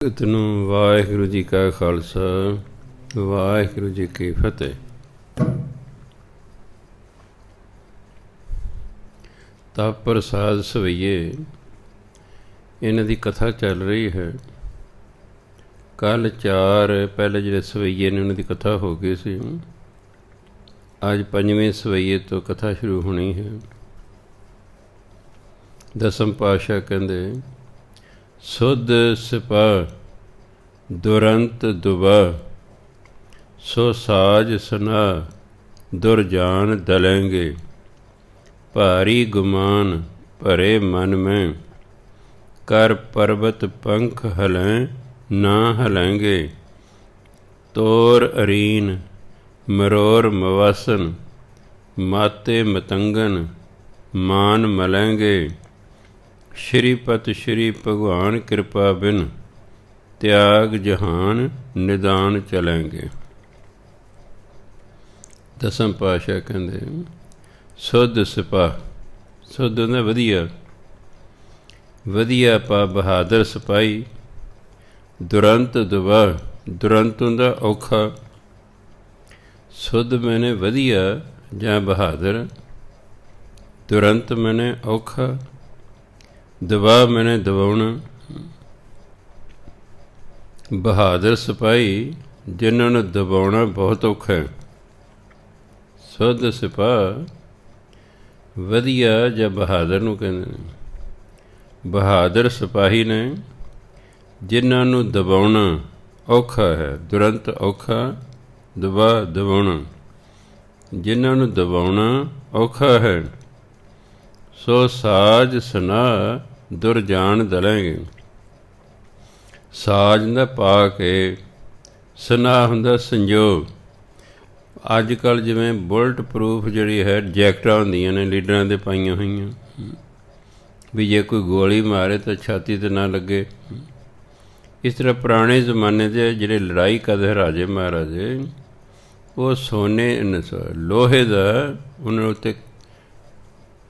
ਸੰਗਤ ਨੂੰ ਵਾਹਿਗੁਰੂ ਜੀ ਕਾ ਖਾਲਸਾ ਵਾਹਿਗੁਰੂ ਜੀ ਕੀ ਫਤਿਹ। ਤਪ ਪ੍ਰਸਾਦ ਸਵਈਏ ਇਹਨਾਂ ਦੀ ਕਥਾ ਚੱਲ ਰਹੀ ਹੈ। ਕੱਲ੍ਹ 4 ਪਹਿਲੇ ਜਿਹੜੇ ਸਵਈਏ ਨੇ ਉਹਨਾਂ ਦੀ ਕਥਾ ਹੋ ਗਈ ਸੀ। ਅੱਜ 5ਵੇਂ ਸਵਈਏ ਤੋਂ ਕਥਾ ਸ਼ੁਰੂ ਹੋਣੀ ਹੈ। ਦਸਮ ਪਾਤਸ਼ਾਹ ਕਹਿੰਦੇ, ਸੁਧ ਸਿਪਾਹ ਦੁਰੰਤ ਦੁਬਾ, ਸੋ ਸਾਜ ਸਨਾ ਦੁਰਜਾਨ ਦਲੇਂਗੇ। ਭਾਰੀ ਗੁਮਾਨ ਭਰੇ ਮਨ ਮੈਂ, ਕਰ ਪਰਬਤ ਪੰਖ ਹਲੈਂ ਨਾ ਹਲੈਂਗੇ। ਤੋਰ ਅਰੀਨ ਮਰੋਰ ਮਵਾਸਨ, ਮਾਤੇ ਮਤੰਗਨ ਮਾਨ ਮਲੈਂਗੇ। ਸ਼੍ਰੀਪਤ ਸ਼੍ਰੀ ਭਗਵਾਨ ਕਿਰਪਾ ਬਿਨ, ਤਿਆਗ ਜਹਾਨ ਨਿਦਾਨ ਚਲੈਂਗੇ। ਦਸਮ ਪਾਤਸ਼ਾਹ ਕਹਿੰਦੇ, ਸੁਧ ਸਿਪਾਹ, ਸੁਧ ਹੁੰਦਾ ਵਧੀਆ, ਵਧੀਆ ਪਾ ਬਹਾਦਰ ਸਿਪਾਹੀ। ਦੁਰੰਤ ਦੁਬਾ, ਦੁਰੰਤ ਹੁੰਦਾ ਔਖਾ। ਸੁਧ ਮੈਨੇ ਵਧੀਆ ਜਾਂ ਬਹਾਦਰ, ਦੁਰੰਤ ਮੈਨੇ ਔਖਾ, ਦਬਾ ਮੈਨੇ ਦਬਾਉਣਾ। ਬਹਾਦਰ ਸਿਪਾਹੀ ਜਿਨ੍ਹਾਂ ਨੂੰ ਦਬਾਉਣਾ ਬਹੁਤ ਔਖਾ ਹੈ। ਸੁਧ ਸਿਪਾਹ ਵਧੀਆ ਜਾਂ ਬਹਾਦਰ ਨੂੰ ਕਹਿੰਦੇ ਨੇ। ਬਹਾਦਰ ਸਿਪਾਹੀ ਨੇ ਜਿਨ੍ਹਾਂ ਨੂੰ ਦਬਾਉਣਾ ਔਖਾ ਹੈ। ਦੁਰੰਤ ਔਖਾ, ਦਬਾ ਦਬਾਉਣਾ, ਜਿਨ੍ਹਾਂ ਨੂੰ ਦਬਾਉਣਾ ਔਖਾ ਹੈ। ਸੋ ਸਾਜ ਸਨਾ ਦੁਰਜਾਨ ਦਲੇਂਗੇ। ਸਾਜ ਦਾ ਪਾ ਕੇ, ਸਨਾ ਹੁੰਦਾ ਸੰਜੋਗ। ਅੱਜ ਕੱਲ੍ਹ ਜਿਵੇਂ ਬੁਲਟ ਪ੍ਰੂਫ ਜਿਹੜੀ ਹੈ ਜੈਕਟਾਂ ਹੁੰਦੀਆਂ ਨੇ ਲੀਡਰਾਂ ਦੇ ਪਾਈਆਂ ਹੋਈਆਂ, ਵੀ ਜੇ ਕੋਈ ਗੋਲੀ ਮਾਰੇ ਤਾਂ ਛਾਤੀ 'ਤੇ ਨਾ ਲੱਗੇ। ਇਸ ਤਰ੍ਹਾਂ ਪੁਰਾਣੇ ਜ਼ਮਾਨੇ ਦੇ ਜਿਹੜੇ ਲੜਾਈ ਕਰਦੇ ਰਾਜੇ ਮਹਾਰਾਜੇ, ਉਹ ਸੋਨੇ ਲੋਹੇ ਦਾ ਉਹਨਾਂ ਉੱਤੇ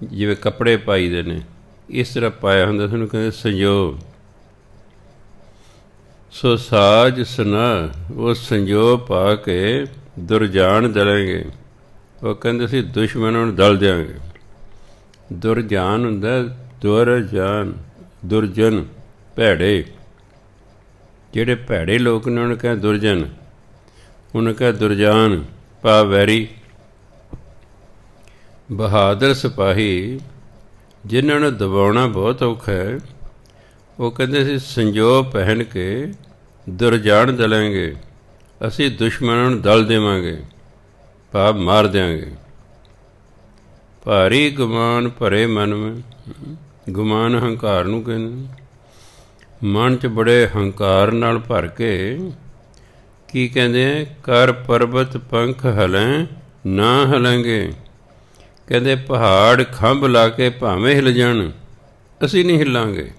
ਜਿਵੇਂ ਕੱਪੜੇ ਪਾਈਦੇ ਨੇ, ਇਸ ਤਰ੍ਹਾਂ ਪਾਇਆ ਹੁੰਦਾ ਸੀ। ਉਹਨੂੰ ਕਹਿੰਦੇ ਸੰਜੋਗ। ਸੋ ਸਾਜ ਸਨਾ, ਉਹ ਸੰਜੋਗ ਪਾ ਕੇ ਦੁਰਜਾਨ ਦਲੇਂਗੇ। ਉਹ ਕਹਿੰਦੇ ਸੀ ਦੁਸ਼ਮਣਾਂ ਨੂੰ ਦਲ ਦਿਆਂਗੇ। ਦੁਰਜਾਨ ਹੁੰਦਾ ਦੁਰਜਾਨ, ਦੁਰਜਨ ਭੈੜੇ। ਜਿਹੜੇ ਭੈੜੇ ਲੋਕ ਨੇ ਉਹਨੂੰ ਕਹਿੰਦੇ ਦੁਰਜਨ, ਉਹਨੂੰ ਕਹਿੰਦੇ ਦੁਰਜਾਨ ਭਾ ਵੈਰੀ। ਬਹਾਦਰ ਸਿਪਾਹੀ ਜਿਨ੍ਹਾਂ ਨੂੰ ਦਬਾਉਣਾ ਬਹੁਤ ਔਖਾ ਹੈ, ਉਹ ਕਹਿੰਦੇ ਸੀ ਸੰਜੋਗ ਪਹਿਨ ਕੇ ਦੁਰਜਾਨ ਦਲਾਂਗੇ। ਅਸੀਂ ਦੁਸ਼ਮਣਾਂ ਨੂੰ ਦਲ ਦੇਵਾਂਗੇ, ਭਾਵ ਮਾਰ ਦਿਆਂਗੇ। ਭਾਰੀ ਗੁਮਾਨ ਭਰੇ ਮਨ ਮੈਂ, ਗੁਮਾਨ ਹੰਕਾਰ ਨੂੰ ਕਹਿੰਦੇ। ਮਨ 'ਚ ਬੜੇ ਹੰਕਾਰ ਨਾਲ ਭਰ ਕੇ ਕੀ ਕਹਿੰਦੇ, ਕਰ ਪਰਬਤ ਪੰਖ ਹਲੈਂ ਨਾ ਹਲਾਂਗੇ। ਕਹਿੰਦੇ ਪਹਾੜ ਖੰਭ ਲਾ ਕੇ ਭਾਵੇਂ ਹਿੱਲ ਜਾਣ, ਅਸੀਂ ਨਹੀਂ ਹਿੱਲਾਂਗੇ।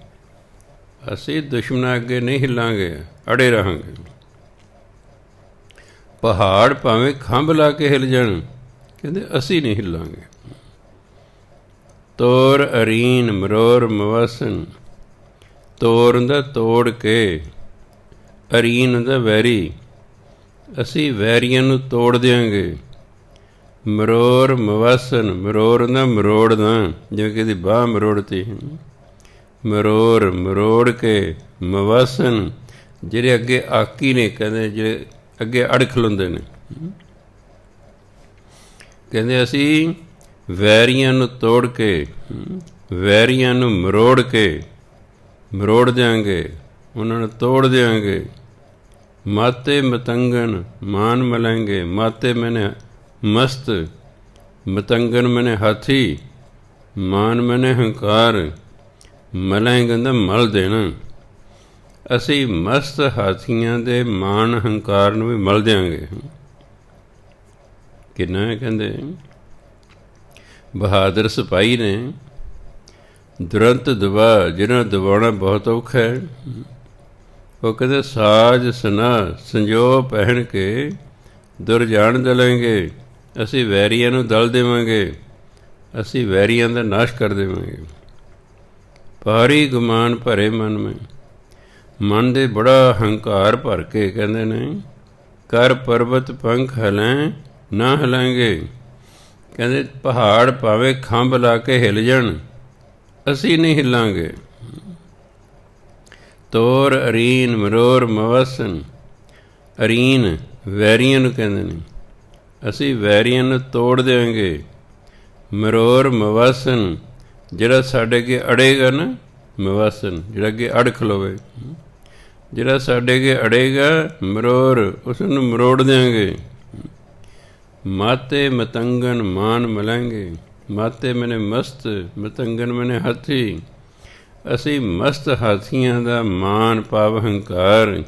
ਅਸੀਂ ਦੁਸ਼ਮਣਾਂ ਅੱਗੇ ਨਹੀਂ ਹਿੱਲਾਂਗੇ, ਅੜੇ ਰਹਾਂਗੇ। ਪਹਾੜ ਭਾਵੇਂ ਖੰਭ ਲਾ ਕੇ ਹਿੱਲ ਜਾਣ, ਕਹਿੰਦੇ ਅਸੀਂ ਨਹੀਂ ਹਿੱਲਾਂਗੇ। ਤੋਰ ਅਰੀਨ ਮਰੋਰ ਮਵਾਸਨ, ਤੋਰ ਹੁੰਦਾ ਤੋੜ ਕੇ, ਅਰੀਨ ਹੁੰਦਾ ਵੈਰੀ। ਅਸੀਂ ਵੈਰੀਆਂ ਨੂੰ ਤੋੜ ਦਿਆਂਗੇ। ਮਰੋਰ ਮਵਾਸਨ, ਮਰੋਰ ਹੁੰਦਾ ਮਰੋੜਨਾ, ਜਿਵੇਂ ਕਿ ਇਹਦੀ ਬਾਂਹ ਮਰੋੜਤੀ। ਮਰੋਰ ਮਰੋੜ ਕੇ, ਮਵਾਸਨ ਜਿਹੜੇ ਅੱਗੇ ਆਕੀ ਨੇ, ਕਹਿੰਦੇ ਜਿਹੜੇ ਅੱਗੇ ਅੜ ਖਲੋਂਦੇ ਨੇ। ਕਹਿੰਦੇ ਅਸੀਂ ਵੈਰੀਆਂ ਨੂੰ ਤੋੜ ਕੇ, ਵੈਰੀਆਂ ਨੂੰ ਮਰੋੜ ਕੇ, ਮਰੋੜ ਦਿਆਂਗੇ, ਉਹਨਾਂ ਨੂੰ ਤੋੜ ਦਿਆਂਗੇ। ਮਾਤੇ ਮਤੰਗਨ ਮਾਨ ਮਲੈਂਗੇ। ਮਾਤੇ ਮੈਨੇ ਮਸਤ, ਮਤੰਗਨ ਮੈਨੇ ਹਾਥੀ, ਮਾਨ ਮੈਨੇ ਹੰਕਾਰ, ਮਲੈਂਗ ਦਾ ਮਲ ਦੇਣਾ। ਅਸੀਂ ਮਸਤ ਹਾਥੀਆਂ ਦੇ ਮਾਨ ਹੰਕਾਰ ਨੂੰ ਵੀ ਮਲ ਦਿਆਂਗੇ। ਕਿੰਨਾ ਕਹਿੰਦੇ ਬਹਾਦਰ ਸਿਪਾਹੀ ਨੇ। ਦੁਰੰਤ ਦਬਾ, ਜਿਹਨਾਂ ਨੂੰ ਦਬਾਉਣਾ ਬਹੁਤ ਔਖਾ ਹੈ। ਉਹ ਕਹਿੰਦੇ ਸਾਜ ਸਨਾ, ਸੰਜੋਗ ਪਹਿਨ ਕੇ ਦੁਰਜਾਨ ਦਲਾਂਗੇ। ਅਸੀਂ ਵੈਰੀਆਂ ਨੂੰ ਦਲ ਦੇਵਾਂਗੇ, ਅਸੀਂ ਵੈਰੀਆਂ ਦਾ ਨਾਸ਼ ਕਰ ਦੇਵਾਂਗੇ। ਭਾਰੀ ਗੁਮਾਨ ਭਰੇ ਮਨ ਮੈਂ, ਮਨ ਦੇ ਬੜਾ ਹੰਕਾਰ ਭਰ ਕੇ ਕਹਿੰਦੇ ਨੇ, ਕਰ ਪਰਬਤ ਪੰਖ ਹਲੈਂ ਨਾ ਹਲਾਂਗੇ। ਕਹਿੰਦੇ ਪਹਾੜ ਭਾਵੇਂ ਖੰਭ ਲਾ ਕੇ ਹਿੱਲ ਜਾਣ, ਅਸੀਂ ਨਹੀਂ ਹਿੱਲਾਂਗੇ। ਤੋਰ ਅਰੀਨ ਮਰੋਰ ਮਵਸਨ, ਅਰੀਨ ਵੈਰੀਆਂ ਨੂੰ ਕਹਿੰਦੇ ਨੇ, ਅਸੀਂ ਵੈਰੀਆਂ ਨੂੰ ਤੋੜ ਦਿਆਂਗੇ। ਮਰੋਰ ਮਵਾਸਨ, ਜਿਹੜਾ ਸਾਡੇ ਅੱਗੇ ਅੜੇਗਾ ਨਾ, ਮਵਾਸਨ ਜਿਹੜਾ ਅੱਗੇ ਅੜ ਖਲੋਵੇ, ਜਿਹੜਾ ਸਾਡੇ ਅੱਗੇ ਅੜੇਗਾ ਮਰੋਰ, ਉਸ ਨੂੰ ਮਰੋੜ ਦਿਆਂਗੇ। ਮਾਤੇ ਮਤੰਗਨ ਮਾਨ ਮਲਾਂਗੇ, ਮਾਤੇ ਮੈਨੇ ਮਸਤ, ਮਤੰਗਨ ਮੈਨੇ ਹਾਥੀ, ਅਸੀਂ ਮਸਤ ਹਾਥੀਆਂ ਦਾ ਮਾਨ ਭਾਵ ਹੰਕਾਰ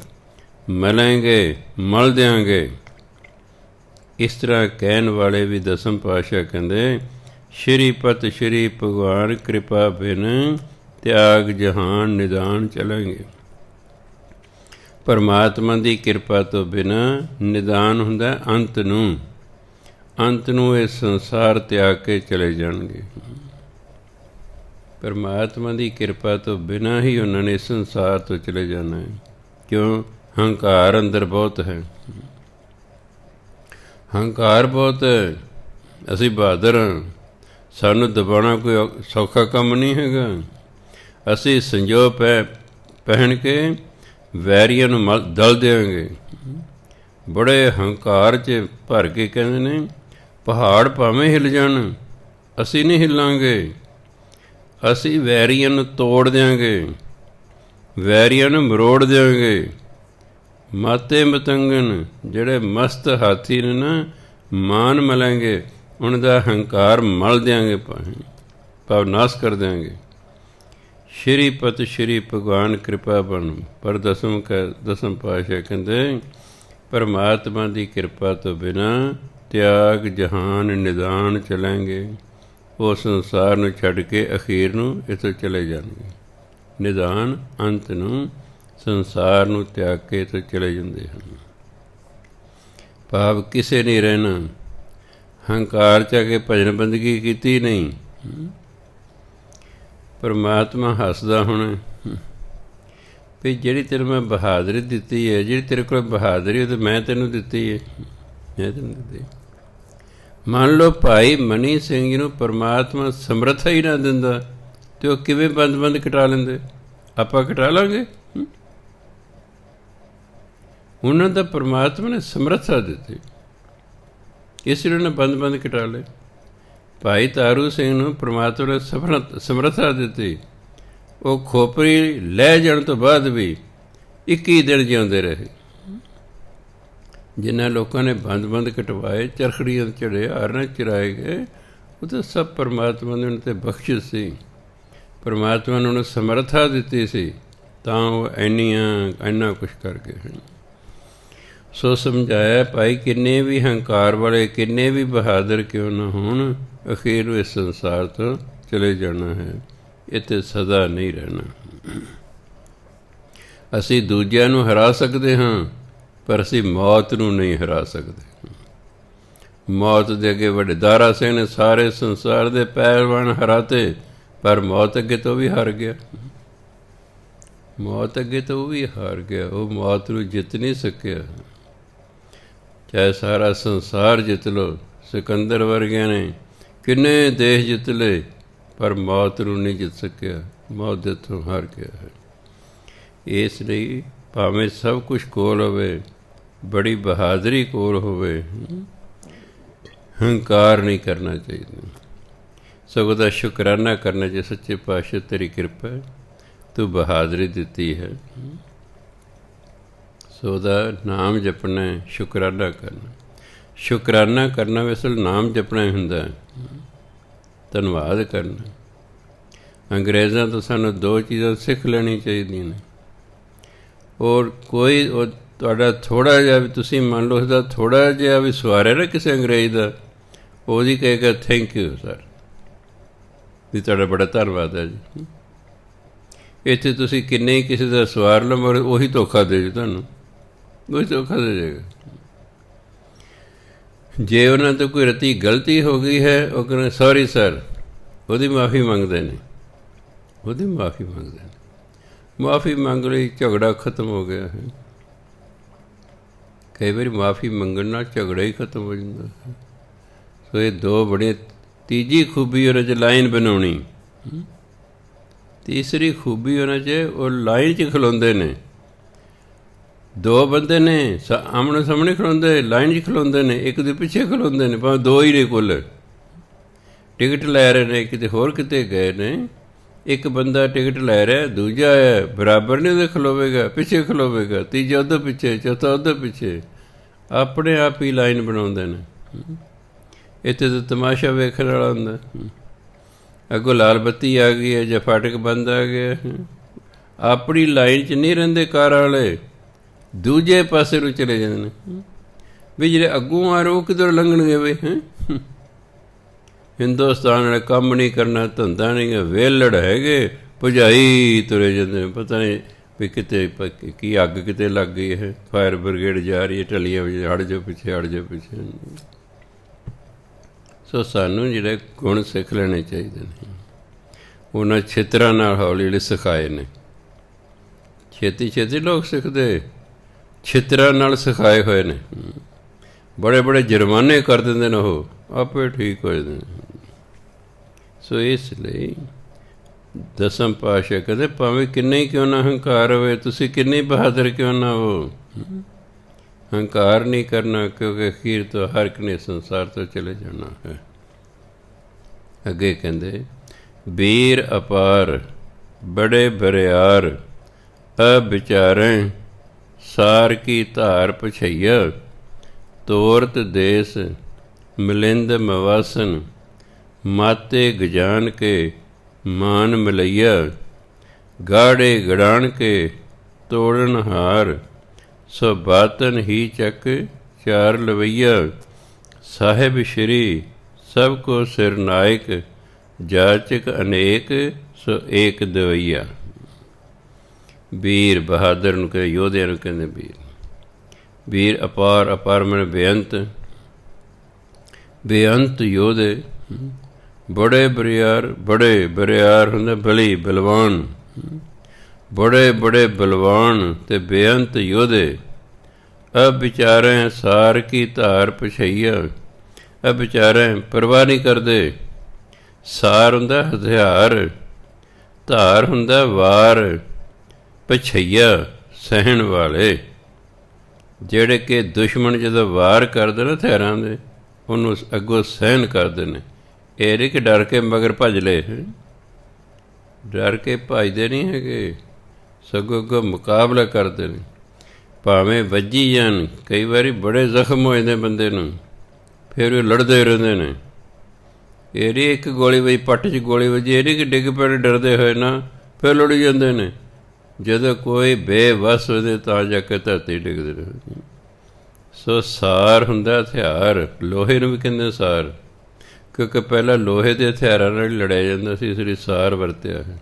ਮਲਾਂਗੇ, ਮਲ ਦਿਆਂਗੇ। ਇਸ ਤਰ੍ਹਾਂ ਕਹਿਣ ਵਾਲੇ ਵੀ ਦਸਮ ਪਾਤਸ਼ਾਹ ਕਹਿੰਦੇ, ਸ਼੍ਰੀਪਤ ਸ਼੍ਰੀ ਭਗਵਾਨ ਕਿਰਪਾ ਬਿਨ ਤਿਆਗ ਜਹਾਨ ਨਿਦਾਨ ਚਲਾਂਗੇ। ਪਰਮਾਤਮਾ ਦੀ ਕਿਰਪਾ ਤੋਂ ਬਿਨਾਂ ਨਿਦਾਨ ਹੁੰਦਾ ਅੰਤ ਨੂੰ, ਅੰਤ ਨੂੰ ਇਹ ਸੰਸਾਰ ਤਿਆਗ ਕੇ ਚਲੇ ਜਾਣਗੇ। ਪਰਮਾਤਮਾ ਦੀ ਕਿਰਪਾ ਤੋਂ ਬਿਨਾਂ ਹੀ ਉਹਨਾਂ ਨੇ ਸੰਸਾਰ ਤੋਂ ਚਲੇ ਜਾਣਾ ਹੈ। ਕਿਉਂ? ਹੰਕਾਰ ਅੰਦਰ ਬਹੁਤ ਹੈ, ਹੰਕਾਰ ਬਹੁਤ ਹੈ। ਅਸੀਂ ਬਹਾਦਰ ਹਾਂ, ਸਾਨੂੰ ਦਬਾਉਣਾ ਕੋਈ ਸੌਖਾ ਕੰਮ ਨਹੀਂ ਹੈਗਾ। ਅਸੀਂ ਸੰਜੋਗ ਪਹਿਨ ਕੇ ਵੈਰੀਆਂ ਨੂੰ ਦਲ ਦਿਆਂਗੇ। ਬੜੇ ਹੰਕਾਰ 'ਚ ਭਰ ਕੇ ਕਹਿੰਦੇ ਨੇ, ਪਹਾੜ ਭਾਵੇਂ ਹਿੱਲ ਜਾਣ, ਅਸੀਂ ਨਹੀਂ ਹਿੱਲਾਂਗੇ। ਅਸੀਂ ਵੈਰੀਆਂ ਨੂੰ ਤੋੜ ਦਿਆਂਗੇ, ਵੈਰੀਆਂ ਨੂੰ ਮਰੋੜ ਦਿਆਂਗੇ। ਮਾਤੇ ਮਤੰਗਨ, ਜਿਹੜੇ ਮਸਤ ਹਾਥੀ ਨੇ ਨਾ, ਮਾਨ ਮਲਾਂਗੇ, ਉਹਨਾਂ ਦਾ ਹੰਕਾਰ ਮਲ ਦਿਆਂਗੇ, ਭਾਵ ਨਾਸ਼ ਕਰ ਦਿਆਂਗੇ। ਸ਼੍ਰੀਪਤ ਸ਼੍ਰੀ ਭਗਵਾਨ ਕਿਰਪਾ ਬਣ। ਪਰ ਦਸਮ ਪਾਤਸ਼ਾਹ ਕਹਿੰਦੇ, ਪਰਮਾਤਮਾ ਦੀ ਕਿਰਪਾ ਤੋਂ ਬਿਨਾਂ ਤਿਆਗ ਜਹਾਨ ਨਿਦਾਨ ਚਲਾਂਗੇ। ਉਹ ਸੰਸਾਰ ਨੂੰ ਛੱਡ ਕੇ ਅਖੀਰ ਨੂੰ ਇੱਥੋਂ ਚਲੇ ਜਾਣਗੇ। ਨਿਦਾਨ ਅੰਤ ਨੂੰ, ਸੰਸਾਰ ਨੂੰ ਤਿਆਗ ਕੇ ਇੱਥੋਂ ਚਲੇ ਜਾਂਦੇ ਹਨ। ਭਾਵ ਕਿਸੇ ਨਹੀਂ ਰਹਿਣਾ। ਹੰਕਾਰ 'ਚ ਆ ਕੇ ਭਜਨ ਬੰਦਗੀ ਕੀਤੀ ਨਹੀਂ। ਪਰਮਾਤਮਾ ਹੱਸਦਾ ਹੁਣ ਵੀ ਜਿਹੜੀ ਤੈਨੂੰ ਮੈਂ ਬਹਾਦਰੀ ਦਿੱਤੀ ਹੈ, ਜਿਹੜੀ ਤੇਰੇ ਕੋਲ ਬਹਾਦਰੀ ਉਹ ਤਾਂ ਮੈਂ ਤੈਨੂੰ ਦਿੱਤੀ ਹੈ, ਮੈਂ ਤੈਨੂੰ ਦਿੱਤੀ। ਮੰਨ ਲਓ ਭਾਈ ਮਨੀ ਸਿੰਘ ਜੀ ਨੂੰ ਪਰਮਾਤਮਾ ਸਮਰੱਥਾ ਹੀ ਨਾ ਦਿੰਦਾ ਅਤੇ ਉਹ ਕਿਵੇਂ ਬੰਦ ਕਟਾ ਲੈਂਦੇ? ਆਪਾਂ ਕਟਾ ਲਾਂਗੇ? ਉਹਨਾਂ ਦਾ ਪਰਮਾਤਮਾ ਨੇ ਸਮਰੱਥਾ ਦਿੱਤੀ, ਇਸ ਲਈ ਉਹਨੇ ਬੰਦ ਕਟਾ ਲਏ। ਭਾਈ ਤਾਰੂ ਸਿੰਘ ਨੂੰ ਪਰਮਾਤਮਾ ਨੇ ਸਮਰੱਥਾ ਦਿੱਤੀ, ਉਹ ਖੋਪਰੀ ਲੈ ਜਾਣ ਤੋਂ ਬਾਅਦ ਵੀ 21 ਦਿਨ ਜਿਉਂਦੇ ਰਹੇ। ਜਿਨ੍ਹਾਂ ਲੋਕਾਂ ਨੇ ਬੰਦ ਕਟਵਾਏ, ਚਰਖੜੀਆਂ ਚੜ੍ਹੇ, ਹਾਰਨ ਚਰਾਏ ਗਏ, ਉਹ ਤਾਂ ਸਭ ਪਰਮਾਤਮਾ ਨੇ ਉਹਨਾਂ 'ਤੇ ਬਖਸ਼ਿਸ਼ ਸੀ। ਪਰਮਾਤਮਾ ਨੇ ਉਹਨੂੰ ਸਮਰੱਥਾ ਦਿੱਤੀ ਸੀ, ਤਾਂ ਉਹ ਇੰਨਾ ਕੁਛ ਕਰ ਗਏ। ਸੋ ਸਮਝਾਇਆ, ਭਾਈ ਕਿੰਨੇ ਵੀ ਹੰਕਾਰ ਵਾਲੇ, ਕਿੰਨੇ ਵੀ ਬਹਾਦਰ ਕਿਉਂ ਨਾ ਹੋਣ, ਅਖੀਰ ਨੂੰ ਇਸ ਸੰਸਾਰ ਤੋਂ ਚਲੇ ਜਾਣਾ ਹੈ, ਇੱਥੇ ਸਦਾ ਨਹੀਂ ਰਹਿਣਾ। ਅਸੀਂ ਦੂਜਿਆਂ ਨੂੰ ਹਰਾ ਸਕਦੇ ਹਾਂ, ਪਰ ਅਸੀਂ ਮੌਤ ਨੂੰ ਨਹੀਂ ਹਰਾ ਸਕਦੇ। ਮੌਤ ਦੇ ਅੱਗੇ ਵੱਡੇ ਦਾਰਾ ਸਿੰਘ ਨੇ ਸਾਰੇ ਸੰਸਾਰ ਦੇ ਪਹਿਲਵਾਨ ਹਰਾਤੇ, ਪਰ ਮੌਤ ਅੱਗੇ ਤੋਂ ਵੀ ਹਾਰ ਗਿਆ। ਮੌਤ ਅੱਗੇ ਤੋਂ ਉਹ ਵੀ ਹਾਰ ਗਿਆ, ਉਹ ਮੌਤ ਨੂੰ ਜਿੱਤ ਨਹੀਂ ਸਕਿਆ। ਚਾਹੇ ਸਾਰਾ ਸੰਸਾਰ ਜਿੱਤ ਲਓ, ਸਿਕੰਦਰ ਵਰਗਿਆਂ ਨੇ ਕਿੰਨੇ ਦੇਸ਼ ਜਿੱਤ ਲਏ, ਪਰ ਮੌਤ ਨੂੰ ਨਹੀਂ ਜਿੱਤ ਸਕਿਆ। ਮੌਤ ਦੇ ਤੋਂ ਹਾਰ ਗਿਆ ਹੈ। ਇਸ ਲਈ ਭਾਵੇਂ ਸਭ ਕੁਛ ਕੋਲ ਹੋਵੇ, ਬੜੀ ਬਹਾਦਰੀ ਕੋਲ ਹੋਵੇ, ਹੰਕਾਰ ਨਹੀਂ ਕਰਨਾ ਚਾਹੀਦਾ। ਸਗੋਂ ਦਾ ਸ਼ੁਕਰਾਨਾ ਕਰਨਾ ਜੇ ਸੱਚੇ ਪਾਤਸ਼ਾਹ ਤੇਰੀ ਕਿਰਪਾ ਹੈ, ਤੂੰ ਬਹਾਦਰੀ ਦਿੱਤੀ ਹੈ। ਸੋ ਉਹਦਾ ਨਾਮ ਜਪਣਾ, ਸ਼ੁਕਰਾਨਾ ਕਰਨਾ। ਸ਼ੁਕਰਾਨਾ ਕਰਨਾ ਵੀ ਅਸਲ ਨਾਮ ਜਪਣਾ ਹੀ ਹੁੰਦਾ, ਧੰਨਵਾਦ ਕਰਨਾ। ਅੰਗਰੇਜ਼ਾਂ ਤੋਂ ਸਾਨੂੰ ਦੋ ਚੀਜ਼ਾਂ ਸਿੱਖ ਲੈਣੀਆਂ ਚਾਹੀਦੀਆਂ ਨੇ। ਔਰ ਕੋਈ ਤੁਹਾਡਾ ਥੋੜ੍ਹਾ ਜਿਹਾ ਵੀ, ਤੁਸੀਂ ਮੰਨ ਲਓ ਉਸਦਾ ਥੋੜ੍ਹਾ ਜਿਹਾ ਵੀ ਸਵਾਰਿਆ ਨਾ ਕਿਸੇ ਅੰਗਰੇਜ਼ ਦਾ, ਉਹਦੀ ਕਹੇਗਾ ਥੈਂਕ ਯੂ ਸਰ, ਵੀ ਤੁਹਾਡਾ ਬੜਾ ਧੰਨਵਾਦ ਹੈ ਜੀ। ਇੱਥੇ ਤੁਸੀਂ ਕਿੰਨੇ ਹੀ ਕਿਸੇ ਦਾ ਸਵਾਰ ਲਓ, ਮਗਰ ਉਹੀ ਧੋਖਾ ਦੇ ਜਾਓ, ਤੁਹਾਨੂੰ ਉਹੀ ਧੋਖਾ ਦੇ ਜਾਏਗਾ। ਜੇ ਉਹਨਾਂ ਤੋਂ ਕੋਈ ਰਤੀ ਗਲਤੀ ਹੋ ਗਈ ਹੈ, ਉਹ ਕਹਿੰਦੇ ਸੌਰੀ ਸਰ, ਉਹਦੀ ਮਾਫੀ ਮੰਗਦੇ ਨੇ, ਉਹਦੀ ਮਾਫੀ ਮੰਗਦੇ ਨੇ। ਮਾਫ਼ੀ ਮੰਗ ਲਈ, ਝਗੜਾ ਖਤਮ ਹੋ ਗਿਆ ਹੈ। ਕਈ ਵਾਰੀ ਮਾਫ਼ੀ ਮੰਗਣ ਨਾਲ ਝਗੜਾ ਹੀ ਖਤਮ ਹੋ ਜਾਂਦਾ ਹੈ। ਸੋ ਇਹ ਦੋ ਬੜੇ, ਤੀਜੀ ਖੂਬੀ ਉਹਨਾਂ 'ਚ ਲਾਈਨ ਬਣਾਉਣੀ, ਤੀਸਰੀ ਖੂਬੀ ਉਹਨਾਂ 'ਚ ਉਹ ਲਾਈਨ 'ਚ ਖਲੋਂਦੇ ਨੇ। ਦੋ ਬੰਦੇ ਨੇ ਆਮਣੇ ਸਾਹਮਣੇ ਖਲੋਂਦੇ, ਲਾਈਨ 'ਚ ਖਲੋਂਦੇ ਨੇ, ਇੱਕ ਦੇ ਪਿੱਛੇ ਖਲੋਂਦੇ ਨੇ, ਭਾਵੇਂ ਦੋ ਹੀ ਨੇ ਕੁੱਲ, ਟਿਕਟ ਲੈ ਰਹੇ ਨੇ, ਕਿਤੇ ਹੋਰ ਕਿਤੇ ਗਏ ਨੇ। ਇੱਕ ਬੰਦਾ ਟਿਕਟ ਲੈ ਰਿਹਾ, ਦੂਜਾ ਹੈ ਬਰਾਬਰ ਨਹੀਂ ਉਹਦੇ ਖਲੋਵੇਗਾ, ਪਿੱਛੇ ਖਲੋਵੇਗਾ, ਤੀਜਾ ਉਹਦੇ ਪਿੱਛੇ, ਚੌਥਾ ਉਹਦੇ ਪਿੱਛੇ, ਆਪਣੇ ਆਪ ਹੀ ਲਾਈਨ ਬਣਾਉਂਦੇ ਨੇ। ਇੱਥੇ ਤਾਂ ਤਮਾਸ਼ਾ ਵੇਖਣ ਵਾਲਾ ਹੁੰਦਾ। ਅੱਗੋਂ ਲਾਲ ਬੱਤੀ ਆ ਗਈ ਹੈ ਜਾਂ ਫਾਟਕ ਬੰਦ ਆ ਗਿਆ, ਆਪਣੀ ਲਾਈਨ 'ਚ ਨਹੀਂ ਰਹਿੰਦੇ ਕਾਰ ਵਾਲੇ, ਦੂਜੇ ਪਾਸੇ ਨੂੰ ਚਲੇ ਜਾਂਦੇ ਨੇ। ਵੀ ਜਿਹੜੇ ਅੱਗੋਂ ਆ ਰਹੇ ਉਹ ਕਿੱਧਰ ਲੰਘਣਗੇ ਬਈ? ਹਿੰਦੁਸਤਾਨ ਵਾਲੇ ਕੰਮ ਨਹੀਂ ਕਰਨਾ, ਧੰਦਾ ਨਹੀਂ ਹੈ, ਵਿਹਲੜ ਹੈਗੇ, ਭੁਜਾਈ ਤੁਰੇ ਜਾਂਦੇ, ਪਤਾ ਨਹੀਂ ਵੀ ਕਿਤੇ ਕੀ ਅੱਗ ਕਿਤੇ ਲੱਗ ਗਈ ਹੈ, ਫਾਇਰ ਬ੍ਰਿਗੇਡ ਜਾ ਰਹੀ ਹੈ, ਟੱਲੀਆਂ ਵਿੱਚ ਹਟ ਜਾਓ ਪਿੱਛੇ, ਹਟ ਜਾਓ ਪਿੱਛੇ। ਸੋ ਸਾਨੂੰ ਜਿਹੜੇ ਗੁਣ ਸਿੱਖ ਲੈਣੇ ਚਾਹੀਦੇ ਨੇ, ਉਹਨਾਂ ਛਿੱਤਰਾਂ ਨਾਲ ਹੌਲੀ ਹੌਲੀ ਸਿਖਾਏ ਨੇ। ਛੇਤੀ ਛੇਤੀ ਲੋਕ ਸਿੱਖਦੇ, ਛਿੱਤਰਾਂ ਨਾਲ ਸਿਖਾਏ ਹੋਏ ਨੇ। ਬੜੇ ਬੜੇ ਜੁਰਮਾਨੇ ਕਰ ਦਿੰਦੇ ਨੇ, ਉਹ ਆਪੇ ਠੀਕ ਹੋ ਜਾਂਦੇ ਨੇ। ਸੋ ਇਸ ਲਈ ਦਸਮ ਪਾਤਸ਼ਾਹ ਕਹਿੰਦੇ ਭਾਵੇਂ ਕਿੰਨਾ ਹੀ ਕਿਉਂ ਨਾ ਹੰਕਾਰ ਹੋਵੇ, ਤੁਸੀਂ ਕਿੰਨੇ ਬਹਾਦਰ ਕਿਉਂ ਨਾ ਹੋ, ਹੰਕਾਰ ਨਹੀਂ ਕਰਨਾ, ਕਿਉਂਕਿ ਅਖੀਰ ਤੋਂ ਹਰ ਇੱਕ ਨੇ ਸੰਸਾਰ ਤੋਂ ਚਲੇ ਜਾਣਾ ਹੈ। ਅੱਗੇ ਕਹਿੰਦੇ ਵੀਰ ਅਪਾਰ ਬੜੇ ਬਰਿਆਰ ਅਵਿਚਾਰੈ ਸਾਰ ਕੀ ਧਾਰ ਪਛਈਆ ਤੋਰਤ ਦੇਸ ਮਿਲਿੰਦ ਮਵਾਸਨ ਮਾਤੇ ਗਜਾਨ ਕੇ ਮਾਨ ਮਿਲਈਆ ਗਾੜੇ ਗੜਾਣ ਕੇ ਤੋੜਨ ਹਾਰ ਸੋ ਬਾਤਨ ਹੀ ਚੱਕ ਚਾਰ ਲਵਈਆ ਸਾਹਿਬ ਸ਼੍ਰੀ ਸਭ ਕੋ ਸਿਰ ਨਾਇਕ ਜਾਚਕ ਅਨੇਕ ਸੋ ਏਕ ਦਵਈਆ। ਵੀਰ ਬਹਾਦਰ ਨੂੰ ਕਹਿੰਦੇ, ਯੋਧਿਆਂ ਨੂੰ ਕਹਿੰਦੇ ਵੀਰ। ਵੀਰ ਅਪਾਰ, ਅਪਾਰ ਮਨ ਬੇਅੰਤ, ਬੇਅੰਤ ਯੋਧੇ। ਬੜੇ ਬਰਿਆਰ, ਬੜੇ ਬਰਿਆਰ ਹੁੰਦਾ ਬਲੀ ਬਲਵਾਨ, ਬੜੇ ਬੜੇ ਬਲਵਾਨ ਅਤੇ ਬੇਅੰਤ ਯੋਧੇ। ਅਵਿਚਾਰੈ ਸਾਰ ਕੀ ਧਾਰ ਪਛਈਆ, ਅਵਿਚਾਰੈ ਪਰਵਾਹ ਨਹੀਂ ਕਰਦੇ। ਸਾਰ ਹੁੰਦਾ ਹਥਿਆਰ, ਧਾਰ ਹੁੰਦਾ ਵਾਰ, ਪਛਈਆ ਸਹਿਣ ਵਾਲੇ। ਜਿਹੜੇ ਕਿ ਦੁਸ਼ਮਣ ਜਦੋਂ ਵਾਰ ਕਰਦੇ ਨਾ ਹਥਿਆਰਾਂ ਦੇ, ਉਹਨੂੰ ਅੱਗੋਂ ਸਹਿਣ ਕਰਦੇ ਨੇ। ਇਹ ਨਹੀਂ ਕਿ ਡਰ ਕੇ ਮਗਰ ਭੱਜ ਲਏ, ਡਰ ਕੇ ਭੱਜਦੇ ਨਹੀਂ ਹੈਗੇ, ਸਗੋਂ ਅੱਗੋਂ ਮੁਕਾਬਲਾ ਕਰਦੇ ਨੇ। ਭਾਵੇਂ ਵੱਜੀ ਜਾਣ, ਕਈ ਵਾਰੀ ਬੜੇ ਜ਼ਖਮ ਹੋ ਜਾਂਦੇ ਬੰਦੇ ਨੂੰ, ਫਿਰ ਉਹ ਲੜਦੇ ਰਹਿੰਦੇ ਨੇ। ਇਹ ਨਹੀਂ ਇੱਕ ਗੋਲੀ ਵੱਜੀ, ਪੱਟ 'ਚ ਗੋਲੀ ਵੱਜੀ, ਇਹ ਨਹੀਂ ਕਿ ਡਿੱਗ ਪੈਣ ਡਰਦੇ ਹੋਏ ਨਾ, ਫਿਰ ਲੜੀ ਜਾਂਦੇ ਨੇ। ਜਦੋਂ ਕੋਈ ਬੇਵੱਸ ਹੋਵੇ ਤਾਂ ਜਾ ਕੇ ਧਰਤੀ ਡਿੱਗਦੇ ਰਹੇ। ਸੋ ਸਾਰ ਹੁੰਦਾ ਹਥਿਆਰ, ਲੋਹੇ ਨੂੰ ਵੀ ਕਹਿੰਦੇ ਸਾਰ, ਕਿਉਂਕਿ ਪਹਿਲਾਂ ਲੋਹੇ ਦੇ ਹਥਿਆਰਾਂ ਨਾਲ ਲੜਿਆ ਜਾਂਦਾ ਸੀ, ਇਸ ਲਈ ਸਾਰ ਵਰਤਿਆ ਹੈ,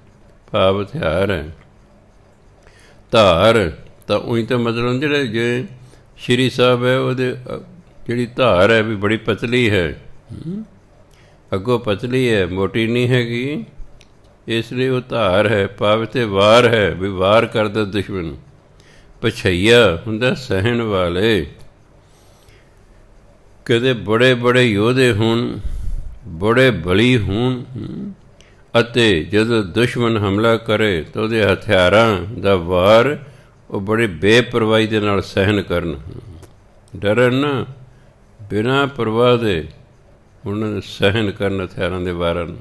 ਭਾਵ ਹਥਿਆਰ ਹੈ। ਧਾਰ ਤਾਂ ਉਹੀ ਤਾਂ ਮਤਲਬ ਜਿਹੜੇ ਜੇ ਸ਼੍ਰੀ ਸਾਹਿਬ ਹੈ, ਉਹਦੇ ਜਿਹੜੀ ਧਾਰ ਹੈ ਵੀ ਬੜੀ ਪਤਲੀ ਹੈ, ਅੱਗੋਂ ਪਤਲੀ ਹੈ, ਮੋਟੀ ਨਹੀਂ ਹੈਗੀ, ਇਸ ਲਈ ਉਹ ਧਾਰ ਹੈ। ਭਾਵ ਤੇ ਵਾਰ ਹੈ, ਵੀ ਵਾਰ ਕਰਦਾ ਦੁਸ਼ਮਣ। ਪਛਈਆ ਹੁੰਦਾ ਸਹਿਣ ਵਾਲੇ। ਕਦੇ ਬੜੇ ਬੜੇ ਯੋਧੇ ਹੋਣ, ਬੜੇ ਬਲੀ ਹੋਣ, ਅਤੇ ਜਦੋਂ ਦੁਸ਼ਮਣ ਹਮਲਾ ਕਰੇ ਤਾਂ ਉਹਦੇ ਹਥਿਆਰਾਂ ਦਾ ਵਾਰ ਉਹ ਬੜੀ ਬੇਪਰਵਾਹੀ ਦੇ ਨਾਲ ਸਹਿਣ ਕਰਨ, ਡਰਨ ਨਾ, ਬਿਨਾਂ ਪਰਵਾਹ ਦੇ ਉਹਨਾਂ ਨੂੰ ਸਹਿਣ ਕਰਨ ਹਥਿਆਰਾਂ ਦੇ ਵਾਰਾਂ ਨੂੰ।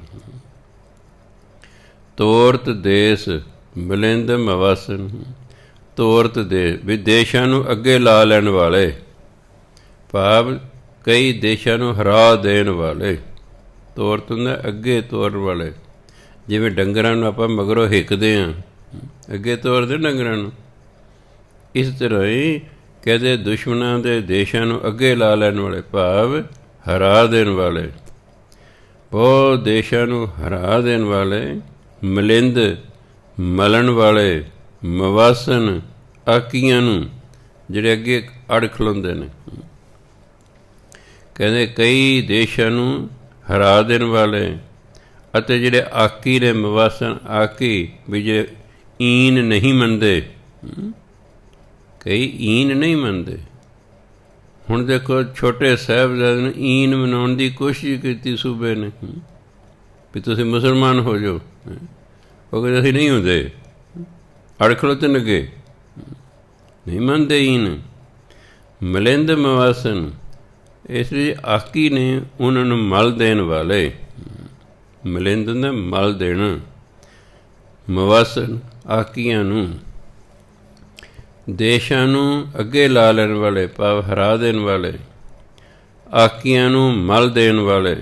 ਤੋਰਤ ਦੇਸ ਮਿਲਿੰਦ ਮਵਾਸਨ, ਤੋਰਤ ਦੇਸ਼ ਵੀ ਦੇਸ਼ਾਂ ਨੂੰ ਅੱਗੇ ਲਾ ਲੈਣ ਵਾਲੇ, ਭਾਵ ਕਈ ਦੇਸ਼ਾਂ ਨੂੰ ਹਰਾ ਦੇਣ ਵਾਲੇ। ਤੋਰਤ ਹੁੰਦਾ ਅੱਗੇ ਤੋਰਨ ਵਾਲੇ। ਜਿਵੇਂ ਡੰਗਰਾਂ ਨੂੰ ਆਪਾਂ ਮਗਰੋਂ ਹਿੱਕਦੇ ਹਾਂ, ਅੱਗੇ ਤੋਰਦੇ ਡੰਗਰਾਂ ਨੂੰ, ਇਸ ਤਰ੍ਹਾਂ ਹੀ ਕਹਿੰਦੇ ਦੁਸ਼ਮਣਾਂ ਦੇ ਦੇਸ਼ਾਂ ਨੂੰ ਅੱਗੇ ਲਾ ਲੈਣ ਵਾਲੇ, ਭਾਵ ਹਰਾ ਦੇਣ ਵਾਲੇ। ਬਹੁਤ ਦੇਸ਼ਾਂ ਨੂੰ ਹਰਾ ਦੇਣ ਵਾਲੇ, ਮਿਲਿੰਦ ਮਲਣ ਵਾਲੇ, ਮਵਾਸਨ ਆਕੀਆਂ ਨੂੰ ਜਿਹੜੇ ਅੱਗੇ ਅੜ ਖਲੋਂਦੇ ਨੇ। ਕਹਿੰਦੇ ਕਈ ਦੇਸ਼ਾਂ ਨੂੰ ਹਰਾ ਦੇਣ ਵਾਲੇ, ਅਤੇ ਜਿਹੜੇ ਆਕੀ ਨੇ ਮਵਾਸਨ, ਆਕੀ ਵੀ ਜੇ ਈਨ ਨਹੀਂ ਮੰਨਦੇ, ਕਈ ਈਨ ਨਹੀਂ ਮੰਨਦੇ। ਹੁਣ ਦੇਖੋ ਛੋਟੇ ਸਾਹਿਬਜ਼ਾਦੇ ਨੂੰ ਈਨ ਮਨਾਉਣ ਦੀ ਕੋਸ਼ਿਸ਼ ਕੀਤੀ ਸੂਬੇ ਨੇ ਵੀ ਤੁਸੀਂ ਮੁਸਲਮਾਨ ਹੋ ਜਾਓ, ਉਹ ਕਹਿੰਦੇ ਅਸੀਂ ਨਹੀਂ ਹੁੰਦੇ, ਅੜਖਲੋ ਤੇ ਨਗੇ ਨਹੀਂ ਮੰਨਦੇ ਈਨ। ਮਲਿੰਦ ਮਵਾਸਨ, ਇਸ ਲਈ ਆਕੀ ਨੇ ਉਹਨਾਂ ਨੂੰ ਮਲ ਦੇਣ ਵਾਲੇ, ਮਲਿੰਦ ਨੇ ਮਲ ਦੇਣਾ, ਮਵਾਸਨ ਆਕੀਆਂ ਨੂੰ, ਦੇਸ਼ਾਂ ਨੂੰ ਅੱਗੇ ਲਾ ਲੈਣ ਵਾਲੇ, ਭਾਵ ਹਰਾ ਦੇਣ ਵਾਲੇ, ਆਕੀਆਂ ਨੂੰ ਮਲ ਦੇਣ ਵਾਲੇ।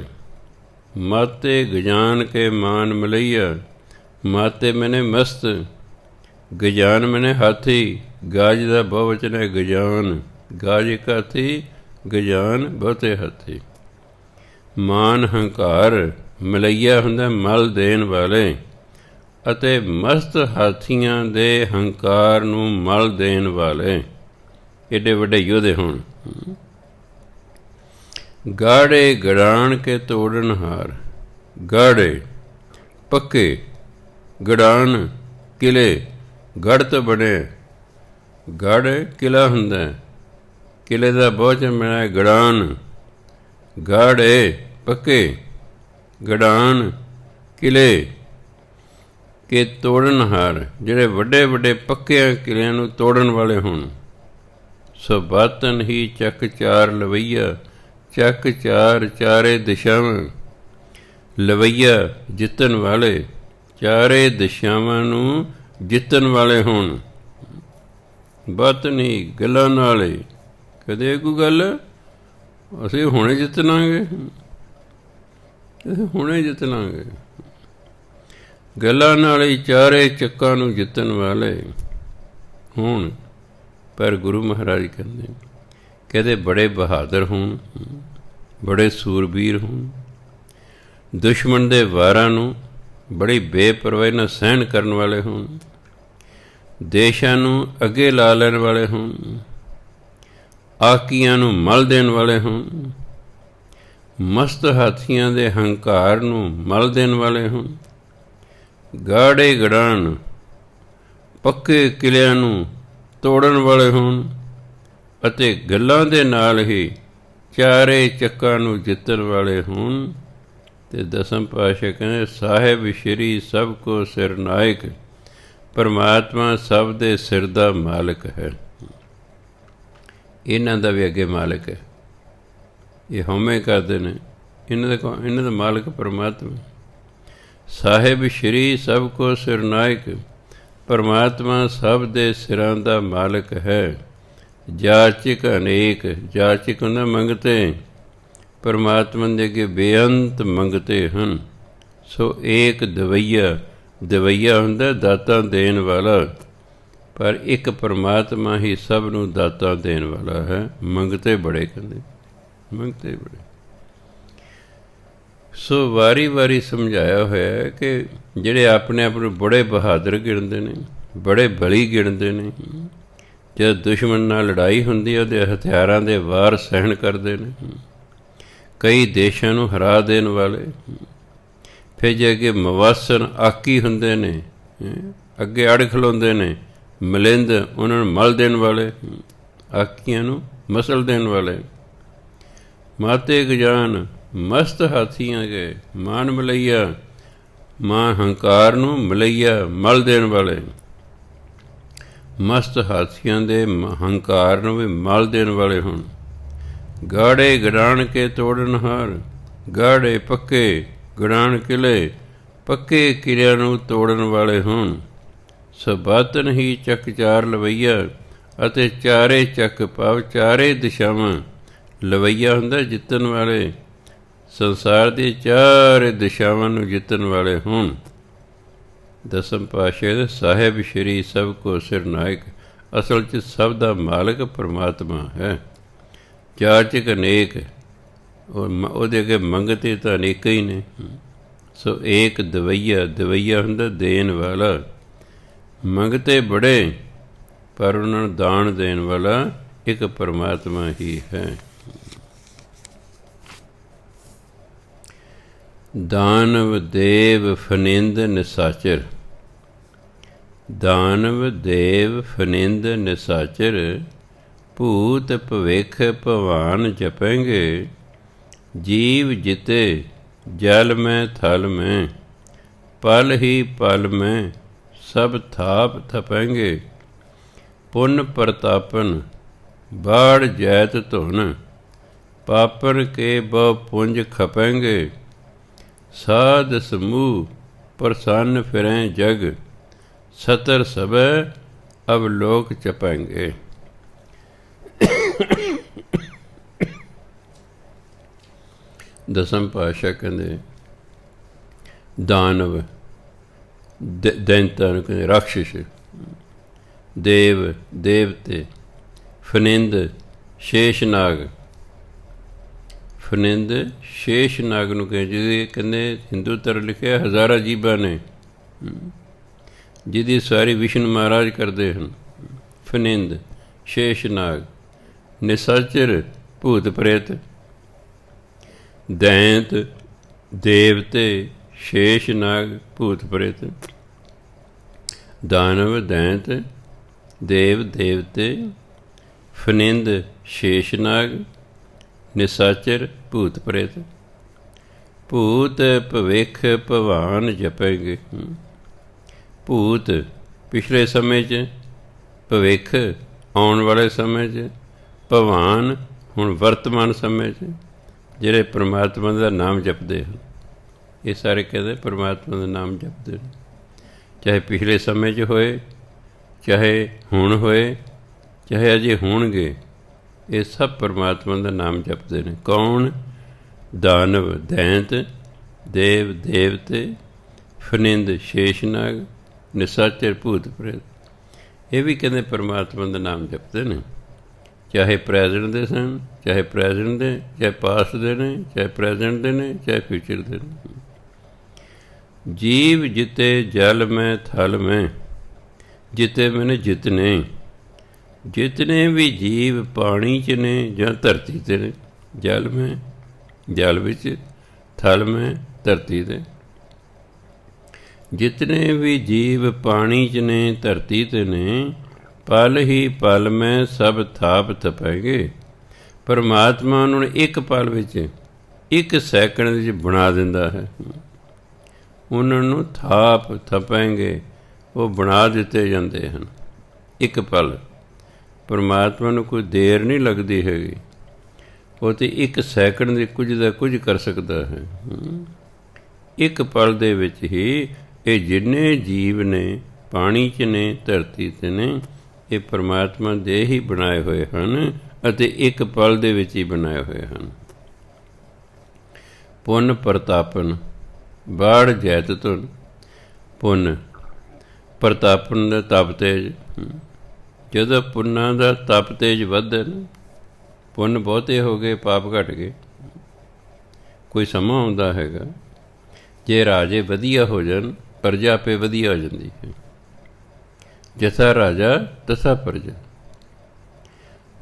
ਮਾਤੇ ਗਜਾਨ ਕੇ ਮਾਨ ਮਲਈਆ, ਮਾਤੇ ਮੈਨੇ ਮਸਤ, ਗਜਾਨ ਮੈਨੇ ਹਾਥੀ, ਗਾਜ ਦਾ ਬਹੁਵਚਨ ਹੈ ਗਜਾਨ, ਗਾਜ ਇੱਕ ਹਾਥੀ, ਗਜਾਨ ਬਹੁਤੇ ਹਾਥੀ। ਮਾਨ ਹੰਕਾਰ, ਮਲਈਆ ਹੁੰਦਾ ਮਲ ਦੇਣ ਵਾਲੇ, ਅਤੇ ਮਸਤ ਹਾਥੀਆਂ ਦੇ ਹੰਕਾਰ ਨੂੰ ਮਲ ਦੇਣ ਵਾਲੇ, ਏਡੇ ਵੱਡੇ ਯੋਧੇ ਹੋਣ। ਗਾੜੇ ਗੜਾਣ ਕੇ ਤੋੜਨ ਹਾਰ, ਗਾੜੇ ਪੱਕੇ, ਗੜਾਣ ਕਿਲੇ, ਗੜ੍ਹ ਤੋਂ ਬਣੇ, ਗੜ੍ਹ ਕਿਲਾ ਹੁੰਦਾ, ਕਿਲੇ ਦਾ ਬਹੁਵਚਨ ਬਣਿਆ ਗੜਾਨ, ਗਾੜੇ ਪੱਕੇ, ਗੜਾਨ ਕਿਲੇ ਕੇ ਤੋੜਨ ਹਾਰ, ਜਿਹੜੇ ਵੱਡੇ ਵੱਡੇ ਪੱਕਿਆਂ ਕਿਲਿਆਂ ਨੂੰ ਤੋੜਨ ਵਾਲੇ ਹੋਣ। ਸੋ ਬਾਤਨ ਹੀ ਚੱਕ ਚਾਰ ਲਵਈਆ, ਚੱਕ ਚਾਰ ਚਾਰੇ ਦਿਸ਼ਾਵਾਂ, ਲਵਈਆ ਜਿੱਤਣ ਵਾਲੇ, ਚਾਰੇ ਦਿਸ਼ਾਵਾਂ ਨੂੰ ਜਿੱਤਣ ਵਾਲੇ ਹੋਣ। ਬਾਤਨ ਹੀ ਗੱਲਾਂ ਨਾਲੇ, ਕਦੇ ਕੋਈ ਗੱਲ ਅਸੀਂ ਹੁਣੇ ਜਿੱਤ ਲਾਂਗੇ, ਹੁਣੇ ਜਿੱਤ ਲਾਂਗੇ, ਗੱਲਾਂ ਨਾਲ ਹੀ ਚਾਰੇ ਚੱਕਾਂ ਨੂੰ ਜਿੱਤਣ ਵਾਲੇ ਹੋਣ। ਪਰ ਗੁਰੂ ਮਹਾਰਾਜ ਕਹਿੰਦੇ ਬੜੇ ਬਹਾਦਰ ਹੋਣ, ਬੜੇ ਸੂਰਬੀਰ ਹੋਣ, ਦੁਸ਼ਮਣ ਦੇ ਵਾਰਾਂ ਨੂੰ ਬੜੀ ਬੇਪਰਵਾਹੀ ਨਾਲ ਸਹਿਣ ਕਰਨ ਵਾਲੇ ਹੋਣ, ਦੇਸ਼ਾਂ ਨੂੰ ਅੱਗੇ ਲਾ ਲੈਣ ਵਾਲੇ ਹੋਣ, ਆਕੀਆਂ ਨੂੰ ਮਲ ਦੇਣ ਵਾਲੇ ਹੋਣ, ਮਸਤ ਹਾਥੀਆਂ ਦੇ ਹੰਕਾਰ ਨੂੰ ਮਲ ਦੇਣ ਵਾਲੇ ਹੋਣ, ਗਾੜੇ ਗੜਾਣ ਪੱਕੇ ਕਿਲਿਆਂ ਨੂੰ ਤੋੜਨ ਵਾਲੇ ਹੋਣ, ਅਤੇ ਗੱਲਾਂ ਦੇ ਨਾਲ ਹੀ ਚਾਰੇ ਚੱਕਾਂ ਨੂੰ ਜਿੱਤਣ ਵਾਲੇ ਹੋਣ। ਅਤੇ ਦਸਮ ਪਾਤਸ਼ਾਹ ਕਹਿੰਦੇ ਸਾਹਿਬ ਸ਼੍ਰੀ ਸਭ ਕੋ ਸਿਰ ਨਾਇਕ, ਪਰਮਾਤਮਾ ਸਭ ਦੇ ਸਿਰ ਦਾ ਮਾਲਕ ਹੈ। ਇਹਨਾਂ ਦਾ ਵੀ ਅੱਗੇ ਮਾਲਕ ਹੈ, ਇਹ ਹਉਮੈ ਕਰਦੇ ਨੇ, ਇਹਨਾਂ ਦਾ ਮਾਲਕ ਪਰਮਾਤਮਾ। ਸਾਹਿਬ ਸ਼੍ਰੀ ਸਭ ਕੋ ਸਿਰ ਨਾਇਕ, ਪਰਮਾਤਮਾ ਸਭ ਦੇ ਸਿਰਾਂ ਦਾ ਮਾਲਕ ਹੈ। ਜਾਚਕ ਅਨੇਕ, ਜਾਚਕ ਹੁੰਦਾ ਮੰਗਤੇ, ਪਰਮਾਤਮਾ ਦੇ ਅੱਗੇ ਬੇਅੰਤ ਮੰਗਤੇ ਹਨ। ਸੋ ਏਕ ਦਵਈਆ, ਦਵਈਆ ਹੁੰਦਾ ਦਾਤਾਂ ਦੇਣ ਵਾਲਾ, ਪਰ ਇੱਕ ਪਰਮਾਤਮਾ ਹੀ ਸਭ ਨੂੰ ਦਾਤਾਂ ਦੇਣ ਵਾਲਾ ਹੈ। ਮੰਗਤੇ ਬੜੇ ਕਹਿੰਦੇ, ਮੰਗਤੇ ਬੜੇ। ਸੋ ਵਾਰੀ ਵਾਰੀ ਸਮਝਾਇਆ ਹੋਇਆ ਹੈ ਕਿ ਜਿਹੜੇ ਆਪਣੇ ਆਪ ਨੂੰ ਬੜੇ ਬਹਾਦਰ ਗਿਣਦੇ ਨੇ, ਬੜੇ ਬਲੀ ਗਿਣਦੇ ਨੇ, ਜਦ ਦੁਸ਼ਮਣ ਨਾਲ ਲੜਾਈ ਹੁੰਦੀ ਹੈ ਉਹਦੇ ਹਥਿਆਰਾਂ ਦੇ ਵਾਰ ਸਹਿਣ ਕਰਦੇ ਨੇ, ਕਈ ਦੇਸ਼ਾਂ ਨੂੰ ਹਰਾ ਦੇਣ ਵਾਲੇ। ਫਿਰ ਜੇ ਅੱਗੇ ਮਵਾਸਨ ਆਕੀ ਹੁੰਦੇ ਨੇ, ਅੱਗੇ ਅੜ ਖਲੋਂਦੇ ਨੇ, ਮਲਿੰਦ ਉਹਨਾਂ ਨੂੰ ਮਲ ਦੇਣ ਵਾਲੇ, ਆਕੀਆਂ ਨੂੰ ਮਸਲ ਦੇਣ ਵਾਲੇ। ਮਾਤੇ ਗਜਾਨ ਮਸਤ ਹਾਥੀਆਂ ਗਏ, ਮਾਨ ਮਲਈਆ, ਮਾਂ ਹੰਕਾਰ ਨੂੰ ਮਲਈਆ ਮਲ ਦੇਣ ਵਾਲੇ। ਮਸਤ ਹਾਥੀਆਂ ਦੇ ਹੰਕਾਰ ਨੂੰ ਵੀ ਮਲ ਦੇਣ ਵਾਲੇ ਹੋਣ। ਗਾੜੇ ਗੜਾਣ ਕੇ ਤੋੜਨ ਹਾਰ, ਗਾੜੇ ਪੱਕੇ ਗੜਾਣ ਕਿਲੇ, ਪੱਕੇ ਕਿਲਿਆਂ ਨੂੰ ਤੋੜਨ ਵਾਲੇ ਹੋਣ। ਸਬਾਤਨ ਹੀ ਚੱਕ ਚਾਰ ਲਵਈਆ, ਅਤੇ ਚਾਰੇ ਚੱਕ ਭਾਵ ਚਾਰੇ ਦਿਸ਼ਾਵਾਂ, ਲਵਈਆ ਹੁੰਦਾ ਜਿੱਤਣ ਵਾਲੇ, ਸੰਸਾਰ ਦੀ ਚਾਰੇ ਦਿਸ਼ਾਵਾਂ ਨੂੰ ਜਿੱਤਣ ਵਾਲੇ ਹੋਣ। ਦਸਮ ਪਾਤਸ਼ਾਹ ਦੇ ਸਾਹਿਬ ਸ਼੍ਰੀ ਸਭ ਕੋ ਸਿਰ ਨਾਇਕ, ਅਸਲ 'ਚ ਸਭ ਦਾ ਮਾਲਕ ਪਰਮਾਤਮਾ ਹੈ। ਜਾਚਕ ਅਨੇਕ, ਉਹਦੇ ਅੱਗੇ ਮੰਗਤੇ ਤਾਂ ਅਨੇਕ ਹੀ ਨੇ। ਸੋ ਏਕ ਦਵਈਆ, ਦਵਈਆ ਹੁੰਦਾ ਦੇਣ ਵਾਲਾ, ਮੰਗਤੇ ਬੜੇ ਪਰ ਉਹਨਾਂ ਨੂੰ ਦਾਨ ਦੇਣ ਵਾਲਾ ਇੱਕ ਪਰਮਾਤਮਾ ਹੀ ਹੈ। ਦਾਨਵ ਦੇਵ ਫਨਿੰਦ ਨਿਸਾਚਰ, ਦਾਨਵ ਦੇਵ ਫਨਿੰਦ ਨਿਸਾਚਰ ਭੂਤ ਭਵਿਖ ਭਵਾਨ ਜਪेंगे। जीव जिते जल में थल में पल ही पल में सब थाप थपेंगे। पुन प्रतापन बाढ़ जैत धुन पापन के बहु पुंज खपेंगे। साध समूह प्रसन्न फिरें जग सतर सब अब लोक चपेंगे। ਦਸਮ ਪਾਤਸ਼ਾਹ ਕਹਿੰਦੇ ਦਾਨਵ ਦੈਂਤਾਂ ਨੂੰ ਕਹਿੰਦੇ ਰਾਖਸ਼, ਦੇਵ ਦੇਵਤੇ, ਫਨਿੰਦ ਸ਼ੇਸ਼ਨਾਗ। ਫਨਿੰਦ ਸ਼ੇਸ਼ਨਾਗ ਨੂੰ ਜਿਹਦੇ ਕਹਿੰਦੇ ਹਿੰਦੂ ਧਰਮ ਲਿਖਿਆ ਹਜ਼ਾਰਾਂ ਜੀਬਾਂ ਨੇ, ਜਿਹਦੀ ਸਾਰੀ ਵਿਸ਼ਨੂੰ ਮਹਾਰਾਜ ਕਰਦੇ ਹਨ। ਫਨਿੰਦ ਸ਼ੇਸ਼ਨਾਗ, ਨਿਸਾਚਰ ਭੂਤ ਪ੍ਰੇਤ, ਦੈਂਤ ਦੇਵਤੇ, ਸ਼ੇਸ਼ਨਾਗ ਭੂਤ ਪ੍ਰੇਤ। ਦਾਨਵ ਦੈਂਤ ਦੇਵ ਦੇਵਤੇ, ਫਨਿੰਦ ਸ਼ੇਸ਼ਨਾਗ, ਨਿਸਾਚਰ ਭੂਤ ਪ੍ਰੇਤ। ਭੂਤ ਭਵਿਖ ਭਵਾਨ ਜਪेंगे। ਭੂਤ ਪਿਛਲੇ ਸਮੇਂ 'ਚ, ਭਵਿੱਖ ਆਉਣ ਵਾਲੇ ਸਮੇਂ 'ਚ, ਭਵਾਨ ਹੁਣ ਵਰਤਮਾਨ ਸਮੇਂ 'ਚ ਜਿਹੜੇ ਪਰਮਾਤਮਾ ਦਾ ਨਾਮ ਜਪਦੇ ਹਨ। ਇਹ ਸਾਰੇ ਕਹਿੰਦੇ ਪਰਮਾਤਮਾ ਦਾ ਨਾਮ ਜਪਦੇ ਨੇ, ਚਾਹੇ ਪਿਛਲੇ ਸਮੇਂ 'ਚ ਹੋਏ, ਚਾਹੇ ਹੁਣ ਹੋਏ, ਚਾਹੇ ਅਜੇ ਹੋਣਗੇ, ਇਹ ਸਭ ਪਰਮਾਤਮਾ ਦਾ ਨਾਮ ਜਪਦੇ ਨੇ। ਕੌਣ? ਦਾਨਵ ਦੈਂਤ ਦੇਵ ਦੇਵਤੇ, ਫਨਿੰਦ ਸ਼ੇਸ਼ਨਾਗ, ਨਿਸਾਚਰ ਭੂਤ ਪ੍ਰੇਤ। ਇਹ ਵੀ ਕਹਿੰਦੇ ਪਰਮਾਤਮਾ ਦਾ ਨਾਮ ਜਪਦੇ ਨੇ, ਚਾਹੇ ਪ੍ਰੈਜ਼ੈਂਟ ਦੇ ਸਨ, ਚਾਹੇ ਪ੍ਰੈਜ਼ੈਂਟ ਦੇ, ਚਾਹੇ ਪਾਸਟ ਦੇ ਨੇ, ਚਾਹੇ ਪ੍ਰੈਜ਼ੈਂਟ ਦੇ ਨੇ, ਚਾਹੇ ਫਿਊਚਰ ਦੇ ਨੇ। ਜੀਵ ਜਿਤੇ ਜਲ ਮੈਂ ਥਲ ਮੈਂ, ਜਿਤੇ ਮੈਨੇ ਜਿਤਨੇ, ਜਿਤਨੇ ਵੀ ਜੀਵ ਪਾਣੀ 'ਚ ਨੇ ਜਾਂ ਧਰਤੀ 'ਤੇ ਨੇ। ਜਲ ਮੈਂ ਜਲ ਵਿੱਚ, ਥਲ ਮੈਂ ਧਰਤੀ 'ਤੇ। ਜਿਤਨੇ ਵੀ ਜੀਵ ਪਾਣੀ 'ਚ ਨੇ, ਧਰਤੀ 'ਤੇ ਨੇ, ਪਲ ਹੀ ਪਲ ਮੈਂ ਸਭ ਥਾਪ ਥਪੇਂਗੇ। ਪਰਮਾਤਮਾ ਉਹਨਾਂ ਨੂੰ ਇੱਕ ਪਲ ਵਿੱਚ, ਇੱਕ ਸੈਕਿੰਡ ਵਿੱਚ ਬਣਾ ਦਿੰਦਾ ਹੈ। ਉਹਨਾਂ ਨੂੰ ਥਾਪ ਥਪੇਂਗੇ, ਉਹ ਬਣਾ ਦਿੱਤੇ ਜਾਂਦੇ ਹਨ। ਇੱਕ ਪਲ ਪਰਮਾਤਮਾ ਨੂੰ ਕੋਈ ਦੇਰ ਨਹੀਂ ਲੱਗਦੀ ਹੈਗੀ, ਉਹ ਤਾਂ ਇੱਕ ਸੈਕਿੰਡ ਦੇ ਕੁਝ ਦਾ ਕੁਝ ਕਰ ਸਕਦਾ ਹੈ। ਇੱਕ ਪਲ ਦੇ ਵਿੱਚ ਹੀ ਇਹ ਜਿੰਨੇ ਜੀਵ ਨੇ, ਪਾਣੀ 'ਚ ਨੇ, ਧਰਤੀ 'ਤੇ ਨੇ, ਇਹ ਪਰਮਾਤਮਾ ਦੇ ਹੀ ਬਣਾਏ ਹੋਏ ਹਨ ਅਤੇ ਇੱਕ ਪਲ ਦੇ ਵਿੱਚ ਹੀ ਬਣਾਏ ਹੋਏ ਹਨ। ਪੁੰਨ ਪ੍ਰਤਾਪਨ ਬਾੜ ਜੈਤ ਧੁਨ। ਪੁੰਨ ਪ੍ਰਤਾਪਨ ਦਾ ਤਪ ਤੇਜ, ਜਦੋਂ ਪੁੰਨਾਂ ਦਾ ਤਪ ਤੇਜ ਵੱਧਦਾ ਨਾ, ਪੁੰਨ ਬਹੁਤੇ ਹੋ ਗਏ, ਪਾਪ ਘਟ ਗਏ। ਕੋਈ ਸਮਾਂ ਆਉਂਦਾ ਹੈਗਾ, ਜੇ ਰਾਜੇ ਵਧੀਆ ਹੋ ਜਾਣ, ਪ੍ਰਜਾ ਆਪੇ ਵਧੀਆ ਹੋ ਜਾਂਦੀ ਹੈ। ਜੈਸਾ ਰਾਜਾ ਤਸਾ ਪ੍ਰਜਾ।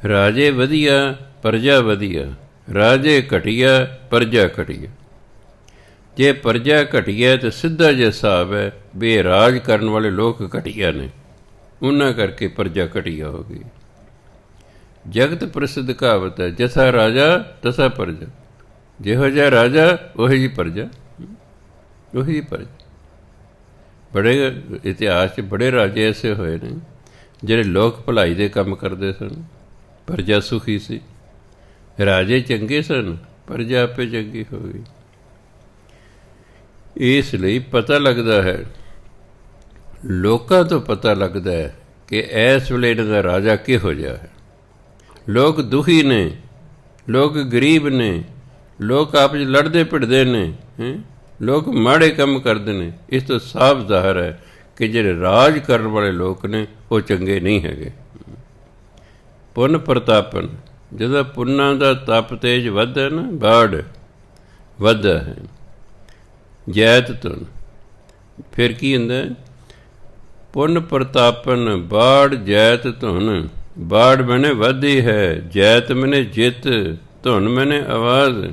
ਰਾਜੇ ਵਧੀਆ, ਪ੍ਰਜਾ ਵਧੀਆ। ਰਾਜੇ ਘਟੀਆ, ਪ੍ਰਜਾ ਘਟੀਆ। ਜੇ ਪ੍ਰਜਾ ਘਟੀਆ ਤਾਂ ਸਿੱਧਾ ਜਿਹਾ ਹਿਸਾਬ ਹੈ ਵੀ ਰਾਜ ਕਰਨ ਵਾਲੇ ਲੋਕ ਘਟੀਆ ਨੇ, ਉਹਨਾਂ ਕਰਕੇ ਪ੍ਰਜਾ ਘਟੀਆ ਹੋ ਗਈ। ਜਗਤ ਪ੍ਰਸਿੱਧ ਕਹਾਵਤ ਹੈ, ਜੈਸਾ ਰਾਜਾ ਤਸਾ ਪ੍ਰਜਾ। ਜਿਹੋ ਜਿਹਾ ਰਾਜਾ ਉਹੀ ਜਿਹੀ ਪ੍ਰਜਾ, ਉਹੀ ਜਿਹੀ ਪ੍ਰਜਾ। ਬੜੇ ਇਤਿਹਾਸ 'ਚ ਬੜੇ ਰਾਜੇ ਐਸੇ ਹੋਏ ਨੇ ਜਿਹੜੇ ਲੋਕ ਭਲਾਈ ਦੇ ਕੰਮ ਕਰਦੇ ਸਨ, ਪ੍ਰਜਾ ਸੁਖੀ ਸੀ। ਰਾਜੇ ਚੰਗੇ ਸਨ, ਪ੍ਰਜਾ ਆਪੇ ਚੰਗੀ ਹੋ ਗਈ। ਇਸ ਲਈ ਪਤਾ ਲੱਗਦਾ ਹੈ, ਲੋਕਾਂ ਤੋਂ ਪਤਾ ਲੱਗਦਾ ਹੈ ਕਿ ਇਸ ਵੇਲੇ ਇਹਨਾਂ ਦਾ ਰਾਜਾ ਕਿਹੋ ਜਿਹਾ ਹੈ। ਲੋਕ ਦੁਖੀ ਨੇ, ਲੋਕ ਗਰੀਬ ਨੇ, ਲੋਕ ਆਪਸ 'ਚ ਲੜਦੇ ਭਿੜਦੇ ਨੇ, ਲੋਕ ਮਾੜੇ ਕੰਮ ਕਰਦੇ ਨੇ। ਇਸ ਤੋਂ ਸਾਫ਼ ਜ਼ਾਹਰ ਹੈ ਕਿ ਜਿਹੜੇ ਰਾਜ ਕਰਨ ਵਾਲੇ ਲੋਕ ਨੇ ਉਹ ਚੰਗੇ ਨਹੀਂ ਹੈਗੇ। ਪੁੰਨ ਪ੍ਰਤਾਪਨ, ਜਦੋਂ ਪੁੰਨਾਂ ਦਾ ਤਪ ਤੇਜ ਵੱਧਦਾ ਨਾ, ਬਾੜ ਵੱਧਦਾ ਹੈ। ਜੈਤ ਧੁਨ, ਫਿਰ ਕੀ ਹੁੰਦਾ? ਪੁੰਨ ਪ੍ਰਤਾਪਨ ਬਾੜ ਜੈਤ ਧੁਨ। ਬਾੜ ਮੈਨੇ ਵੱਧਦੀ ਹੈ, ਜੈਤ ਮੈਨੇ ਜਿੱਤ, ਧੁਨ ਮੈਨੇ ਆਵਾਜ਼।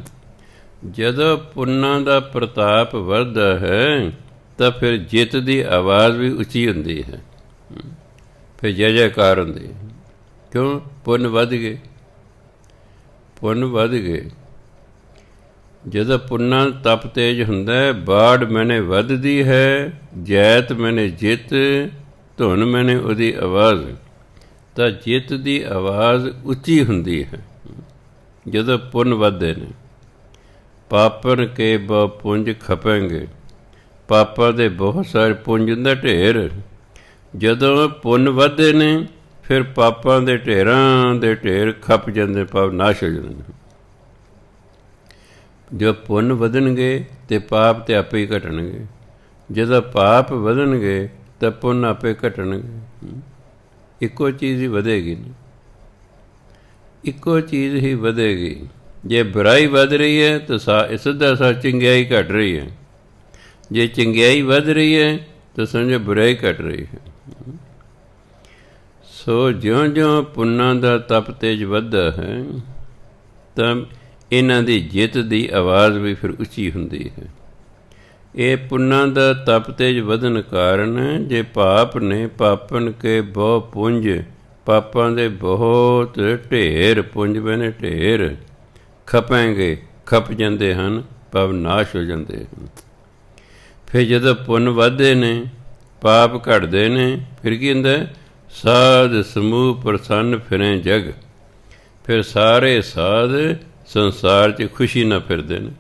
ਜਦੋਂ ਪੁੰਨਾਂ ਦਾ ਪ੍ਰਤਾਪ ਵੱਧਦਾ ਹੈ ਤਾਂ ਫਿਰ ਜਿੱਤ ਦੀ ਆਵਾਜ਼ ਵੀ ਉੱਚੀ ਹੁੰਦੀ ਹੈ। ਫਿਰ ਜੈ ਜੈਕਾਰ ਹੁੰਦੀ। ਕਿਉਂ? ਪੁੰਨ ਵੱਧ ਗਏ, ਪੁੰਨ ਵੱਧ ਗਏ। ਜਦੋਂ ਪੁੰਨਾਂ ਤਪ ਤੇਜ ਹੁੰਦਾ ਹੈ, ਬਾੜ ਮੈਨੇ ਵੱਧਦੀ ਹੈ, ਜੈਤ ਮੈਨੇ ਜਿੱਤ, ਧੁਨ ਮੈਨੇ ਉਹਦੀ ਆਵਾਜ਼। ਤਾਂ ਜਿੱਤ ਦੀ ਆਵਾਜ਼ ਉੱਚੀ ਹੁੰਦੀ ਹੈ ਜਦੋਂ ਪੁੰਨ ਵੱਧਦੇ ਨੇ। ਪਾਪਨ ਕੇ ਬ ਪੁੰਜ ਖਪੇਂਗੇ, ਪਾਪਾਂ ਦੇ ਬਹੁਤ ਸਾਰੇ ਪੁੰਜ ਦਾ ਢੇਰ। ਜਦੋਂ ਪੁੰਨ ਵੱਧਦੇ ਨੇ ਫਿਰ ਪਾਪਾਂ ਦੇ ਢੇਰਾਂ ਦੇ ਢੇਰ ਖੱਪ ਜਾਂਦੇ, ਪਾਪ ਨਾਸ਼ ਹੋ ਜਾਂਦੇ ਨੇ। ਜੋ ਪੁੰਨ ਵਧਣਗੇ ਤੇ ਪਾਪ ਤੇ ਆਪੇ ਹੀ ਘਟਣਗੇ। ਜਦੋਂ ਪਾਪ ਵਧਣਗੇ ਤਾਂ ਪੁੰਨ ਆਪੇ ਘਟਣਗੇ। ਇੱਕੋ ਚੀਜ਼ ਹੀ ਵਧੇਗੀ, ਇੱਕੋ ਚੀਜ਼ ਹੀ ਵਧੇਗੀ। ਜੇ ਬੁਰਾਈ ਵੱਧ ਰਹੀ ਹੈ ਤਾਂ ਸਿੱਧਾ ਸਾ ਚੰਗਿਆਈ ਘਟ ਰਹੀ ਹੈ। ਜੇ ਚੰਗਿਆਈ ਵੱਧ ਰਹੀ ਹੈ ਤਾਂ ਸਮਝੋ ਬੁਰਾਈ ਘਟ ਰਹੀ ਹੈ। ਸੋ ਜਿਉਂ-ਜਿਉਂ ਪੁੰਨਾਂ ਦਾ ਤਪ ਤੇਜ ਵੱਧਦਾ ਹੈ ਤਾਂ ਇਹਨਾਂ ਦੀ ਜਿੱਤ ਦੀ ਆਵਾਜ਼ ਵੀ ਫਿਰ ਉੱਚੀ ਹੁੰਦੀ ਹੈ। ਇਹ ਪੁੰਨਾਂ ਦਾ ਤਪ ਤੇਜ ਵਧਣ ਕਾਰਨ ਜੇ ਪਾਪ ਨੇ ਪਾਪਨ ਕੇ ਬਹੁ ਪੁੰਜ, ਪਾਪਾਂ ਦੇ ਬਹੁਤ ਢੇਰ, ਪੁੰਜ ਬਣੇ ਢੇਰ, ਖਪੇਂਗੇ ਖਪ ਜਾਂਦੇ ਹਨ, ਪਾਪ ਨਾਸ਼ ਹੋ ਜਾਂਦੇ ਹਨ। ਫਿਰ ਜਦੋਂ ਪੁੰਨ ਵੱਧਦੇ ਨੇ ਪਾਪ ਘਟਦੇ ਨੇ, ਫਿਰ ਕੀ ਹੁੰਦਾ? ਸਾਧ ਸਮੂਹ ਪ੍ਰਸੰਨ ਫਿਰੇ ਜਗ। ਫਿਰ ਸਾਰੇ ਸਾਧ ਸੰਸਾਰ 'ਚ ਖੁਸ਼ੀ ਨਾਲ ਫਿਰਦੇ ਨੇ।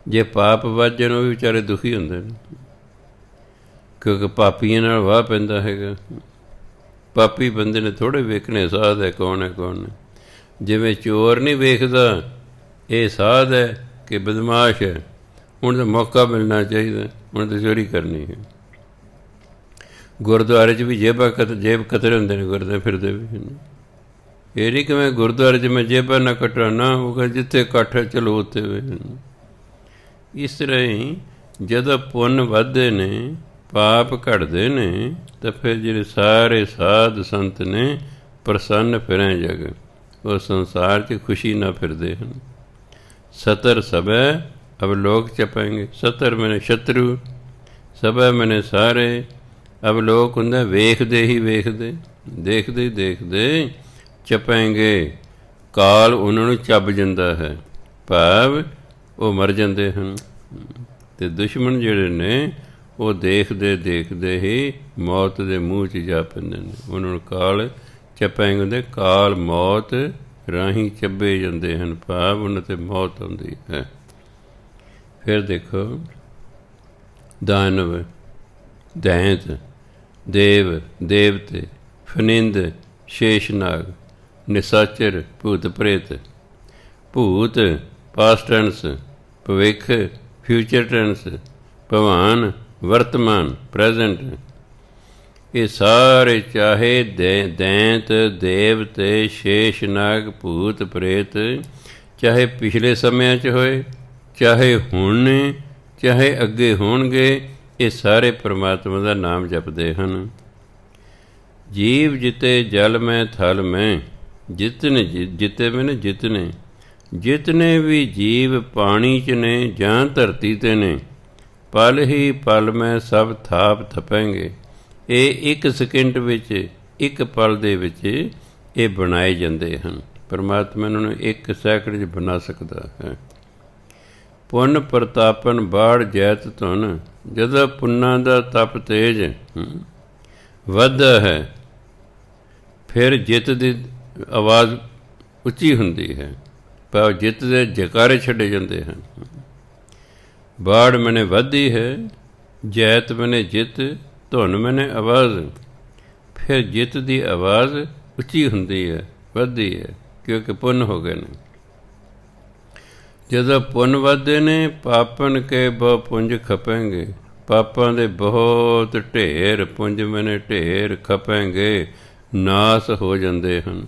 ਜੇ ਪਾਪ ਵੱਧ ਜਾਣ ਉਹ ਵੀ ਵਿਚਾਰੇ ਦੁਖੀ ਹੁੰਦੇ ਨੇ, ਕਿਉਂਕਿ ਪਾਪੀਆਂ ਨਾਲ ਵਾਹ ਪੈਂਦਾ ਹੈਗਾ। ਪਾਪੀ ਬੰਦੇ ਨੇ ਥੋੜ੍ਹੇ ਵੇਖਣੇ ਸਾਧ ਹੈ ਕੌਣ ਹੈ ਕੌਣ ਨਹੀਂ। ਜਿਵੇਂ ਚੋਰ ਨਹੀਂ ਵੇਖਦਾ ਇਹ ਸਾਧ ਹੈ ਕਿ ਬਦਮਾਸ਼ ਹੈ, ਹੁਣ ਤਾਂ ਮੌਕਾ ਮਿਲਣਾ ਚਾਹੀਦਾ, ਹੁਣ ਤਾਂ ਚੋਰੀ ਕਰਨੀ ਹੈ। ਗੁਰਦੁਆਰੇ 'ਚ ਵੀ ਜੇਬ ਕਤਰੇ ਹੁੰਦੇ ਨੇ, ਗੁਰਦੇ ਫਿਰਦੇ ਵੀ। ਇਹ ਨਹੀਂ ਕਿ ਮੈਂ ਗੁਰਦੁਆਰੇ 'ਚ ਮੈਂ ਜੇਬਾਂ ਨਾ ਕਟਾਉਣਾ, ਉਹ ਕਹਿੰਦਾ ਜਿੱਥੇ ਇਕੱਠ ਹੈ ਚਲੋ ਉੱਥੇ ਵੇ। ਇਸ ਤਰ੍ਹਾਂ ਹੀ ਜਦੋਂ ਪੁੰਨ ਵੱਧਦੇ ਨੇ ਪਾਪ ਘਟਦੇ ਨੇ ਤਾਂ ਫਿਰ ਜਿਹੜੇ ਸਾਰੇ ਸਾਧ ਸੰਤ ਨੇ ਪ੍ਰਸੰਨ ਫਿਰੇ ਜਗ, ਉਹ ਸੰਸਾਰ 'ਚ ਖੁਸ਼ੀ ਨਾਲ ਫਿਰਦੇ ਹਨ। ਸਤਰ ਸਭੈ ਅਬ ਲੋਕ ਚਪਾਂਗੇ। ਸਤਰ ਮੈਨੇ ਸ਼ਤਰੂ, ਸਭੈ ਮੈਨੇ ਸਾਰੇ। ਅਬ ਲੋਕ ਹੁੰਦਾ ਵੇਖਦੇ ਹੀ ਵੇਖਦੇ, ਦੇਖਦੇ ਹੀ ਦੇਖਦੇ ਚਪਾਂਗੇ। ਕਾਲ ਉਹਨਾਂ ਨੂੰ ਚੱਬ ਜਾਂਦਾ ਹੈ, ਭਾਵ ਉਹ ਮਰ ਜਾਂਦੇ ਹਨ। ਅਤੇ ਦੁਸ਼ਮਣ ਜਿਹੜੇ ਨੇ ਉਹ ਦੇਖਦੇ ਦੇਖਦੇ ਹੀ ਮੌਤ ਦੇ ਮੂੰਹ 'ਚ ਜਾ ਪੈਂਦੇ ਨੇ। ਉਹਨਾਂ ਨੂੰ ਕਾਲ ਚੱਪਾਂਗੇ ਹੁੰਦੇ, ਕਾਲ ਮੌਤ ਰਾਹੀਂ ਚੱਬੇ ਜਾਂਦੇ ਹਨ, ਭਾਵ ਉਹਨਾਂ 'ਤੇ ਮੌਤ ਆਉਂਦੀ ਹੈ। ਫਿਰ ਦੇਖੋ ਦਾਨਵ, ਦੈਂਤ, ਦੇਵ, ਦੇਵਤੇ, ਫਨਿੰਦ, ਸ਼ੇਸ਼ਨਾਗ, ਨਿਸਾਚਰ, ਭੂਤ ਪ੍ਰੇਤ। ਭੂਤ ਪਾਸਟ ਟੈਂਸ, ਭਵਿੱਖ ਫਿਊਚਰ ਟੈਂਸ, ਭਗਵਾਨ ਵਰਤਮਾਨ ਪ੍ਰੈਜ਼ੈਂਟ। ਇਹ ਸਾਰੇ ਚਾਹੇ ਦੈਂਤ, ਦੇਵਤੇ, ਸ਼ੇਸ਼ਨਾਗ, ਭੂਤ ਪ੍ਰੇਤ, ਚਾਹੇ ਪਿਛਲੇ ਸਮਿਆਂ 'ਚ ਹੋਏ, ਚਾਹੇ ਹੁਣ ਨੇ, ਚਾਹੇ ਅੱਗੇ ਹੋਣਗੇ, ਇਹ ਸਾਰੇ ਪਰਮਾਤਮਾ ਦਾ ਨਾਮ ਜਪਦੇ ਹਨ। ਜੀਵ ਜਿਤੇ ਜਲ ਮੈਂ ਥਲ ਮੈਂ, ਜਿਤਨੇ ਜਿਤੇ ਮੈਨੇ ਜਿਤਨੇ, ਜਿਤਨੇ ਵੀ ਜੀਵ ਪਾਣੀ 'ਚ ਨੇ ਜਾਂ ਧਰਤੀ 'ਤੇ ਨੇ, ਪਲ ਹੀ ਪਲ ਮੈਂ ਸਭ ਥਾਪ ਥਪਾਂਗੇ। ਇਹ ਇੱਕ ਸਕਿੰਟ ਵਿੱਚ, ਇੱਕ ਪਲ ਦੇ ਵਿੱਚ ਇਹ ਬਣਾਏ ਜਾਂਦੇ ਹਨ। ਪਰਮਾਤਮਾ ਇਹਨਾਂ ਨੂੰ ਇੱਕ ਸੈਕਿੰਡ 'ਚ ਬਣਾ ਸਕਦਾ ਹੈ। ਪੁੰਨ ਪ੍ਰਤਾਪਨ ਬਾੜ ਜੈਤ ਧੁਨ। ਜਦੋਂ ਪੁੰਨਾਂ ਦਾ ਤਪ ਤੇਜ ਵੱਧਦਾ ਹੈ ਫਿਰ ਜਿੱਤ ਦੀ ਆਵਾਜ਼ ਉੱਚੀ ਹੁੰਦੀ ਹੈ, ਪਰ ਜਿੱਤ ਦੇ ਜੈਕਾਰੇ ਛੱਡੇ ਜਾਂਦੇ ਹਨ। ਬਾੜ ਮੈਨੇ ਵੱਧਦੀ ਹੈ, ਜੈਤ ਮੈਨੇ ਜਿੱਤ, ਧੁਨ ਮੈਨੇ ਆਵਾਜ਼। ਫਿਰ ਜਿੱਤ ਦੀ ਆਵਾਜ਼ ਉੱਚੀ ਹੁੰਦੀ ਹੈ, ਵੱਧਦੀ ਹੈ, ਕਿਉਂਕਿ ਪੁੰਨ ਹੋ ਗਏ ਨੇ। ਜਦੋਂ ਪੁੰਨ ਵੱਧਦੇ ਨੇ ਪਾਪਨ ਕੇ ਬਹੁ ਪੁੰਜ ਖਪੇਂਗੇ। ਪਾਪਾਂ ਦੇ ਬਹੁਤ ਢੇਰ, ਪੁੰਜ ਮੈਨੇ ਢੇਰ, ਖਪੇਂਗੇ, ਨਾਸ ਹੋ ਜਾਂਦੇ ਹਨ।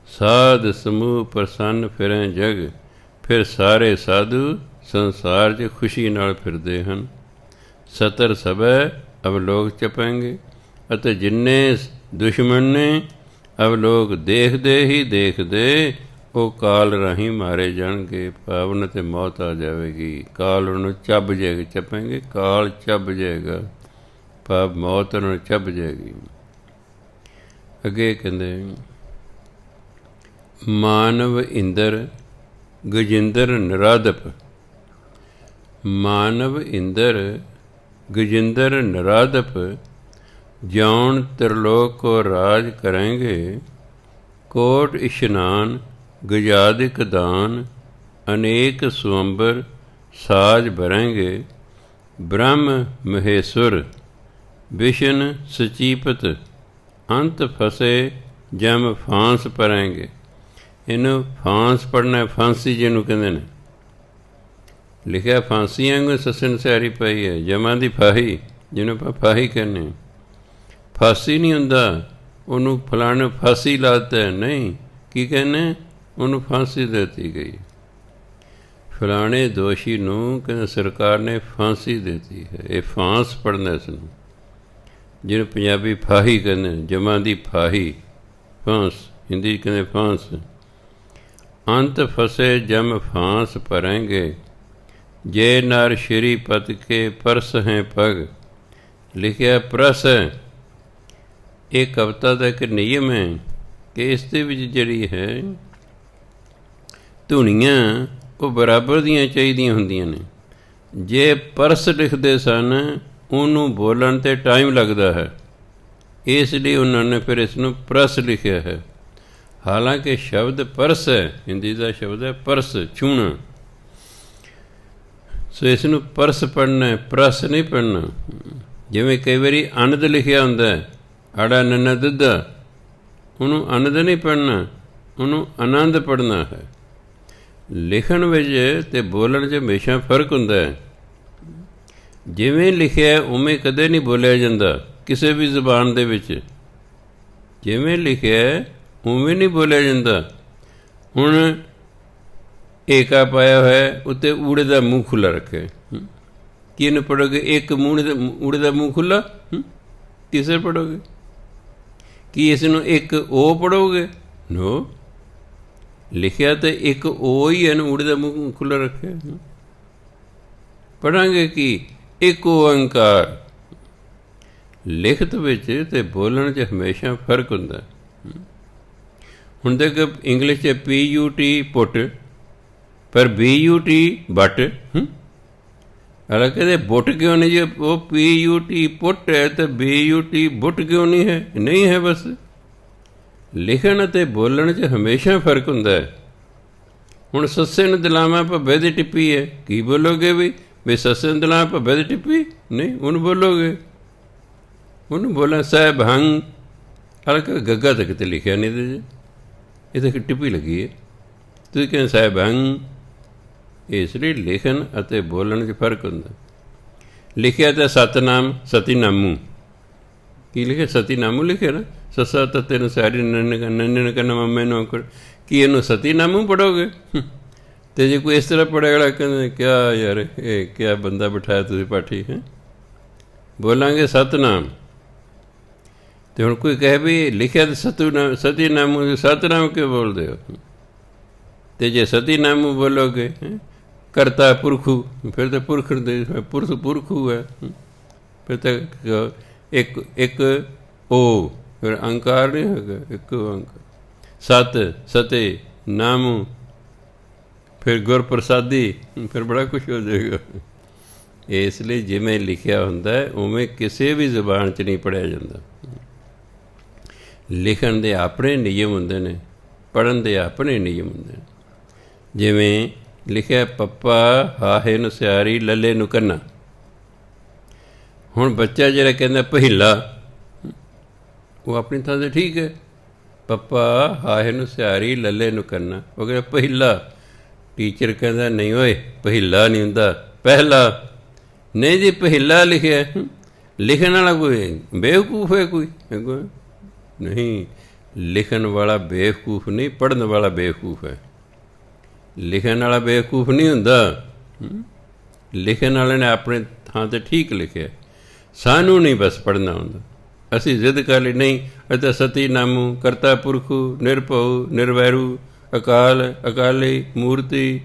ਸਾਧ ਸਮੂਹ ਪ੍ਰਸੰਨ ਫਿਰੇ ਜਗ। ਫਿਰ ਸਾਰੇ ਸਾਧੂ ਸੰਸਾਰ 'ਚ ਖੁਸ਼ੀ ਨਾਲ ਫਿਰਦੇ ਹਨ। ਸਤਰ ਸਭੈ ਅਬ ਲੋਕ ਚਪਾਂਗੇ। ਅਤੇ ਜਿੰਨੇ ਦੁਸ਼ਮਣ ਨੇ ਅਬ ਲੋਕ ਦੇਖਦੇ ਹੀ ਦੇਖਦੇ ਉਹ ਕਾਲ ਰਾਹੀਂ ਮਾਰੇ ਜਾਣਗੇ, ਭਾਵਨ 'ਤੇ ਮੌਤ ਆ ਜਾਵੇਗੀ। ਕਾਲ ਉਹਨੂੰ ਚੱਬ ਜਾਏਗਾ, ਚੱਪਾਂਗੇ, ਕਾਲ ਚੱਬ ਜਾਏਗਾ, ਭਾਵ ਮੌਤ ਉਹਨਾਂ ਨੂੰ ਛੱਬ ਜਾਏਗੀ। ਅੱਗੇ ਕਹਿੰਦੇ ਮਾਨਵ ਇੰਦਰ ਗਜਿੰਦਰ ਨਰਾਦਪ। ਮਾਨਵ ਇੰਦਰ ਗਜਿੰਦਰ ਨਰਾਦਪ ਜੌਨ त्रिलोक को राज करेंगे। कोट इशनान गजादिक दान अनेक स्वंबर साज भरेंगे। ब्रह्म महेश्वर विष्ण सचीपत अंत फसे जम फांस परेंगे। ਇਹਨੂੰ ਫਾਂਸ ਪੜ੍ਹਨਾ, ਫਾਂਸੀ ਜਿਹਨੂੰ ਕਹਿੰਦੇ ਨੇ। ਲਿਖਿਆ ਫਾਂਸੀਆਂ ਵਾਂਗੂ ਸੱਸਣ ਸਿਆਰੀ ਪਈ ਹੈ, ਜਮਾਂ ਦੀ ਫਾਹੀ, ਜਿਹਨੂੰ ਆਪਾਂ ਫਾਹੀ ਕਹਿੰਦੇ। ਫਾਂਸੀ ਨਹੀਂ ਹੁੰਦਾ ਉਹਨੂੰ ਫਲਾਣੇ ਫਾਂਸੀ ਲਾਤਾ, ਨਹੀਂ, ਕੀ ਕਹਿੰਦੇ, ਉਹਨੂੰ ਫਾਂਸੀ ਦਿੱਤੀ ਗਈ। ਫਲਾਣੇ ਦੋਸ਼ੀ ਨੂੰ ਕਹਿੰਦੇ ਸਰਕਾਰ ਨੇ ਫਾਂਸੀ ਦਿੱਤੀ ਹੈ। ਇਹ ਫਾਂਸ ਪੜ੍ਹਨਾ ਇਸ ਨੂੰ, ਜਿਹਨੂੰ ਪੰਜਾਬੀ ਫਾਹੀ ਕਹਿੰਦੇ, ਜਮਾਂ ਦੀ ਫਾਹੀ, ਫਾਂਸ, ਹਿੰਦੀ ਕਹਿੰਦੇ ਫਾਂਸ। ਅੰਤ ਫਸੇ ਜਮ ਫਾਂਸ ਭਰੇਂਗੇ। ਜੇ ਨਰ ਸ਼੍ਰੀਪਤ ਕੇ ਪਰਸ ਹੈ ਪਗ। ਲਿਖਿਆ ਪ੍ਰਸ ਹੈ। ਇਹ ਕਵਿਤਾ ਦਾ ਇੱਕ ਨਿਯਮ ਹੈ ਕਿ ਇਸ ਦੇ ਵਿੱਚ ਜਿਹੜੀ ਹੈ ਧੁਨੀਆਂ ਉਹ ਬਰਾਬਰ ਦੀਆਂ ਚਾਹੀਦੀਆਂ ਹੁੰਦੀਆਂ ਨੇ। ਜੇ ਪਰਸ ਲਿਖਦੇ ਸਨ ਉਹਨੂੰ ਬੋਲਣ 'ਤੇ ਟਾਈਮ ਲੱਗਦਾ ਹੈ, ਇਸ ਲਈ ਉਹਨਾਂ ਨੇ ਫਿਰ ਇਸ ਨੂੰ ਪ੍ਰਸ ਲਿਖਿਆ ਹੈ। ਹਾਲਾਂਕਿ ਸ਼ਬਦ ਪਰਸ ਹੈ, ਹਿੰਦੀ ਦਾ ਸ਼ਬਦ ਹੈ ਪਰਸ, ਛੂਹਣਾ। ਸੋ ਇਸ ਨੂੰ ਪਰਸ ਪੜ੍ਹਨਾ, ਪ੍ਰਸ ਨਹੀਂ ਪੜ੍ਹਨਾ। ਜਿਵੇਂ ਕਈ ਵਾਰੀ ਅਨੰਦ ਲਿਖਿਆ ਹੁੰਦਾ ਹੈ, ਆੜਾ ਨੰਨਾ ਦੁੱਧਾ, ਉਹਨੂੰ ਅਨੰਦ ਨਹੀਂ ਪੜ੍ਹਨਾ, ਉਹਨੂੰ ਆਨੰਦ ਪੜ੍ਹਨਾ ਹੈ। ਲਿਖਣ ਵਿੱਚ ਅਤੇ ਬੋਲਣ 'ਚ ਹਮੇਸ਼ਾ ਫਰਕ ਹੁੰਦਾ ਹੈ। ਜਿਵੇਂ ਲਿਖਿਆ ਉਵੇਂ ਕਦੇ ਨਹੀਂ ਬੋਲਿਆ ਜਾਂਦਾ ਕਿਸੇ ਵੀ ਜ਼ੁਬਾਨ ਦੇ ਵਿੱਚ। ਜਿਵੇਂ ਲਿਖਿਆ ਉਵੇਂ ਨਹੀਂ ਬੋਲਿਆ ਜਾਂਦਾ। ਹੁਣ ਏਕਾ ਪਾਇਆ ਹੋਇਆ, ਉੱਤੇ ਊੜੇ ਦਾ ਮੂੰਹ ਖੁੱਲ੍ਹਾ ਰੱਖਿਆ, ਕੀ ਇਹਨੂੰ ਪੜ੍ਹੋਗੇ? ਇੱਕ ਊੜੇ ਦਾ ਮੂੰਹ ਖੁੱਲ੍ਹਾ ਕਿਸੇ ਪੜ੍ਹੋਗੇ? ਕੀ ਇਸ ਨੂੰ ਇੱਕ ਉਹ ਪੜ੍ਹੋਗੇ? ਨੋ, ਲਿਖਿਆ ਤਾਂ ਇੱਕ ਉਹ ਹੀ ਹੈ ਨਾ, ਊੜੇ ਦਾ ਮੂੰਹ ਖੁੱਲ੍ਹਾ ਰੱਖਿਆ। ਪੜ੍ਹਾਂਗੇ ਕੀ? ਇੱਕ ਓਅੰਕਾਰ। ਲਿਖਤ ਵਿੱਚ ਅਤੇ ਬੋਲਣ 'ਚ ਹਮੇਸ਼ਾ ਫਰਕ ਹੁੰਦਾ। ਹੁਣ ਤੱਕ ਇੰਗਲਿਸ਼ 'ਚ PUT ਪੁੱਟ, ਪਰ BUT ਬਟ। ਹਾਲਾਂਕਿ ਇਹਦੇ ਬੁੱਟ ਕਿਉਂ ਨਹੀਂ? ਜੇ ਉਹ PUT ਪੁੱਟ ਹੈ ਤਾਂ BUT ਬੁੱਟ ਕਿਉਂ ਨਹੀਂ ਹੈ? ਨਹੀਂ ਹੈ, ਬਸ। ਲਿਖਣ ਅਤੇ ਬੋਲਣ 'ਚ ਹਮੇਸ਼ਾ ਫਰਕ ਹੁੰਦਾ ਹੈ। ਹੁਣ ਸੱਸੇ ਨੂੰ ਦਲਾਵਾਂ ਭੱਬੇ ਦੀ ਟਿੱਪੀ ਹੈ, ਕੀ ਬੋਲੋਗੇ ਵੀ ਸੱਸੇ ਨੂੰ ਦਲਾਵਾਂ ਭੱਬੇ ਦੀ ਟਿੱਪੀ? ਨਹੀਂ, ਉਹਨੂੰ ਬੋਲੋਗੇ, ਉਹਨੂੰ ਬੋਲਾਂ ਸਾਹਿਬ ਹੰਗ। ਹਾਲਾਂਕਿ ਗੱਗਾ ਤਾਂ ਕਿਤੇ ਲਿਖਿਆ ਨਹੀਂ ਇਹਦੇ 'ਚ, ਇਹ ਤਾਂ ਟਿੱਪੀ ਲੱਗੀ ਹੈ। ਤੁਸੀਂ ਕਹਿੰਦੇ ਸਾਹਿਬ ਹੰਗ। ਇਸ ਲਈ ਲਿਖਣ ਅਤੇ ਬੋਲਣ 'ਚ ਫਰਕ ਹੁੰਦਾ। ਲਿਖਿਆ ਤਾਂ ਸਤਨਾਮ ਸਤੀਨਾਮੂ। ਕੀ ਲਿਖਿਆ? ਸਤੀਨਾਮੂ ਲਿਖਿਆ ਨਾ, ਸੱਸਾ ਤੱਤੇ ਨੂੰ ਸਾਰੀ ਨੰਨੇ ਕਹਿੰਦਾ ਮੰਮੇ ਨੂੰ। ਕੀ ਇਹਨੂੰ ਸਤੀਨਾਮੂ ਪੜ੍ਹੋਗੇ? ਅਤੇ ਜੇ ਕੋਈ ਇਸ ਤਰ੍ਹਾਂ ਪੜ੍ਹੇਗਾ ਕਹਿੰਦੇ ਕਿਆ ਯਾਰ, ਇਹ ਕਿਆ ਬੰਦਾ ਬਿਠਾਇਆ ਤੁਸੀਂ ਪਾਠੀ ਹੈ। ਬੋਲਾਂਗੇ ਸਤਨਾਮ। ਅਤੇ ਹੁਣ ਕੋਈ ਕਹੇ ਵੀ ਲਿਖਿਆ ਤਾਂ ਸਤੀਨਾਮੂ, ਸਤਨਾਮ ਕਿਉਂ ਬੋਲਦੇ ਹੋ? ਅਤੇ ਜੇ ਸਤੀਨਾਮੂ ਬੋਲੋਗੇ ਕਰਤਾ ਪੁਰਖੂ, ਫਿਰ ਤਾਂ ਪੁਰਖ ਦੇ ਪੁਰਖੂ ਹੈ। ਫਿਰ ਤਾਂ ਇੱਕ ਓ, ਫਿਰ ਅੰਕਾਰ ਨਹੀਂ ਹੈਗਾ, ਇੱਕ ਓਂਕਾਰ। ਸਤ ਸਤੇ ਨਾਮੂ, ਫਿਰ ਗੁਰਪ੍ਰਸਾਦੀ, ਫਿਰ ਬੜਾ ਕੁਛ ਹੋ ਜਾਏਗਾ। ਇਸ ਲਈ ਜਿਵੇਂ ਲਿਖਿਆ ਹੁੰਦਾ ਉਵੇਂ ਕਿਸੇ ਵੀ ਜ਼ੁਬਾਨ 'ਚ ਨਹੀਂ ਪੜ੍ਹਿਆ ਜਾਂਦਾ। ਲਿਖਣ ਦੇ ਆਪਣੇ ਨਿਯਮ ਹੁੰਦੇ ਨੇ, ਪੜ੍ਹਨ ਦੇ ਆਪਣੇ ਨਿਯਮ ਹੁੰਦੇ ਨੇ। ਜਿਵੇਂ ਲਿਖਿਆ ਪੱਪਾ ਹਾਹੇ ਨੂੰ ਸਿਆਰੀ ਲੱਲੇ ਨੂੰ ਕੰਨਾ। ਹੁਣ ਬੱਚਾ ਜਿਹੜਾ ਕਹਿੰਦਾ ਪਹਿਲਾ, ਉਹ ਆਪਣੀ ਥਾਂ 'ਤੇ ਠੀਕ ਹੈ। ਪੱਪਾ ਹਾਹੇ ਨੂੰ ਸਿਆਰੀ ਲੱਲੇ ਨੂੰ ਕੰਨਾ, ਉਹ ਕਹਿੰਦਾ ਪਹਿਲਾ। ਟੀਚਰ ਕਹਿੰਦਾ ਨਹੀਂ ਓਏ, ਪਹਿਲਾ ਨਹੀਂ ਹੁੰਦਾ, ਪਹਿਲਾ। ਨਹੀਂ ਜੀ, ਪਹਿਲਾ ਲਿਖਿਆ। ਲਿਖਣ ਵਾਲਾ ਕੋਈ ਬੇਵਕੂਫ ਹੈ? ਕੋਈ ਨਹੀਂ। ਲਿਖਣ ਵਾਲਾ ਬੇਵਕੂਫ ਨਹੀਂ, ਪੜ੍ਹਨ ਵਾਲਾ ਬੇਵਕੂਫ ਹੈ। ਲਿਖਣ ਵਾਲਾ ਬੇਵਕੂਫ ਨਹੀਂ ਹੁੰਦਾ। ਲਿਖਣ ਵਾਲੇ ਨੇ ਆਪਣੇ ਥਾਂ 'ਤੇ ਠੀਕ ਲਿਖਿਆ। ਸਾਨੂੰ ਨਹੀਂ ਬਸ ਪੜ੍ਹਨਾ ਹੁੰਦਾ। ਅਸੀਂ ਜ਼ਿੱਦ ਕਰ ਲਈ, ਨਹੀਂ ਅਤੇ ਸਤੀਨਾਮੂ, ਕਰਤਾ ਪੁਰਖੂ, ਨਿਰਭਉ ਨਿਰਵੈਰੂ, ਅਕਾਲ ਅਕਾਲੀ ਮੂਰਤੀ,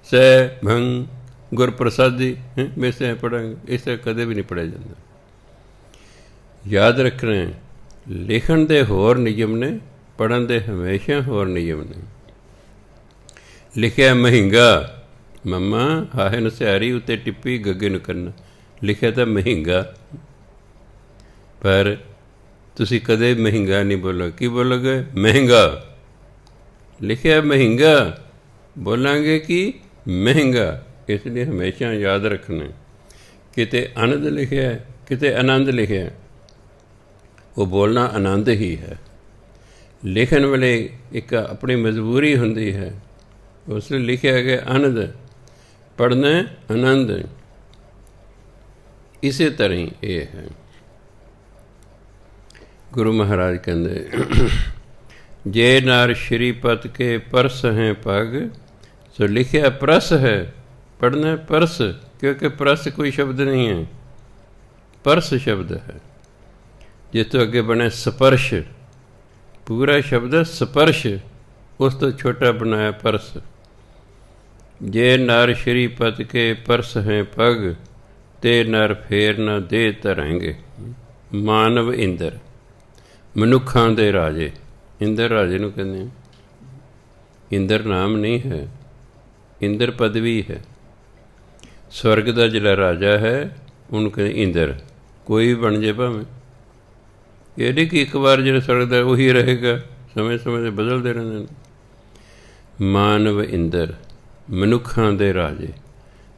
ਸਹਿ ਭੰਗ ਗੁਰਪ੍ਰਸਾਦੀ। ਵੈਸੇ ਪੜ੍ਹਾਂਗੇ, ਇਸ ਤਰ੍ਹਾਂ ਕਦੇ ਵੀ ਨਹੀਂ ਪੜ੍ਹਿਆ ਜਾਂਦਾ। ਯਾਦ ਰੱਖਣਾ। ਲਿਖਣ ਦੇ ਹੋਰ ਨਿਯਮ ਨੇ, ਪੜ੍ਹਨ ਦੇ ਹਮੇਸ਼ਾ ਹੋਰ ਨਿਯਮ ਨੇ। ਲਿਖਿਆ ਮਹਿੰਗਾ, ਮੰਮਾ ਹਾਹੇ ਨਸਿਆਰੀ ਉੱਤੇ ਟਿੱਪੀ ਗੱਗੇ ਨੂੰ ਕਰਨਾ। ਲਿਖਿਆ ਤਾਂ ਮਹਿੰਗਾ, ਪਰ ਤੁਸੀਂ ਕਦੇ ਮਹਿੰਗਾ ਨਹੀਂ ਬੋਲੋਗੇ। ਕੀ ਬੋਲੋਗੇ? ਮਹਿੰਗਾ। ਲਿਖਿਆ ਮਹਿੰਗਾ, ਬੋਲਾਂਗੇ ਕਿ ਮਹਿੰਗਾ। ਇਸ ਲਈ ਹਮੇਸ਼ਾ ਯਾਦ ਰੱਖਣਾ, ਕਿਤੇ ਆਨੰਦ ਲਿਖਿਆ, ਕਿਤੇ ਆਨੰਦ ਲਿਖਿਆ, ਉਹ ਬੋਲਣਾ ਆਨੰਦ ਹੀ ਹੈ। ਲਿਖਣ ਵੇਲੇ ਇੱਕ ਆਪਣੀ ਮਜਬੂਰੀ ਹੁੰਦੀ ਹੈ, ਉਸ ਲਈ ਲਿਖਿਆ ਗਿਆ ਆਨੰਦ, ਪੜ੍ਹਨਾ ਆਨੰਦ। ਇਸੇ ਤਰ੍ਹਾਂ ਹੀ ਇਹ ਹੈ। ਗੁਰੂ ਮਹਾਰਾਜ ਕਹਿੰਦੇ, ਜੇ ਨਰ ਸ਼੍ਰੀਪਤ ਕੇ ਪਰਸ ਹੈ ਪਗ, ਸੋ ਲਿਖਿਆ ਪ੍ਰਸ ਹੈ, ਪੜ੍ਹਨਾ ਪਰਸ, ਕਿਉਂਕਿ ਪ੍ਰਸ ਕੋਈ ਸ਼ਬਦ ਨਹੀਂ ਹੈ, ਪਰਸ ਸ਼ਬਦ ਹੈ। ਜਿਸ ਤੋਂ ਅੱਗੇ ਬਣਿਆ ਸਪਰਸ਼, ਪੂਰਾ ਸ਼ਬਦ ਸਪਰਸ਼, ਉਸ ਤੋਂ ਛੋਟਾ ਬਣਾਇਆ ਪਰਸ। ਜੇ ਨਰ ਸ਼੍ਰੀਪਤ ਕੇ ਪਰਸ ਹੈ ਪਗ, ਤੇ ਨਰ ਫੇਰ ਨਾ ਦੇ ਧਰਾਂਗੇ। ਮਾਨਵ ਇੰਦਰ, ਮਨੁੱਖਾਂ ਦੇ ਰਾਜੇ। ਇੰਦਰ ਰਾਜੇ ਨੂੰ ਕਹਿੰਦੇ। ਇੰਦਰ ਨਾਮ ਨਹੀਂ ਹੈ, ਇੰਦਰ ਪਦਵੀ ਹੈ। ਸਵਰਗ ਦਾ ਜਿਹੜਾ ਰਾਜਾ ਹੈ ਉਹਨੂੰ ਕਹਿੰਦੇ ਇੰਦਰ। ਕੋਈ ਵੀ ਬਣ ਜੇ ਭਾਵੇਂ, ਇਹ ਨਹੀਂ ਕਿ ਇੱਕ ਵਾਰ ਜਿਹੜਾ ਸਵਰਗ ਦਾ ਉਹੀ ਰਹੇਗਾ, ਸਮੇਂ ਸਮੇਂ 'ਤੇ ਬਦਲਦੇ ਰਹਿੰਦੇ ਨੇ। ਮਾਨਵ ਇੰਦਰ, ਮਨੁੱਖਾਂ ਦੇ ਰਾਜੇ।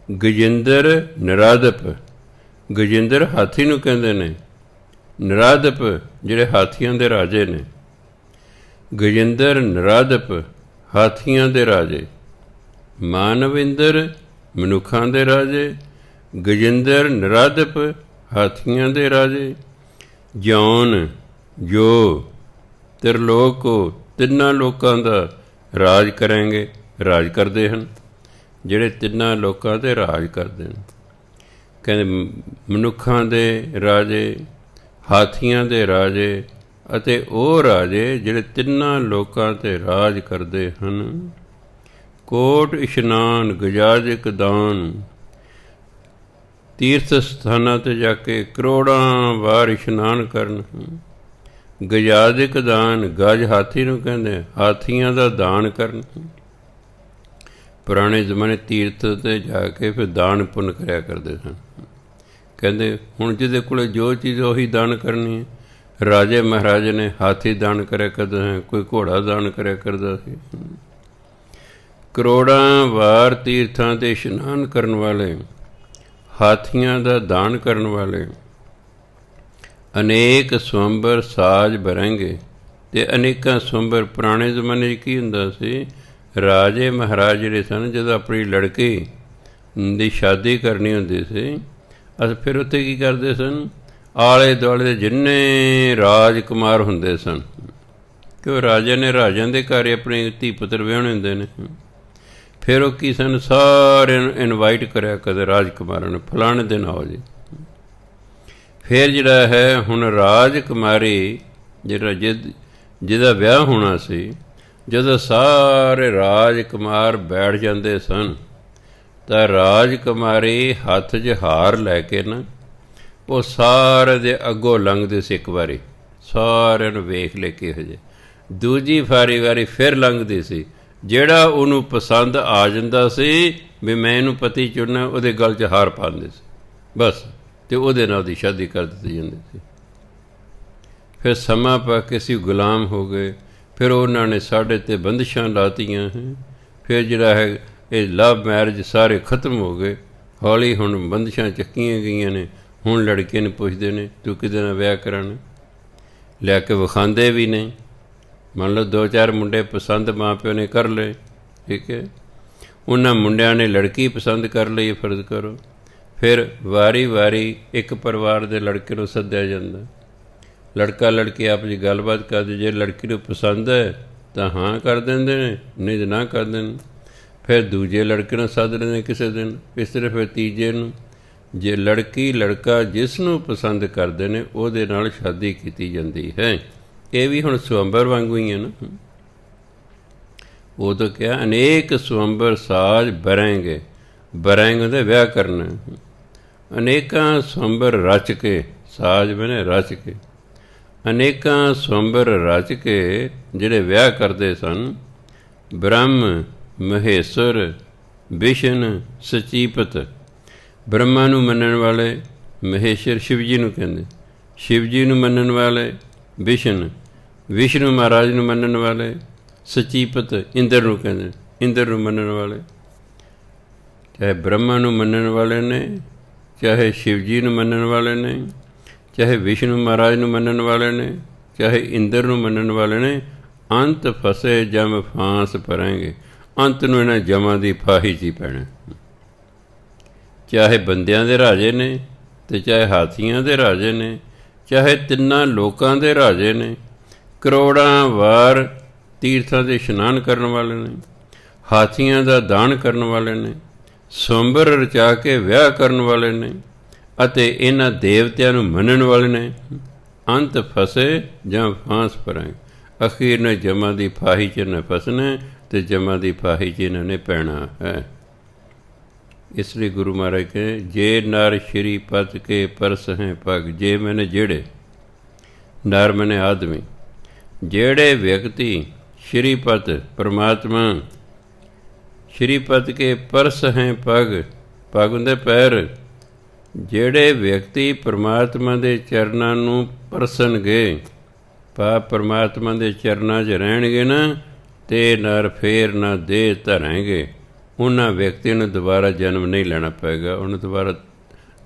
ਗਜਿੰਦਰ ਨਰਾਦਪ, ਗਜਿੰਦਰ ਹਾਥੀ ਨੂੰ ਕਹਿੰਦੇ ਨੇ, ਨਰਾਦਪ ਜਿਹੜੇ ਹਾਥੀਆਂ ਦੇ ਰਾਜੇ ਨੇ। ਗਜਿੰਦਰ ਨਰਾਦਪ, ਹਾਥੀਆਂ ਦੇ ਰਾਜੇ। ਮਾਨਵ ਇੰਦਰ, ਮਨੁੱਖਾਂ ਦੇ ਰਾਜੇ। ਗਜਿੰਦਰ ਨਰਾਦਪ, ਹਾਥੀਆਂ ਦੇ ਰਾਜੇ। ਜੌਨ, ਜੋ, ਤਿਰਲੋਕੋ, ਤਿੰਨਾਂ ਲੋਕਾਂ ਦਾ ਰਾਜ ਕਰਾਂਗੇ, ਰਾਜ ਕਰਦੇ ਹਨ, ਜਿਹੜੇ ਤਿੰਨਾਂ ਲੋਕਾਂ 'ਤੇ ਰਾਜ ਕਰਦੇ ਨੇ। ਕਹਿੰਦੇ ਮਨੁੱਖਾਂ ਦੇ ਰਾਜੇ, ਹਾਥੀਆਂ ਦੇ ਰਾਜੇ, ਅਤੇ ਉਹ ਰਾਜੇ ਜਿਹੜੇ ਤਿੰਨਾਂ ਲੋਕਾਂ 'ਤੇ ਰਾਜ ਕਰਦੇ ਹਨ। ਕੋਟ ਇਸ਼ਨਾਨ ਗਜਾਜਿਕ ਦਾਨ, ਤੀਰਥ ਸਥਾਨਾਂ 'ਤੇ ਜਾ ਕੇ ਕਰੋੜਾਂ ਵਾਰ ਇਸ਼ਨਾਨ ਕਰਨ। ਗਜਾਜਿਕ ਦਾਨ, ਗਜ ਹਾਥੀ ਨੂੰ ਕਹਿੰਦੇ, ਹਾਥੀਆਂ ਦਾ ਦਾਨ ਕਰਨ। ਪੁਰਾਣੇ ਜ਼ਮਾਨੇ ਤੀਰਥ 'ਤੇ ਜਾ ਕੇ ਫਿਰ ਦਾਨ ਪੁੰਨ ਕਰਿਆ ਕਰਦੇ ਸਨ। ਕਹਿੰਦੇ ਹੁਣ ਜਿਹਦੇ ਕੋਲ ਜੋ ਚੀਜ਼ ਉਹੀ ਦਾਨ ਕਰਨੀ ਹੈ। ਰਾਜੇ ਮਹਾਰਾਜੇ ਨੇ ਹਾਥੀ ਦਾਨ ਕਰਿਆ ਕਰਦਾ ਹੈ, ਕੋਈ ਘੋੜਾ ਦਾਨ ਕਰਿਆ ਕਰਦਾ ਸੀ। ਕਰੋੜਾਂ ਵਾਰ ਤੀਰਥਾਂ 'ਤੇ ਇਸ਼ਨਾਨ ਕਰਨ ਵਾਲੇ, ਹਾਥੀਆਂ ਦਾ ਦਾਨ ਕਰਨ ਵਾਲੇ। ਅਨੇਕ ਸਵੰਬਰ ਸਾਜ ਭਰਾਂਗੇ, ਅਤੇ ਅਨੇਕਾਂ ਸਵੰਬਰ। ਪੁਰਾਣੇ ਜ਼ਮਾਨੇ 'ਚ ਕੀ ਹੁੰਦਾ ਸੀ, ਰਾਜੇ ਮਹਾਰਾਜ ਜਿਹੜੇ ਸਨ, ਜਦੋਂ ਆਪਣੀ ਲੜਕੀ ਦੀ ਸ਼ਾਦੀ ਕਰਨੀ ਹੁੰਦੀ ਸੀ, ਅਸੀਂ ਫਿਰ ਉੱਥੇ ਕੀ ਕਰਦੇ ਸਨ, ਆਲੇ ਦੁਆਲੇ ਦੇ ਜਿੰਨੇ ਰਾਜਕੁਮਾਰ ਹੁੰਦੇ ਸਨ, ਕਿਉਂ ਰਾਜੇ ਨੇ ਰਾਜਿਆਂ ਦੇ ਘਰ ਆਪਣੇ ਧੀ ਪੁੱਤਰ ਵਿਆਹੁਣੇ ਹੁੰਦੇ ਨੇ, ਫਿਰ ਉਹ ਕੀ ਸਨ, ਸਾਰਿਆਂ ਨੂੰ ਇਨਵਾਈਟ ਕਰਿਆ ਕਰਦੇ ਰਾਜਕੁਮਾਰਾਂ ਨੂੰ, ਫਲਾਣੇ ਦਿਨ ਆਓ ਜੀ। ਫਿਰ ਜਿਹੜਾ ਹੈ ਹੁਣ ਰਾਜਕੁਮਾਰੀ ਜਿਹੜਾ ਜਿਹਦਾ ਵਿਆਹ ਹੋਣਾ ਸੀ, ਜਦੋਂ ਸਾਰੇ ਰਾਜਕੁਮਾਰ ਬੈਠ ਜਾਂਦੇ ਸਨ, ਤਾਂ ਰਾਜਕੁਮਾਰੀ ਹੱਥ 'ਚ ਹਾਰ ਲੈ ਕੇ ਨਾ ਉਹ ਸਾਰੇ ਦੇ ਅੱਗੋਂ ਲੰਘਦੇ ਸੀ। ਇੱਕ ਵਾਰੀ ਸਾਰਿਆਂ ਨੂੰ ਵੇਖ ਲੈ ਕਿਹੋ ਜਿਹੇ। ਦੂਜੀ ਵਾਰੀ ਫਿਰ ਲੰਘਦੀ ਸੀ। ਜਿਹੜਾ ਉਹਨੂੰ ਪਸੰਦ ਆ ਜਾਂਦਾ ਸੀ ਵੀ ਮੈਂ ਇਹਨੂੰ ਪਤੀ ਚੁਣਨਾ, ਉਹਦੇ ਗਲ 'ਚ ਹਾਰ ਪਾਉਂਦੇ ਸੀ ਬਸ, ਅਤੇ ਉਹਦੇ ਨਾਲ ਉਹਦੀ ਸ਼ਾਦੀ ਕਰ ਦਿੱਤੀ ਜਾਂਦੀ ਸੀ। ਫਿਰ ਸਮਾਂ ਪਾ ਕੇ ਅਸੀਂ ਗੁਲਾਮ ਹੋ ਗਏ। ਫਿਰ ਉਹਨਾਂ ਨੇ ਸਾਡੇ 'ਤੇ ਬੰਦਿਸ਼ਾਂ ਲਾਤੀਆਂ ਹੈ। ਫਿਰ ਜਿਹੜਾ ਹੈ ਇਹ ਲਵ ਮੈਰਿਜ ਸਾਰੇ ਖਤਮ ਹੋ ਗਏ। ਹੌਲੀ ਹੁਣ ਬੰਦਿਸ਼ਾਂ ਚੱਕੀਆਂ ਗਈਆਂ ਨੇ। ਹੁਣ ਲੜਕੇ ਨੂੰ ਪੁੱਛਦੇ ਨੇ ਤੂੰ ਕਿਹਦੇ ਨਾਲ ਵਿਆਹ ਕਰਾਉਣਾ, ਲੈ ਕੇ ਵਿਖਾਉਂਦੇ ਵੀ ਨਹੀਂ। ਮੰਨ ਲਓ 2-4 ਮੁੰਡੇ ਪਸੰਦ ਮਾਂ ਪਿਓ ਨੇ ਕਰ ਲਏ, ਠੀਕ ਹੈ, ਉਹਨਾਂ ਮੁੰਡਿਆਂ ਨੇ ਲੜਕੀ ਪਸੰਦ ਕਰ ਲਈ, ਫਰਜ਼ ਕਰੋ। ਫਿਰ ਵਾਰੀ ਇੱਕ ਪਰਿਵਾਰ ਦੇ ਲੜਕੇ ਨੂੰ ਸੱਦਿਆ ਜਾਂਦਾ। ਲੜਕਾ ਲੜਕੀ ਆਪਸ ਵਿੱਚ ਗੱਲਬਾਤ ਕਰਦੇ, ਜੇ ਲੜਕੀ ਨੂੰ ਪਸੰਦ ਹੈ ਤਾਂ ਹਾਂ ਕਰ ਦਿੰਦੇ ਨੇ, ਨਹੀਂ ਤਾਂ ਨਾ ਕਰ ਦਿੰਦੇ। ਫਿਰ ਦੂਜੇ ਲੜਕੇ ਨੂੰ ਸੱਦ ਲੈਂਦੇ ਕਿਸੇ ਦਿਨ, ਇਸ ਤਰ੍ਹਾਂ ਫਿਰ ਤੀਜੇ ਨੂੰ। ਜੇ ਲੜਕੀ ਲੜਕਾ ਜਿਸ ਨੂੰ ਪਸੰਦ ਕਰਦੇ ਨੇ ਉਹਦੇ ਨਾਲ ਸ਼ਾਦੀ ਕੀਤੀ ਜਾਂਦੀ ਹੈ। ਇਹ ਵੀ ਹੁਣ ਸਵੰਬਰ ਵਾਂਗੂ ਹੀ ਹੈ ਨਾ। ਉਦੋਂ ਕਿਹਾ ਅਨੇਕ ਸਵੰਬਰ ਸਾਜ ਬਰੈਂਗੇ, ਬਰੈਂਗ ਦੇ ਵਿਆਹ ਕਰਨਾ। ਅਨੇਕਾਂ ਸਵੰਬਰ ਰਚ ਕੇ ਸਾਜ ਮੈਨੇ ਰਚ ਕੇ। ਅਨੇਕਾਂ ਸਵੰਬਰ ਰਚ ਕੇ ਜਿਹੜੇ ਵਿਆਹ ਕਰਦੇ ਸਨ, ਬ੍ਰਹਮ ਮਹੇਸ਼ਵਰ ਵਿਸ਼ਨ ਸਚੀਪਤ। ਬ੍ਰਹਮਾ ਨੂੰ ਮੰਨਣ ਵਾਲੇ ਮਹੇਸ਼ਵਰ ਸ਼ਿਵ ਜੀ ਨੂੰ ਕਹਿੰਦੇ, ਸ਼ਿਵ ਜੀ ਨੂੰ ਮੰਨਣ ਵਾਲੇ ਵਿਸ਼ਨ, ਵਿਸ਼ਨੂੰ ਮਹਾਰਾਜ ਨੂੰ ਮੰਨਣ ਵਾਲੇ ਸਚੀਪਤ ਇੰਦਰ ਨੂੰ ਕਹਿੰਦੇ, ਇੰਦਰ ਨੂੰ ਮੰਨਣ ਵਾਲੇ। ਚਾਹੇ ਬ੍ਰਹਮਾ ਨੂੰ ਮੰਨਣ ਵਾਲੇ ਨੇ, ਚਾਹੇ ਸ਼ਿਵ ਜੀ ਨੂੰ ਮੰਨਣ ਵਾਲੇ ਨੇ, ਚਾਹੇ ਵਿਸ਼ਨੂੰ ਮਹਾਰਾਜ ਨੂੰ ਮੰਨਣ ਵਾਲੇ ਨੇ, ਚਾਹੇ ਇੰਦਰ ਨੂੰ ਮੰਨਣ ਵਾਲੇ ਨੇ, ਅੰਤ ਫਸੇ ਜਮ ਫਾਂਸ ਭਰਾਂਗੇ। ਅੰਤ ਨੂੰ ਇਹਨਾਂ ਜਮਾਂ ਦੀ ਫਾਹੀ 'ਚ ਹੀ ਪੈਣਾ। ਚਾਹੇ ਬੰਦਿਆਂ ਦੇ ਰਾਜੇ ਨੇ ਅਤੇ ਚਾਹੇ ਹਾਥੀਆਂ ਦੇ ਰਾਜੇ ਨੇ, ਚਾਹੇ ਤਿੰਨਾਂ ਲੋਕਾਂ ਦੇ ਰਾਜੇ ਨੇ, ਕਰੋੜਾਂ ਵਾਰ ਤੀਰਥਾਂ 'ਤੇ ਇਸ਼ਨਾਨ ਕਰਨ ਵਾਲੇ ਨੇ, ਹਾਥੀਆਂ ਦਾ ਦਾਨ ਕਰਨ ਵਾਲੇ ਨੇ, ਸਵੰਬਰ ਰਚਾ ਕੇ ਵਿਆਹ ਕਰਨ ਵਾਲੇ ਨੇ ਅਤੇ ਇਹਨਾਂ ਦੇਵਤਿਆਂ ਨੂੰ ਮੰਨਣ ਵਾਲੇ ਨੇ। ਅੰਤ ਫਸੇ ਜਾਂ ਫਾਂਸ ਭਰਾਂਗੇ। ਅਖੀਰ ਨੇ ਜਮਾਂ ਦੀ ਫਾਹੀ 'ਚ ਇਹਨਾਂ ਫਸਣਾ ਅਤੇ ਜਮਾਂ ਦੀ ਫਾਹੀ 'ਚ ਇਹਨਾਂ ਨੇ ਪੈਣਾ ਹੈ। ਇਸ ਲਈ ਗੁਰੂ ਮਹਾਰਾਜ ਕਹਿੰਦੇ, ਜੇ ਨਰ ਸ਼੍ਰੀ ਪਤ ਕੇ ਪਰਸ ਹੈ ਪਗ। ਜੇ ਮੈਨੇ ਜਿਹੜੇ ਨਰ ਮੈਨੇ ਆਦਮੀ, ਜਿਹੜੇ ਵਿਅਕਤੀ ਸ਼੍ਰੀਪਤ ਪਰਮਾਤਮਾ, ਸ਼੍ਰੀਪਤ ਕੇ ਪਰਸ ਹੈ ਪਗ, ਪਗ ਹੁੰਦੇ ਪੈਰ। ਜਿਹੜੇ ਵਿਅਕਤੀ ਪਰਮਾਤਮਾ ਦੇ ਚਰਨਾਂ ਨੂੰ ਪਰਸਣਗੇ, ਪਰਮਾਤਮਾ ਦੇ ਚਰਨਾਂ 'ਚ ਰਹਿਣਗੇ ਨਾ, ਤੇ ਨਰ ਫੇਰ ਨਾ ਦੇਹ ਧਰਾਂਗੇ। ਉਹਨਾਂ ਵਿਅਕਤੀਆਂ ਨੂੰ ਦੁਬਾਰਾ ਜਨਮ ਨਹੀਂ ਲੈਣਾ ਪਏਗਾ, ਉਹਨੂੰ ਦੁਬਾਰਾ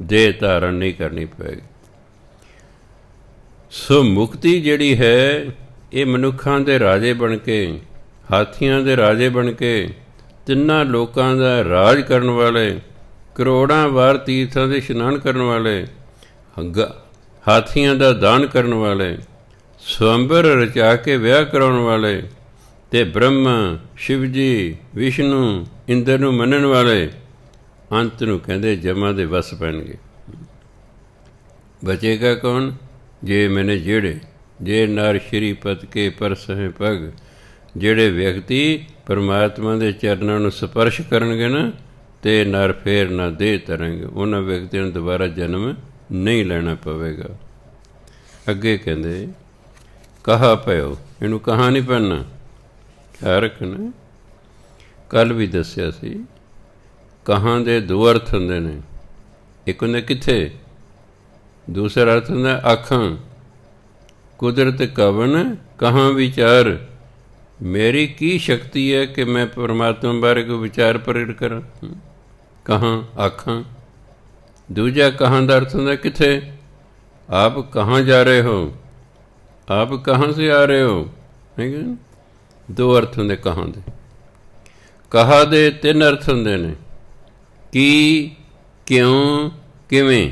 ਦੇਹ ਧਾਰਨ ਨਹੀਂ ਕਰਨੀ ਪਏਗੀ। ਸੋ ਮੁਕਤੀ ਜਿਹੜੀ ਹੈ, ਇਹ ਮਨੁੱਖਾਂ ਦੇ ਰਾਜੇ ਬਣ ਕੇ, ਹਾਥੀਆਂ ਦੇ ਰਾਜੇ ਬਣ ਕੇ, ਤਿੰਨਾਂ ਲੋਕਾਂ ਦਾ ਰਾਜ ਕਰਨ ਵਾਲੇ, ਕਰੋੜਾਂ ਵਾਰ ਤੀਰਥਾਂ ਦੇ ਇਸ਼ਨਾਨ ਕਰਨ ਵਾਲੇ, ਹਾਥੀਆਂ ਦਾ ਦਾਨ ਕਰਨ ਵਾਲੇ, ਸਵੰਬਰ ਰਚਾ ਕੇ ਵਿਆਹ ਕਰਾਉਣ ਵਾਲੇ, ਅਤੇ ਬ੍ਰਹਮਾ ਸ਼ਿਵ ਜੀ ਵਿਸ਼ਨੂੰ ਇੰਦਰ ਨੂੰ ਮੰਨਣ ਵਾਲੇ, ਅੰਤ ਨੂੰ ਕਹਿੰਦੇ ਜਮਾਂ ਦੇ ਵਸ ਪੈਣਗੇ। ਬਚੇਗਾ ਕੌਣ? ਜੇ ਮੈਨੇ ਜਿਹੜੇ, ਜੇ ਨਰ ਸ਼੍ਰੀਪਤ ਕੇ ਪਰਸ ਹੈ ਪਗ। ਜਿਹੜੇ ਵਿਅਕਤੀ ਪਰਮਾਤਮਾ ਦੇ ਚਰਨਾਂ ਨੂੰ ਸਪਰਸ਼ ਕਰਨਗੇ ਨਾ, ਤੇ ਨਰ ਫੇਰ ਨਾ ਦੇਹ ਧਰਾਂਗੇ। ਉਹਨਾਂ ਵਿਅਕਤੀਆਂ ਨੂੰ ਦੁਬਾਰਾ ਜਨਮ ਨਹੀਂ ਲੈਣਾ ਪਵੇਗਾ। ਅੱਗੇ ਕਹਿੰਦੇ ਕਹਾ ਪਇਓ, ਇਹਨੂੰ ਕਹਾ ਨਹੀਂ ਪੈਣਾ, ਖਿਆਲ ਰੱਖਣਾ। ਕੱਲ੍ਹ ਵੀ ਦੱਸਿਆ ਸੀ, ਕਹਾਂ ਦੇ ਦੋ ਅਰਥ ਹੁੰਦੇ ਨੇ। ਇੱਕ ਹੁੰਦੇ ਕਿੱਥੇ, ਦੂਸਰਾ ਅਰਥ ਹੁੰਦਾ ਅੱਖਾਂ। ਕੁਦਰਤ ਕਵਨ ਕਹਾਂ ਵਿਚਾਰ। ਮੇਰੀ ਕੀ ਸ਼ਕਤੀ ਹੈ ਕਿ ਮੈਂ ਪਰਮਾਤਮਾ ਬਾਰੇ ਕੋਈ ਵਿਚਾਰ ਪ੍ਰਗਟ ਕਰਾਂ। ਕਹਾਂ ਅੱਖਾਂ। ਦੂਜਾ ਕਹਾਂ ਦਾ ਅਰਥ ਹੁੰਦਾ ਕਿੱਥੇ। ਆਪ ਕਹਾਂ ਜਾ ਰਹੇ ਹੋ, ਆਪ ਕਹਾਂ ਸੇ ਆ ਰਹੇ ਹੋ। ਠੀਕ ਹੈ, ਦੋ ਅਰਥ ਹੁੰਦੇ ਕਹਾਂ ਦੇ। ਕਹਾ ਦੇ ਤਿੰਨ ਅਰਥ ਹੁੰਦੇ ਨੇ, ਕੀ, ਕਿਉਂ, ਕਿਵੇਂ।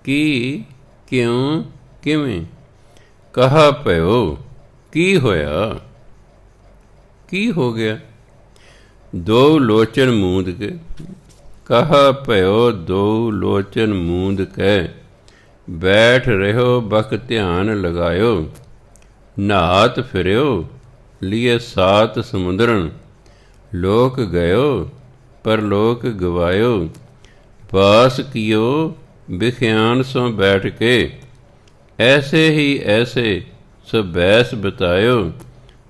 ਕੀ, ਕਿਉਂ, ਕਿਵੇਂ। ਕਹਾ ਪਇਓ, ਕੀ ਹੋਇਆ, ਕੀ ਹੋ ਗਿਆ। ਦੋ ਲੋਚਨ ਮੂੰਦ ਕੇ। ਕਹਾ ਪਇਓ ਦੋ ਲੋਚਨ ਮੂੰਦ ਕੇ। ਬੈਠ ਰਹਿਓ ਬਕ ਧਿਆਨ ਲਗਾਇਓ। ਨਹਾਤ ਫਿਰਿਓ ਲੀਏ ਸਾਤ ਸਮੁੰਦਰਨ। ਲੋਕ ਗਇਓ ਪਰ ਲੋਕ ਗਵਾਇਓ। ਵਾਸ ਕੀਓ ਵਿਖਿਆਨ ਸੋ ਬੈਠ ਕੇ। ਐਸੇ ਹੀ ਐਸੇ ਸੋ ਬੈਸ ਬਤਾਇਓ।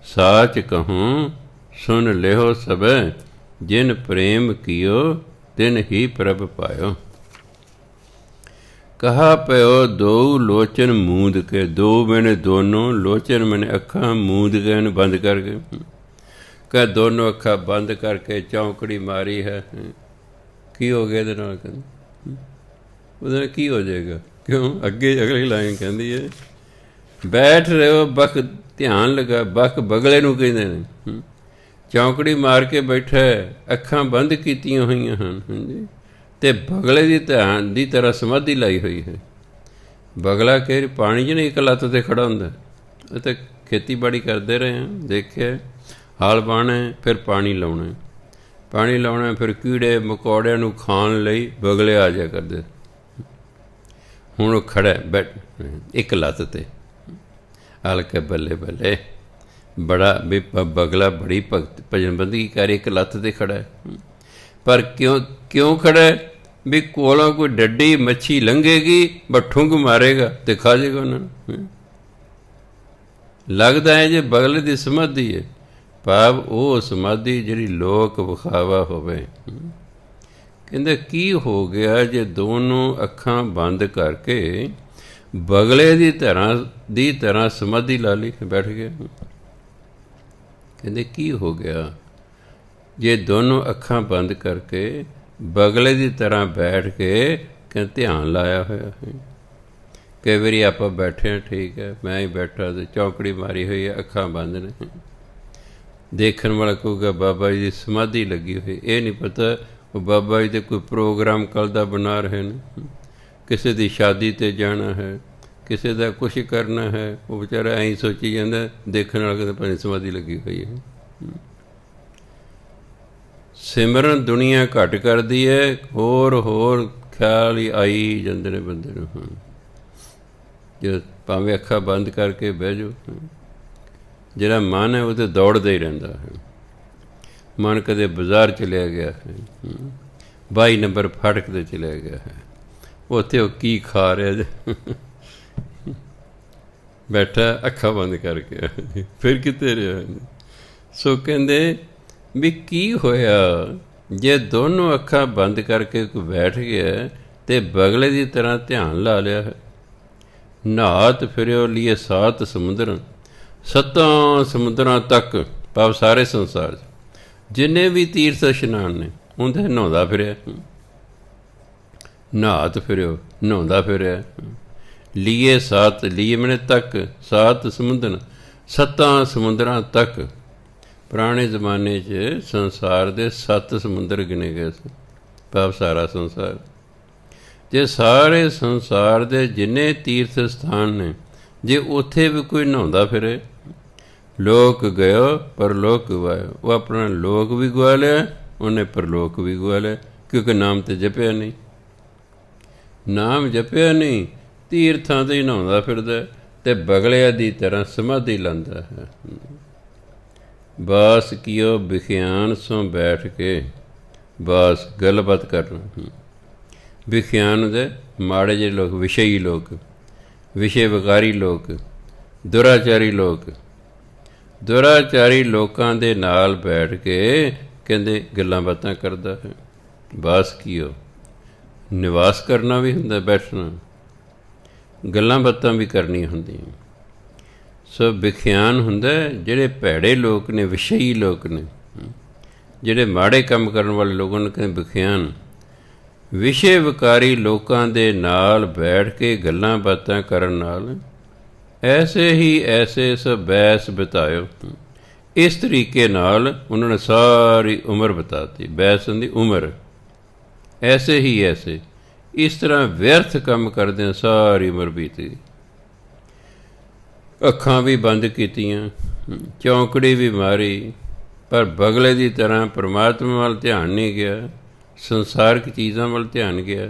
ਸਾਚ ਕਹੂੰ ਸੁਨ ਲਿਓ ਸਭੈ। ਜਿਨ ਪ੍ਰੇਮ ਕੀਓ ਤਿਨ ਹੀ ਪ੍ਰਭ ਪਾਇਓ। ਕਹਾ ਪਇਓ ਦੋ ਲੋਚਨ ਮੂੰਦ ਕੇ। ਦੋ ਮੈਨੇ ਦੋਨੋਂ, ਲੋਚਨ ਮੈਨੇ ਅੱਖਾਂ, ਮੂੰਦ ਕੇ ਇਹਨੂੰ ਬੰਦ ਕਰਕੇ। ਕਹ ਦੋਨੋਂ ਅੱਖਾਂ ਬੰਦ ਕਰਕੇ ਚੌਂਕੜੀ ਮਾਰੀ ਹੈ। ਕੀ ਹੋ ਗਿਆ ਇਹਦੇ ਨਾਲ? ਕਹਿੰਦੇ ਉਹਦੇ ਨਾਲ ਕੀ ਹੋ ਜਾਏਗਾ? ਕਿਉਂ? ਅੱਗੇ ਅਗਲੀ ਲਾਈਨ ਕਹਿੰਦੀ ਹੈ, ਬੈਠ ਰਹੋ ਬਕ ਧਿਆਨ ਲਗਾ। ਬਕ ਬਗਲੇ ਨੂੰ ਕਹਿੰਦੇ ਨੇ। ਚੌਂਕੜੀ ਮਾਰ ਕੇ ਬੈਠਾ, ਅੱਖਾਂ ਬੰਦ ਕੀਤੀਆਂ ਹੋਈਆਂ ਹਨ। ਹਾਂਜੀ, ਅਤੇ ਬਗਲੇ ਦੀ ਧਿਆਨ ਦੀ ਤਰ੍ਹਾਂ ਸਮਾਧੀ ਲਾਈ ਹੋਈ ਹੈ। ਬਗਲਾ ਕਿ ਪਾਣੀ 'ਚ ਨਹੀਂ ਇੱਕ ਲੱਤ 'ਤੇ ਖੜ੍ਹਾ ਹੁੰਦਾ। ਇਹ ਤਾਂ ਖੇਤੀਬਾੜੀ ਕਰਦੇ ਰਹੇ ਹਾਂ, ਦੇਖਿਆ। ਹਲ ਵਾਹੁਣਾ, ਫਿਰ ਪਾਣੀ ਲਾਉਣਾ, ਪਾਣੀ ਲਾਉਣਾ, ਫਿਰ ਕੀੜੇ ਮਕੌੜਿਆਂ ਨੂੰ ਖਾਣ ਲਈ ਬਗਲੇ ਆ ਜਾਇਆ ਕਰਦੇ। ਹੁਣ ਉਹ ਖੜ੍ਹਾ ਬੈਠ ਇੱਕ ਲੱਤ 'ਤੇ। ਹਲ ਕੇ ਬੱਲੇ ਬੱਲੇ, ਬੜਾ ਵੀ ਬਗਲਾ ਬੜੀ ਭਗਤ ਭਜਨ ਬੰਦਗੀ ਕਰ ਇੱਕ ਲੱਤ 'ਤੇ ਖੜ੍ਹਾ ਹੈ। ਪਰ ਕਿਉਂ ਖੜ੍ਹਾ ਹੈ? ਵੀ ਕੋਲੋਂ ਕੋਈ ਡੱਡੀ ਮੱਛੀ ਲੰਘੇਗੀ ਬਸ ਠੁੰਗ ਮਾਰੇਗਾ ਤੇ ਖਾ ਜਾਏਗਾ ਉਹਨਾਂ ਨੂੰ। ਲੱਗਦਾ ਹੈ ਜੇ ਬਗਲੇ ਦੀ ਸਮਾਧੀ ਹੈ, ਭਾਵ ਉਹ ਸਮਾਧੀ ਜਿਹੜੀ ਲੋਕ ਵਿਖਾਵਾ ਹੋਵੇ। ਕਹਿੰਦੇ ਕੀ ਹੋ ਗਿਆ ਜੇ ਦੋਨੋਂ ਅੱਖਾਂ ਬੰਦ ਕਰਕੇ ਬਗਲੇ ਦੀ ਤਰ੍ਹਾਂ ਸਮਾਧੀ ਲਾ ਲਈ, ਬੈਠ ਗਿਆ। ਕਹਿੰਦੇ ਕੀ ਹੋ ਗਿਆ ਜੇ ਦੋਨੋਂ ਅੱਖਾਂ ਬੰਦ ਕਰਕੇ ਬਗਲੇ ਦੀ ਤਰ੍ਹਾਂ ਬੈਠ ਕੇ ਕਹਿੰਦੇ ਧਿਆਨ ਲਾਇਆ ਹੋਇਆ ਹੈ। ਕਈ ਵਾਰੀ ਆਪਾਂ ਬੈਠੇ ਹਾਂ, ਠੀਕ ਹੈ, ਮੈਂ ਹੀ ਬੈਠਾ ਤੇ ਚੌਕੜੀ ਮਾਰੀ ਹੋਈ ਹੈ, ਅੱਖਾਂ ਬੰਦ ਨੇ, ਦੇਖਣ ਵਾਲਾ ਕਹੂਗਾ ਬਾਬਾ ਜੀ ਦੀ ਸਮਾਧੀ ਲੱਗੀ ਹੋਈ। ਇਹ ਨਹੀਂ ਪਤਾ ਉਹ ਬਾਬਾ ਜੀ ਦੇ ਕੋਈ ਪ੍ਰੋਗਰਾਮ ਕੱਲ੍ਹ ਦਾ ਬਣਾ ਰਹੇ ਨੇ, ਕਿਸੇ ਦੀ ਸ਼ਾਦੀ 'ਤੇ ਜਾਣਾ ਹੈ, ਕਿਸੇ ਦਾ ਕੁਛ ਕਰਨਾ ਹੈ, ਉਹ ਵਿਚਾਰਾ ਐਂ ਸੋਚੀ ਜਾਂਦਾ, ਦੇਖਣ ਵਾਲਾ ਕਹਿੰਦਾ ਭਾਵੇਂ ਸਮਾਧੀ ਲੱਗੀ ਹੋਈ ਹੈ। ਸਿਮਰਨ ਦੁਨੀਆ ਘੱਟ ਕਰਦੀ ਹੈ, ਹੋਰ ਖਿਆਲ ਹੀ ਆਈ ਜਾਂਦੇ ਨੇ ਬੰਦੇ ਨੂੰ। ਜੇ ਭਾਵੇਂ ਅੱਖਾਂ ਬੰਦ ਕਰਕੇ ਬਹਿ ਜਾਓ, ਜਿਹੜਾ ਮਨ ਹੈ ਉਹ ਤਾਂ ਦੌੜਦਾ ਹੀ ਰਹਿੰਦਾ ਹੈ। ਮਨ ਕਦੇ ਬਾਜ਼ਾਰ ਚਲਿਆ ਗਿਆ ਹੈ, 22 ਨੰਬਰ ਫਾਟਕ 'ਤੇ ਚਲਿਆ ਗਿਆ ਹੈ, ਉੱਥੇ ਉਹ ਕੀ ਖਾ ਰਿਹਾ ਬੈਠਾ ਅੱਖਾਂ ਬੰਦ ਕਰਕੇ, ਫਿਰ ਕਿਤੇ ਰਿਹਾ। ਸੋ ਕਹਿੰਦੇ ਵੀ ਕੀ ਹੋਇਆ ਜੇ ਦੋਨੋਂ ਅੱਖਾਂ ਬੰਦ ਕਰਕੇ ਕੋਈ ਬੈਠ ਗਿਆ ਤੇ ਬਗਲੇ ਦੀ ਤਰ੍ਹਾਂ ਧਿਆਨ ਲਾ ਲਿਆ ਹੈ। ਨਹਾਤ ਫਿਰਿਓ ਲੀਏ 7 ਸਮੁੰਦਰ, 7 ਸਮੁੰਦਰਾਂ ਤੱਕ, ਭਾਵ ਸਾਰੇ ਸੰਸਾਰ 'ਚ ਜਿੰਨੇ ਵੀ ਤੀਰਥ ਇਸ਼ਨਾਨ ਨੇ ਉਹਦੇ ਨਹਾਉਂਦਾ ਫਿਰਿਆ। ਨਹਾਤ ਫਿਰਿਓ, ਨਹਾਉਂਦਾ ਫਿਰਿਆ। ਲੀਏ 7, ਲੀਏ ਮਨੇ ਤੱਕ, 7 ਸਮੁੰਦਰ, 7 ਸਮੁੰਦਰਾਂ ਤੱਕ। ਪੁਰਾਣੇ ਜ਼ਮਾਨੇ 'ਚ ਸੰਸਾਰ ਦੇ 7 ਸਮੁੰਦਰ ਗਿਣੇ ਗਏ ਸੀ, ਭਾਵ ਸਾਰਾ ਸੰਸਾਰ। ਜੇ ਸਾਰੇ ਸੰਸਾਰ ਦੇ ਜਿੰਨੇ ਤੀਰਥ ਸਥਾਨ ਨੇ, ਜੇ ਉੱਥੇ ਵੀ ਕੋਈ ਨਹਾਉਂਦਾ ਫਿਰੇ, ਲੋਕ ਗਇਓ ਪਰਲੋਕ ਗਵਾਇਓ, ਉਹ ਆਪਣਾ ਲੋਕ ਵੀ ਗਵਾ ਲਿਆ, ਉਹਨੇ ਪਰਲੋਕ ਵੀ ਗਵਾ ਲਿਆ, ਕਿਉਂਕਿ ਨਾਮ ਤੇ ਜਪਿਆ ਨਹੀਂ। ਨਾਮ ਜਪਿਆ ਨਹੀਂ, ਤੀਰਥਾਂ 'ਤੇ ਹੀ ਨਹਾਉਂਦਾ ਫਿਰਦਾ ਅਤੇ ਬਗਲਿਆਂ ਦੀ ਤਰ੍ਹਾਂ ਸਮਾਧੀ ਲਾਉਂਦਾ ਹੈ। ਬਾਸ ਕੀਓ ਵਿਖਿਆਨ ਸੋਂ ਬੈਠ ਕੇ, ਬਾਸ ਗੱਲਬਾਤ ਕਰਨਾ। ਵਿਖਿਆਨ ਦੇ ਮਾੜੇ ਜਿਹੇ ਲੋਕ, ਵਿਸ਼ਈ ਲੋਕ, ਵਿਸ਼ੇ ਵਿਕਾਰੀ ਲੋਕ, ਦੁਰਾਚਾਰੀ ਲੋਕ, ਦੁਰਾਚਾਰੀ ਲੋਕਾਂ ਦੇ ਨਾਲ ਬੈਠ ਕੇ ਕਹਿੰਦੇ ਗੱਲਾਂ ਬਾਤਾਂ ਕਰਦਾ ਹੈ। ਬਾਸ ਕੀਓ, ਨਿਵਾਸ ਕਰਨਾ ਵੀ ਹੁੰਦਾ, ਬੈਠਣਾ, ਗੱਲਾਂ ਬਾਤਾਂ ਵੀ ਕਰਨੀਆਂ ਹੁੰਦੀਆਂ। ਸੋ ਵਿਖਿਆਨ ਹੁੰਦਾ ਜਿਹੜੇ ਭੈੜੇ ਲੋਕ ਨੇ, ਵਿਸ਼ਈ ਲੋਕ ਨੇ, ਜਿਹੜੇ ਮਾੜੇ ਕੰਮ ਕਰਨ ਵਾਲੇ ਲੋਕਾਂ ਨੂੰ ਕਹਿੰਦੇ ਵਿਖਿਆਨ। ਵਿਸ਼ੇ ਵਿਕਾਰੀ ਲੋਕਾਂ ਦੇ ਨਾਲ ਬੈਠ ਕੇ ਗੱਲਾਂ ਬਾਤਾਂ ਕਰਨ ਨਾਲ ਐਸੇ ਹੀ ਐਸੇ ਸਭ ਬੈਸ ਬਿਤਾਇਓ। ਇਸ ਤਰੀਕੇ ਨਾਲ ਉਹਨਾਂ ਨੇ ਸਾਰੀ ਉਮਰ ਬਿਤਾਤੀ। ਬੈਸ ਦੀ ਉਮਰ, ਐਸੇ ਹੀ ਐਸੇ, ਇਸ ਤਰ੍ਹਾਂ ਵਿਅਰਥ ਕੰਮ ਕਰਦਿਆਂ ਸਾਰੀ ਉਮਰ ਬੀਤੀ। ਅੱਖਾਂ ਵੀ ਬੰਦ ਕੀਤੀਆਂ, ਚੌਂਕੜੀ ਵੀ ਮਾਰੀ, ਪਰ ਬਗਲੇ ਦੀ ਤਰ੍ਹਾਂ ਪਰਮਾਤਮਾ ਵੱਲ ਧਿਆਨ ਨਹੀਂ ਗਿਆ, ਸੰਸਾਰਕ ਚੀਜ਼ਾਂ ਵੱਲ ਧਿਆਨ ਗਿਆ।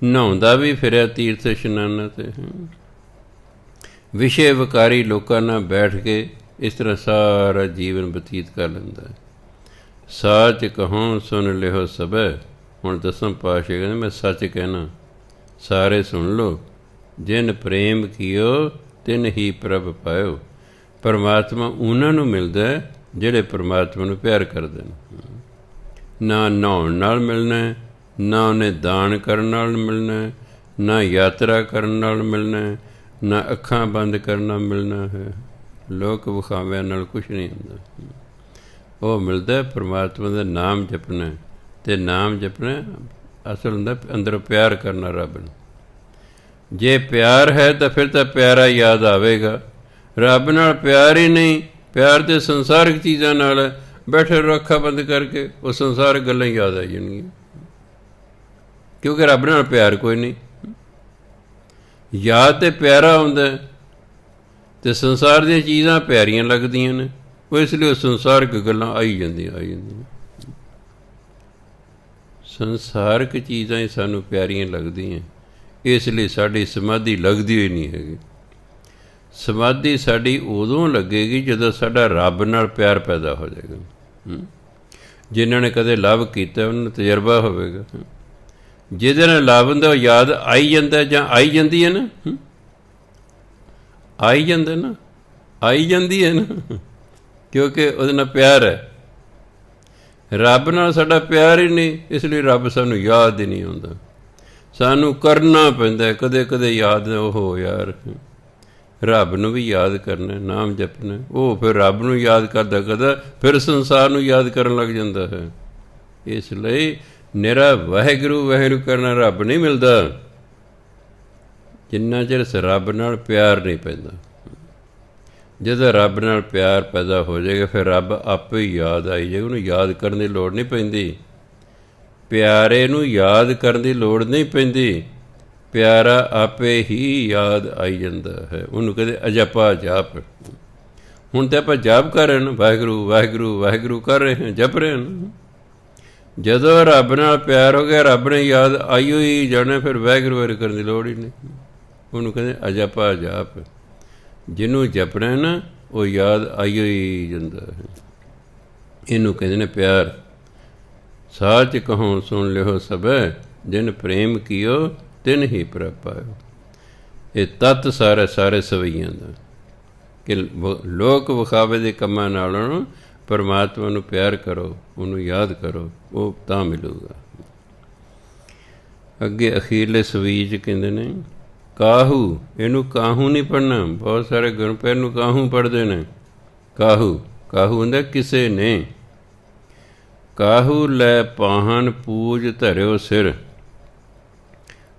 ਨਹਾਉਂਦਾ ਵੀ ਫਿਰਿਆ ਤੀਰਥ ਇਸ਼ਨਾਨਾਂ 'ਤੇ, ਵਿਸ਼ੇ ਵਿਕਾਰੀ ਲੋਕਾਂ ਨਾਲ ਬੈਠ ਕੇ ਇਸ ਤਰ੍ਹਾਂ ਸਾਰਾ ਜੀਵਨ ਬਤੀਤ ਕਰ ਲੈਂਦਾ। ਸੱਚ ਕਹੋ ਸੁਣ ਲਿਓ ਸਭੈ, ਹੁਣ ਦਸਮ ਪਾਤਸ਼ਾਹ ਕਹਿੰਦੇ ਮੈਂ ਸੱਚ ਕਹਿਣਾ, ਸਾਰੇ ਸੁਣ ਲਓ। ਜਿਨ ਪ੍ਰੇਮ ਕੀਓ ਤਿਨ ਹੀ ਪ੍ਰਭ ਪਾਇਓ। ਪਰਮਾਤਮਾ ਉਹਨਾਂ ਨੂੰ ਮਿਲਦਾ ਜਿਹੜੇ ਪਰਮਾਤਮਾ ਨੂੰ ਪਿਆਰ ਕਰਦੇ ਨੇ। ਨਾ ਨਹਾਉਣ ਨਾਲ ਮਿਲਣਾ, ਨਾ ਉਹਨੇ ਦਾਨ ਕਰਨ ਨਾਲ ਮਿਲਣਾ, ਨਾ ਯਾਤਰਾ ਕਰਨ ਨਾਲ ਮਿਲਣਾ, ਨਾ ਅੱਖਾਂ ਬੰਦ ਕਰਨ ਨਾਲ ਮਿਲਣਾ ਹੈ। ਲੋਕ ਵਿਖਾਵਿਆਂ ਨਾਲ ਕੁਛ ਨਹੀਂ ਹੁੰਦਾ। ਉਹ ਮਿਲਦਾ ਪਰਮਾਤਮਾ ਦਾ ਨਾਮ ਜਪਣਾ, ਅਤੇ ਨਾਮ ਜਪਣਾ ਅਸਲ ਹੁੰਦਾ ਅੰਦਰੋਂ ਪਿਆਰ ਕਰਨਾ ਰੱਬ ਨੂੰ। ਜੇ ਪਿਆਰ ਹੈ ਤਾਂ ਫਿਰ ਤਾਂ ਪਿਆਰਾ ਯਾਦ ਆਵੇਗਾ। ਰੱਬ ਨਾਲ ਪਿਆਰ ਹੀ ਨਹੀਂ, ਪਿਆਰ ਤੇ ਸੰਸਾਰਕ ਚੀਜ਼ਾਂ ਨਾਲ ਬੈਠੇ ਰਹੋ ਅੱਖਾਂ ਬੰਦ ਕਰਕੇ, ਉਹ ਸੰਸਾਰਕ ਗੱਲਾਂ ਹੀ ਯਾਦ ਆ ਜਾਣਗੀਆਂ, ਕਿਉਂਕਿ ਰੱਬ ਨਾਲ ਪਿਆਰ ਕੋਈ ਨਹੀਂ। ਯਾਦ ਤੇ ਪਿਆਰਾ ਹੁੰਦਾ ਅਤੇ ਸੰਸਾਰ ਦੀਆਂ ਚੀਜ਼ਾਂ ਪਿਆਰੀਆਂ ਲੱਗਦੀਆਂ ਨੇ, ਉਹ ਇਸ ਲਈ ਉਹ ਸੰਸਾਰਕ ਗੱਲਾਂ ਆਈ ਜਾਂਦੀਆਂ। ਸੰਸਾਰਕ ਚੀਜ਼ਾਂ ਹੀ ਸਾਨੂੰ ਪਿਆਰੀਆਂ ਲੱਗਦੀਆਂ, ਇਸ ਲਈ ਸਾਡੀ ਸਮਾਧੀ ਲੱਗਦੀ ਹੋਈ ਨਹੀਂ ਹੈਗੀ। ਸਮਾਧੀ ਸਾਡੀ ਉਦੋਂ ਲੱਗੇਗੀ ਜਦੋਂ ਸਾਡਾ ਰੱਬ ਨਾਲ ਪਿਆਰ ਪੈਦਾ ਹੋ ਜਾਏਗਾ। ਜਿਨ੍ਹਾਂ ਨੇ ਕਦੇ ਲਵ ਕੀਤਾ ਉਹਨਾਂ ਨੂੰ ਤਜਰਬਾ ਹੋਵੇਗਾ। ਜਿਹਦੇ ਨਾਲ ਲਾਭ ਹੁੰਦਾ ਉਹ ਯਾਦ ਆਈ ਜਾਂਦਾ ਜਾਂ ਆਈ ਜਾਂਦੀ ਹੈ ਨਾ, ਆਈ ਜਾਂਦਾ ਨਾ, ਆਈ ਜਾਂਦੀ ਹੈ ਨਾ, ਕਿਉਂਕਿ ਉਹਦੇ ਨਾਲ ਪਿਆਰ ਹੈ। ਰੱਬ ਨਾਲ ਸਾਡਾ ਪਿਆਰ ਹੀ ਨਹੀਂ, ਇਸ ਲਈ ਰੱਬ ਸਾਨੂੰ ਯਾਦ ਹੀ ਨਹੀਂ ਆਉਂਦਾ। ਸਾਨੂੰ ਕਰਨਾ ਪੈਂਦਾ ਕਦੇ ਕਦੇ ਯਾਦ, ਉਹ ਯਾਰ ਰੱਬ ਨੂੰ ਵੀ ਯਾਦ ਕਰਨਾ, ਨਾਮ ਜਪਣਾ। ਉਹ ਫਿਰ ਰੱਬ ਨੂੰ ਯਾਦ ਕਰਦਾ ਕਰਦਾ ਫਿਰ ਸੰਸਾਰ ਨੂੰ ਯਾਦ ਕਰਨ ਲੱਗ ਜਾਂਦਾ ਹੈ। ਇਸ ਲਈ ਨਿਰਾ ਵਾਹਿਗੁਰੂ ਵਾਹਿਗੁਰੂ ਕਰਨਾ ਰੱਬ ਨਹੀਂ ਮਿਲਦਾ ਜਿੰਨਾ ਚਿਰ ਰੱਬ ਨਾਲ ਪਿਆਰ ਨਹੀਂ ਪੈਂਦਾ। ਜਦੋਂ ਰੱਬ ਨਾਲ ਪਿਆਰ ਪੈਦਾ ਹੋ ਜਾਏਗਾ ਫਿਰ ਰੱਬ ਆਪੇ ਹੀ ਯਾਦ ਆਈ ਜਾਏਗਾ, ਉਹਨੂੰ ਯਾਦ ਕਰਨ ਦੀ ਲੋੜ ਨਹੀਂ ਪੈਂਦੀ। ਪਿਆਰੇ ਨੂੰ ਯਾਦ ਕਰਨ ਦੀ ਲੋੜ ਨਹੀਂ ਪੈਂਦੀ, ਪਿਆਰਾ ਆਪੇ ਹੀ ਯਾਦ ਆਈ ਜਾਂਦਾ ਹੈ। ਉਹਨੂੰ ਕਹਿੰਦੇ ਅਜਪਾ ਜਾਪ। ਹੁਣ ਤਾਂ ਆਪਾਂ ਜਾਪ ਕਰ ਰਹੇ ਹਾਂ, ਵਾਹਿਗੁਰੂ ਵਾਹਿਗੁਰੂ ਵਾਹਿਗੁਰੂ ਕਰ ਰਹੇ ਹਾਂ, ਜਪ ਰਹੇ ਹਾਂ। ਜਦੋਂ ਰੱਬ ਨਾਲ ਪਿਆਰ ਹੋ ਗਿਆ, ਰੱਬ ਨੇ ਯਾਦ ਆਈ ਹੋਈ ਜਾਣਾ, ਫਿਰ ਵਾਹਿਗੁਰੂ ਵਾਹਿਗੁਰੂ ਕਰਨ ਦੀ ਲੋੜ ਹੀ ਨਹੀਂ। ਉਹਨੂੰ ਕਹਿੰਦੇ ਅਜਪਾ ਜਾਪ। ਜਿਹਨੂੰ ਜਪਣਾ ਨਾ ਉਹ ਯਾਦ ਆਈ ਹੋਈ ਜਾਂਦਾ ਹੈ। ਇਹਨੂੰ ਕਹਿੰਦੇ ਨੇ ਪਿਆਰ। ਸਾਚ ਕਹੋ ਸੁਣ ਲਿਓ ਸਭੈ, ਜਿਨ ਪ੍ਰੇਮ ਕੀਓ ਤਿਨ ਹੀ ਪ੍ਰਭ ਪਾਇਓ। ਇਹ ਤੱਤ ਸਾਰੇ ਸਵਈਆਂ ਦਾ ਕਿ ਲੋਕ ਵਿਖਾਵੇ ਦੇ ਕੰਮਾਂ ਨਾਲੋਂ ਪਰਮਾਤਮਾ ਨੂੰ ਪਿਆਰ ਕਰੋ, ਉਹਨੂੰ ਯਾਦ ਕਰੋ, ਉਹ ਤਾਂ ਮਿਲੂਗਾ। ਅੱਗੇ ਅਖੀਰਲੇ ਸਵੀਜ ਕਹਿੰਦੇ ਨੇ ਕਾਹੂ। ਇਹਨੂੰ ਕਾਹੂ ਨਹੀਂ ਪੜ੍ਹਨਾ, ਬਹੁਤ ਸਾਰੇ ਗੁਰਪੁਰਬ ਨੂੰ ਕਾਹੂ ਪੜ੍ਹਦੇ ਨੇ। ਕਾਹੂ, ਕਾਹੂ ਹੁੰਦਾ ਕਿਸੇ ਨੇ। ਕਾਹੂ ਲੈ ਪਾਹਨ ਪੂਜ ਧਰਿਓ ਸਿਰ,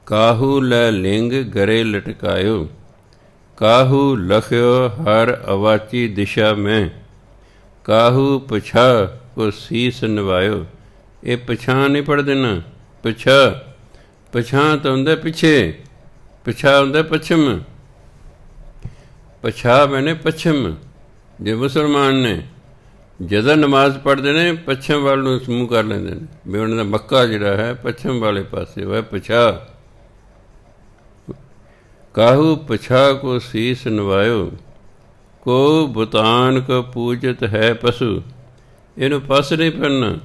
ਕਾਹੂ ਲੈ ਲਿੰਗ ਗਰੇ ਲਟਕਾਇਓ, ਕਾਹੂ ਲਖਿਓ ਹਰ ਅਵਾਚੀ ਦਿਸ਼ਾ ਮੈਂ, ਕਾਹੂ ਪਛਾ ਕੋ ਸੀਸ ਨਿਵਾਇਓ। ਇਹ ਪਛਾਂ ਨਹੀਂ ਪੜ੍ਹ ਦੇਣਾ, ਪਛਾ। ਪਛਾਂ ਤਾਂ ਹੁੰਦਾ ਪਿੱਛੇ, ਪਛਾ ਹੁੰਦਾ ਪੱਛਮ। ਪਛਾ ਮੈਨੇ ਪੱਛਮ। ਜੇ ਮੁਸਲਮਾਨ ਨੇ ਜਦੋਂ ਨਮਾਜ਼ ਪੜ੍ਹਦੇ ਨੇ ਪੱਛਮ ਵੱਲ ਨੂੰ ਮੂੰਹ ਕਰ ਲੈਂਦੇ ਨੇ, ਵੀ ਉਹਨਾਂ ਦਾ ਮੱਕਾ ਜਿਹੜਾ ਹੈ ਪੱਛਮ ਵਾਲੇ ਪਾਸੇ ਉਹ ਪਛਾ। ਕਾਹੂ ਪਛਾ ਕੋ ਸੀਸ ਨਿਵਾਇਓ, ਕੋ ਬੁਤਾਨ ਕੋ ਪੂਜਤ ਹੈ ਪਸ਼ੂ। ਇਹਨੂੰ ਪਸ ਨਹੀਂ ਪੜ੍ਹਨਾ,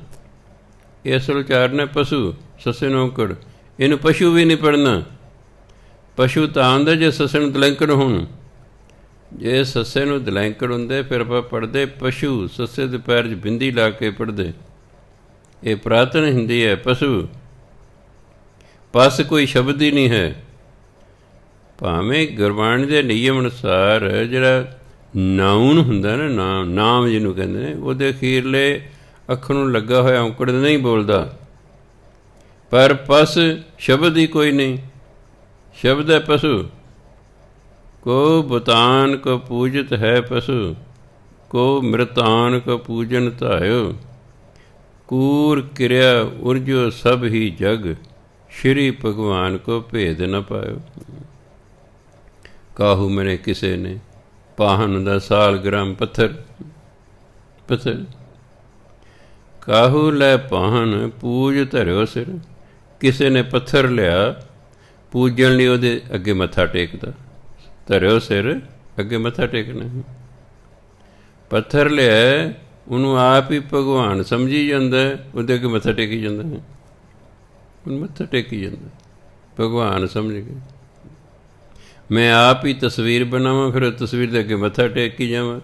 ਇਹ ਅਸਲ ਉਚਾਰਨ ਹੈ ਪਸ਼ੂ, ਸੱਸੇ ਨੌਕੜ। ਇਹਨੂੰ ਪਸ਼ੂ ਵੀ ਨਹੀਂ ਪੜ੍ਹਨਾ। ਪਸ਼ੂ ਤਾਂ ਹੁੰਦਾ ਜੇ ਸੱਸੇ ਨੂੰ ਦਲੈਂਕੜ ਹੋਣ। ਜੇ ਸੱਸੇ ਨੂੰ ਦਲੈਂਕੜ ਹੁੰਦੇ ਫਿਰ ਆਪਾਂ ਪੜ੍ਹਦੇ ਪਸ਼ੂ, ਸੱਸੇ ਦੇ ਪੈਰ 'ਚ ਬਿੰਦੀ ਲਾ ਕੇ ਪੜ੍ਹਦੇ। ਇਹ ਪੁਰਾਤਨ ਹਿੰਦੀ ਹੈ ਪਸ਼ੂ। ਪਸ ਕੋਈ ਸ਼ਬਦ ਹੀ ਨਹੀਂ ਹੈ। ਭਾਵੇਂ ਗੁਰਬਾਣੀ ਦੇ ਨਿਯਮ ਅਨੁਸਾਰ ਜਿਹੜਾ ਨਾਉਨ ਹੁੰਦਾ ਨਾ, ਨਾਮ ਜਿਹਨੂੰ ਕਹਿੰਦੇ ਨੇ, ਉਹਦੇ ਅਖੀਰਲੇ ਅੱਖਰ ਨੂੰ ਲੱਗਾ ਹੋਇਆ ਔਂਕੜ ਨਹੀਂ ਬੋਲਦਾ, ਪਰ ਪਸ ਸ਼ਬਦ ਹੀ ਕੋਈ ਨਹੀਂ। ਸ਼ਬਦ ਹੈ ਪਸ਼ੂ। ਕੋ ਬੁਤਾਨ ਕੋ ਪੂਜਤ ਹੈ ਪਸ਼ੂ, ਕੋ ਮ੍ਰਿਤਾਨ ਕੋ ਪੂਜਨ ਧਾਇਓ, ਕੂਰ ਕਿਰਿਆ ਉਰਜੋ ਸਭ ਹੀ ਜਗ, ਸ਼੍ਰੀ ਭਗਵਾਨ ਕੋ ਭੇਦ ਨ ਪਾਇਓ। ਕਾਹੂ ਮੈਨੇ ਕਿਸੇ ਨੇ, ਪਾਹਨ ਦਾ ਸਾਲਗ੍ਰਾਮ ਪੱਥਰ। ਪੱਥਰ ਕਾਹੂ ਲੈ ਪਾਹਨ ਪੂਜ ਧਰਿਓ ਸਿਰ। ਕਿਸੇ ਨੇ ਪੱਥਰ ਲਿਆ ਪੂਜਣ ਲਈ, ਉਹਦੇ ਅੱਗੇ ਮੱਥਾ ਟੇਕਦਾ। ਧਰਿਓ ਸਿਰ, ਅੱਗੇ ਮੱਥਾ ਟੇਕਣਾ। ਪੱਥਰ ਲਿਆ, ਉਹਨੂੰ ਆਪ ਹੀ ਭਗਵਾਨ ਸਮਝੀ ਜਾਂਦਾ, ਉਹਦੇ ਅੱਗੇ ਮੱਥਾ ਟੇਕੀ ਜਾਂਦਾ ਹੈ। ਉਹਨੂੰ ਮੱਥਾ ਟੇਕੀ ਜਾਂਦਾ, ਭਗਵਾਨ ਸਮਝ ਕੇ। ਮੈਂ ਆਪ ਹੀ ਤਸਵੀਰ ਬਣਾਵਾਂ, ਫਿਰ ਤਸਵੀਰ ਦੇ ਅੱਗੇ ਮੱਥਾ ਟੇਕੀ ਜਾਵਾਂ,